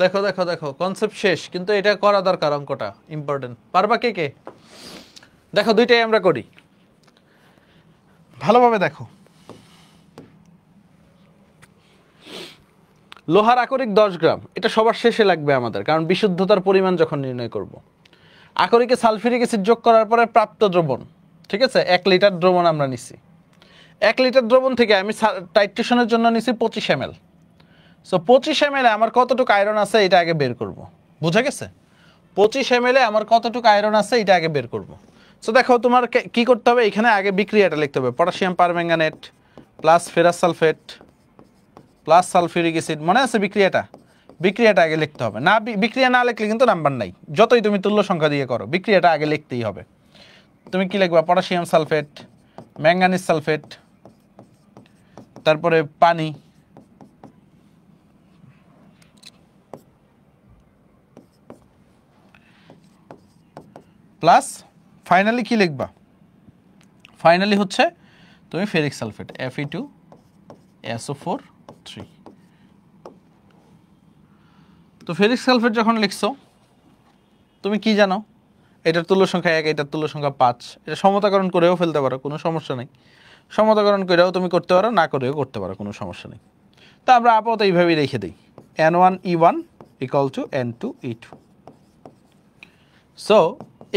দেখো দেখো দেখো, কনসেপ্ট শেষ, কিন্তু এটা করা দরকার, অঙ্কটা ইম্পর্টেন্ট। পারবা কে কে? দেখো দুইটাই আমরা করি, ভালোভাবে দেখো। লোহার আকরিক 10 গ্রাম, এটা সবার শেষে লাগবে আমাদের, কারণ বিশুদ্ধতার পরিমাণ যখন নির্ণয় করব। আকরিকে সালফিউরিক অ্যাসিড যোগ করার পরে প্রাপ্ত দ্রবণ, ঠিক আছে, 1 লিটার দ্রবণ আমরা নিছি। 1 লিটার দ্রবণ থেকে আমি টাইট্রেশনের জন্য নিছি 25 ml। সো 25 ml আমার কতটুকু আয়রন আছে এটা আগে বের করব। বুঝা গেছে? 25 ml আমার কতটুকু আয়রন আছে এটা আগে বের করব। সো দেখো তোমার কি করতে হবে, এখানে আগে বিক্রিয়াটা লিখতে হবে। Potassium permanganate plus ferrous sulphate plus sulphuric acid, মনে আছে বিক্রিয়াটা? বিক্রিয়াটা আগে লিখতে হবে, না বিক্রিয়া না লিখলে কিন্তু নাম্বার নাই, যতই তুমি তুল্য সংখ্যা দিয়ে করো, বিক্রিয়াটা আগে লিখতেই হবে। তুমি কি লিখবা? পটাশিয়াম সালফেট, ম্যাঙ্গানিজ সালফেট, তারপরে পানি, প্লাস ফাইনালি কি লিখবা? ফাইনালি হচ্ছে তুমি ফেরিক সালফেট, Fe2SO4 3। তো ফেরিক সালফেট যখন লিখছো, তুমি কি জানো? এটার তুল্য সংখ্যা 1, এটার তুল্য সংখ্যা 5। এটা সমতাকরণ করেও ফেলতে পারো, কোনো সমস্যা নেই। সমতাকরণ করেও তুমি করতে পারো, না করেও করতে পারো, কোনো সমস্যা নেই। তো আমরা আপাতত এইভাবেই রেখে দিই N1E1 equal to N2E2। So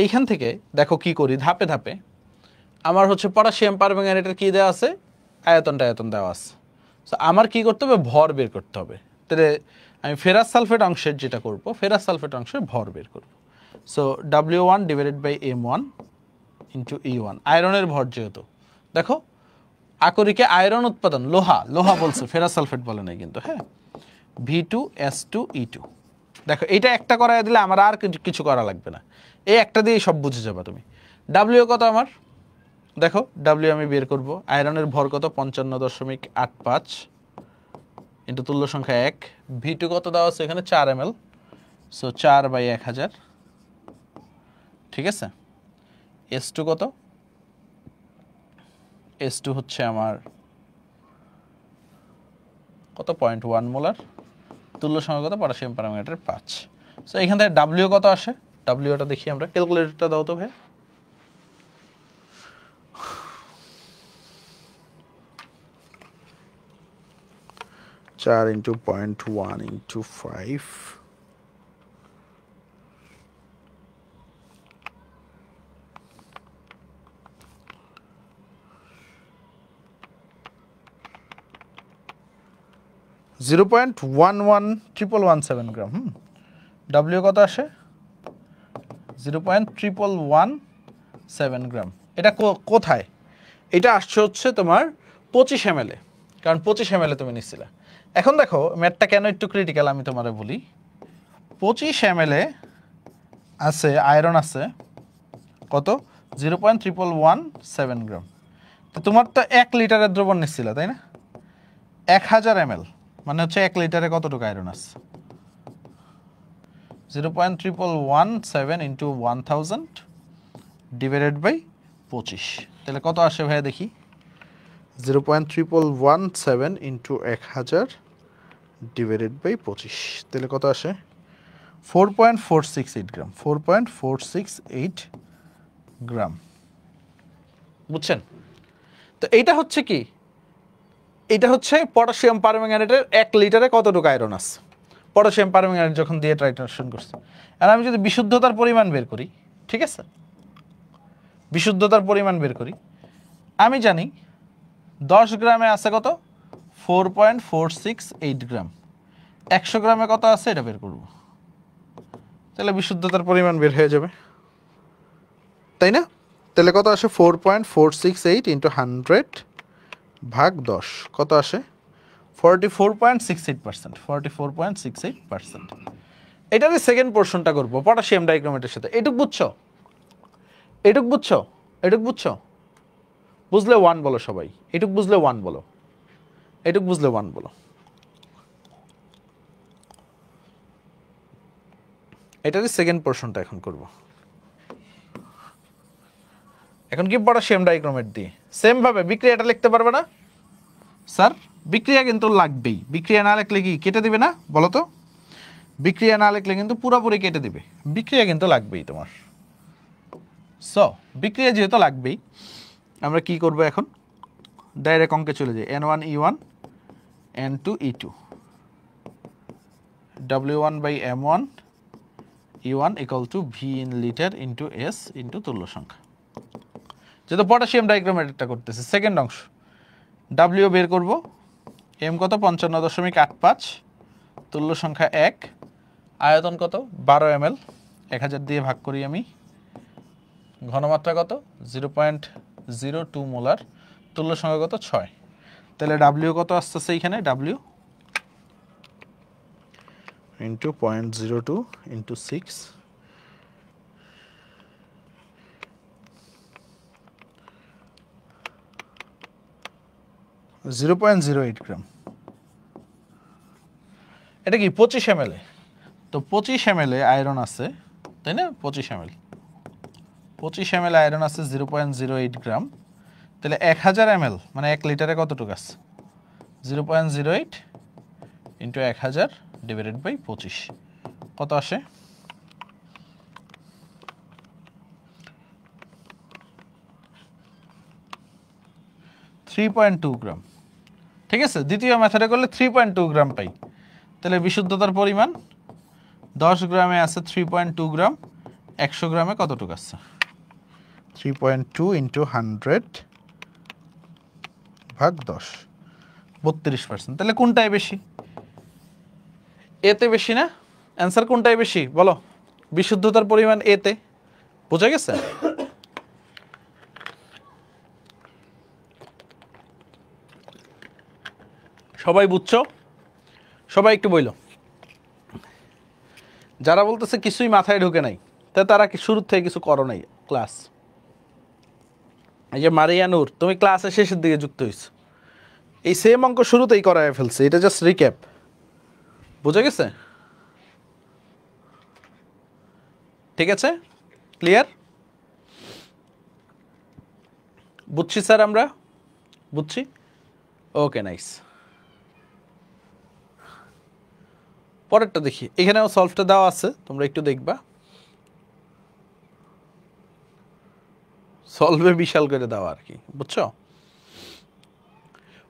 এইখান থেকে দেখো কি করি, ধাপে ধাপে। আমার হচ্ছে পটাশিয়াম পারম্যাঙ্গানেটের কি দেওয়া আছে, আয়তন দেওয়া আছে। সো আমার কি করতে হবে, ভর বের করতে হবে। তাহলে আমি ফেরাস সালফেট অংশের যেটা করব, ফেরাস সালফেট অংশের ভর বের করব। So W1 divided by M1 into E1, আয়রনের ভর যেহেতু, দেখো আকরিকে আয়রন উৎপাদন, লোহা বলছে, ফেরাস সালফেট বলে নাই কিন্তু, হ্যাঁ, V2S2E2। দেখো এইটা একটা করাই দিলে আমার আর কিছু করা লাগবে না, এই একটা দিয়েই সব বুঝে যাবা তুমি। W কত আমার, দেখো W আমি বের করব, আয়রনের ভর কত 55.85 ইন্টু তুল্য সংখ্যা 1, V2 কত দেওয়া আছে এখানে 4 ml, সো 4/1000, ঠিক আছে। S2 কত, S2 হচ্ছে আমার কত 0.1 মোলার, তুল্য সংখ্যা কত পটাশিয়াম পারম্যাঙ্গানেটের 5। সো এখান থেকে W কত আসে, Wটা দেখি আমরা, ক্যালকুলেটরটা দাও তো ভাই। চার ইন্টু 0.1 ইন্টু 5, 0.1117 গ্রাম। W কত আসে 0.1117 গ্রাম। এটা কোথায়, এটা আসছে হচ্ছে তোমার 25 ml, কারণ 25 ml তুমি নিচ্ছিলে। এখন দেখো ম্যাথটা কেন একটু ক্রিটিক্যাল আমি তোমারে বলি। 25 ml আছে আয়রন আছে কত 0.1117 গ্রাম। তো তোমার তো 1 লিটারের দ্রবণ নিচ্ছিল তাই না, 1000 ml মানে হচ্ছে 1 লিটারে কতটুকু আয়রন আছে, 0.1117 ইন্টু 1000 ডিভাইডেড বাই 25, তাহলে কত আসে ভাইয়া দেখি, 0.1117 ইন্টু 1000 ডিভাইডেড বাই 25, তাহলে কত আসে 4.468 গ্রাম, 4.468 গ্রাম, বুঝছেন। তো এইটা হচ্ছে কি, এটা হচ্ছে পটাশিয়াম পারম্যাঙ্গানেটের 1 লিটারে কতটুকু আয়রন আছে, পটাশিয়াম পারম্যাঙ্গানেট যখন দিয়ে টাইট্রেশন করছে। আর আমি যদি বিশুদ্ধতার পরিমাণ বের করি, ঠিক আছে, বিশুদ্ধতার পরিমাণ বের করি, আমি জানি 10 গ্রামে আছে কত 4.468 গ্রাম, 100 গ্রামে কত আছে এটা বের করব, তাহলে বিশুদ্ধতার পরিমাণ বের হয়ে যাবে, তাই না। তাহলে কত আসে 4.468 ইন্টু 100 ভাগ 10, কত আসে 44.68%, 44.68%। এটার সেকেন্ড পোর্শনটা করবো পটাশিয়াম ডাইক্রোমেটের সাথে। এটুক বুঝছো, এটুক বুঝছো, এটুক বুঝছো, বুঝলে 1 বলো সবাই, এটুক বুঝলে 1 বলো, এটুক বুঝলে 1 বলো। এটারই সেকেন্ড পোর্শনটা এখন করব। এখন কি পটাশিয়াম ডাইক্রোমেট দিয়ে সেম ভাবে বিক্রিয়াটা লিখতে পারবে না স্যার, বিক্রিয়া কিন্তু লাগবেই, বিক্রিয়া না লিখলে কি কেটে দিবে না বলো তো, বিক্রিয়া না লিখলে কিন্তু পুরোপুরি কেটে দিবে, বিক্রিয়া কিন্তু লাগবেই তোমার। সো বিক্রিয়া যেহেতু লাগবেই, আমরা কি করব এখন, ডাইরেক্ট অঙ্কে চলে যাই, N1E1 N2E2 W1 by M1 E1 equal to V in litre into S into তুল্য সংখ্যা। যেহেতু পটাশিয়াম ডাইক্রোমেটেরটা করতেছে সেকেন্ড অংশ, W বের করব, M কত 55.85, তুল্য সংখ্যা 1, আয়তন কত 12 ml, 1000 দিয়ে ভাগ করি আমি, ঘনমাত্রা কত 0.02 মোলার, তুল্য সংখ্যা কত 6, তাহলে W কত আসতেছে এইখানে, W ইন্টু 0.02 ইন্টু 6, 0.08 গ্রাম। এটা কি 25 ml, তো 25 ml আয়রন আছে তাই না, 25 ml আয়রন আছে 0.08 গ্রাম, তাহলে 1000 ml মানে 1 লিটারে কতটুকু আছে 0.08 ইন্টু 1000 ডিভাইডেড বাই 25, কত আসে, 3.2 গ্রাম। ঠিক আছে, দ্বিতীয় মেথডে করলে 3.2 গ্রাম পাই। তাহলে বিশুদ্ধতার পরিমাণ 10 গ্রামে আছে 3.2 গ্রাম, 100 গ্রামে কতটুকু আছে? 3.2 ইন্টু 100 ভাগ 10, 32%। তাহলে কোনটাই বেশি? এতে বেশি না? অ্যান্সার কোনটাই বেশি বলো? বিশুদ্ধতার পরিমাণ এতে। বোঝা গেছে? সবাই বুঝছো? সবাই একটু বইলো। যারা বলতেছে কিছুই মাথায় ঢুকে নাই, তারা কি শুরুর থেকে কিছু করো নাই ক্লাস? এই যে মারিয়া নূর, তুমি ক্লাসের শেষের দিকে যুক্ত হয়েছো, এই সেম অঙ্ক শুরুতেই করায় ফেলছে, এটা জাস্ট রিক্যাপ। বুঝে গেছে? ঠিক আছে, ক্লিয়ার? বুঝছি স্যার, আমরা বুঝছি। ওকে, নাইস। পরেরটা দেখি, এখানেও সলভটা দেওয়া আছে, তোমরা একটু দেখবা। সলভে বিশাল করে দেওয়া আর কি, বুঝছো?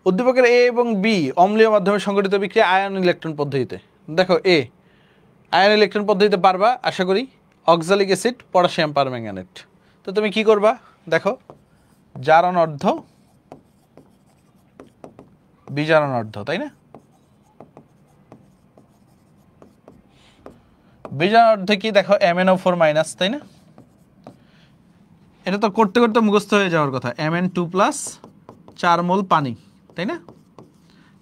উদ্দীপকের এ এবং বি অম্লীয় মাধ্যমে সংঘটিত বিক্রিয়া আয়ন ইলেকট্রন পদ্ধতিতে। দেখো এ আয়ন ইলেকট্রন পদ্ধতিতে পারবা আশা করি, অক্সালিক অ্যাসিড, পটাশিয়াম পারম্যাঙ্গানেট। তো তুমি কি করবা দেখো, জারণ অর্ধ, বিজারণ অর্ধ, তাই না? বিজারণ অর্ধে কি দেখো, MnO4 মাইনাস, তাই না? এটা তো করতে করতে মুখস্থ হয়ে যাওয়ার কথা। Mn2+, 4 মোল পানি, তাই না?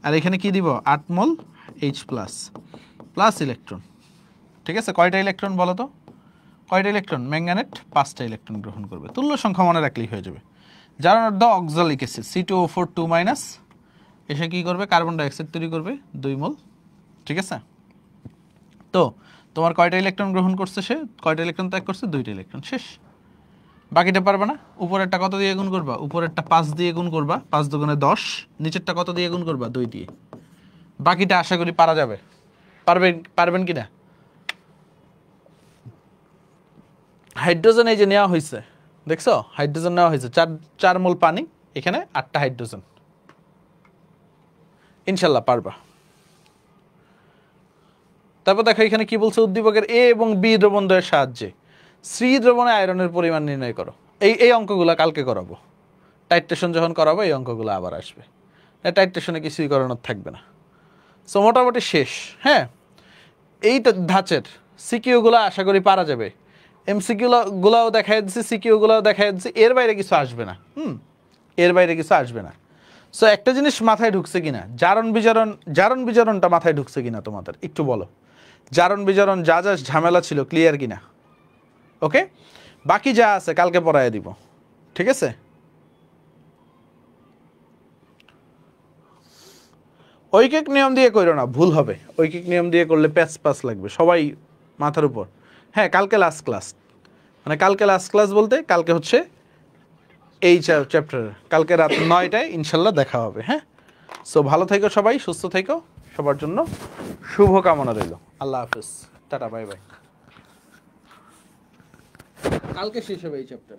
আর এখানে কি দিব, 8 মোল H+, প্লাস ইলেকট্রন। ঠিক আছে, কয়টা ইলেকট্রন বলো তো? কয়টা ইলেকট্রন? ম্যাঙ্গানেট 5টা ইলেকট্রন গ্রহণ করবে। তুল্য সংখ্যা মনে রাখলেই হয়ে যাবে। জারণ অর্ধ অক্সালিক অ্যাসিড, C2O4 2- এসে কি করবে, কার্বন ডাইঅক্সাইড তৈরি করবে 2 মোল। ঠিক আছে, তো তোমার কয়টা ইলেকট্রন গ্রহণ করছে সে, কয়টা ইলেকট্রন ত্যাগ করছে? 2টা ইলেকট্রন, শেষ। বাকিটা পারবে না? উপরেরটা কত দিয়ে গুণ করবা? উপরেরটা 5 দিয়ে গুণ করবা, 5 দুগুণে 10। নিচেরটা কত দিয়ে গুণ করবা? 2 দিয়ে। বাকিটা আশা করি পারা যাবে। পারবেন কি না? হাইড্রোজেন এই যে নেওয়া হয়েছে, দেখছো? হাইড্রোজেন নেওয়া হয়েছে 4 মোল পানি, এখানে 8টা হাইড্রোজেন। ইনশাল্লাহ পারবা। তারপর দেখো এখানে কি বলছে, উদ্দীপকের এ এবং বি দ্রবণদ্বয়ের সাহায্যে সি দ্রবণে আয়রনের পরিমাণ নির্ণয় করো। এই অঙ্কগুলো কালকে করাবো, টাইট্রেশন যখন করাবো এই অঙ্কগুলো আবার আসবে। টাইট্রেশনে কিছুই করানোর থাকবে না। সো মোটামুটি শেষ। হ্যাঁ, এইটা ধাঁচের সিকিউগুলো আশা করি পারা যাবে। এমসিকিউগুলোও দেখাই দিচ্ছি, সিকিউগুলোও দেখাই দিচ্ছি, এর বাইরে কিছু আসবে না। এর বাইরে কিছু আসবে না। সো একটা জিনিস মাথায় ঢুকছে কিনা, জারণ বিজারণটা মাথায় ঢুকছে কিনা তোমাদের একটু বলো। জারণ বিজারণ যা যা ঝামেলা ছিল ক্লিয়ার কিনা? ওকে, বাকি যা আছে কালকে পড়ায় দিব। ঠিক আছে, ঐকিক নিয়ম দিয়ে করো না, ভুল হবে। ঐকিক নিয়ম দিয়ে করলে প্যাচ লাগবে সবাই মাথার উপর। হ্যাঁ, কালকে লাস্ট ক্লাস, মানে কালকে লাস্ট ক্লাস বলতে কালকে হচ্ছে এই চ্যাপ্টার, কালকে রাত 9টায় ইনশাল্লাহ দেখা হবে। হ্যাঁ, সো ভালো থেকো সবাই, সুস্থ থেকো, সবার জন্য শুভ কামনা রইল। আল্লাহ হাফেজ, টাটা, বাই বাই। কালকে শেষ হবে এই চ্যাপ্টার।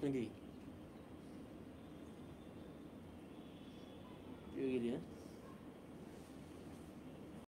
নাকি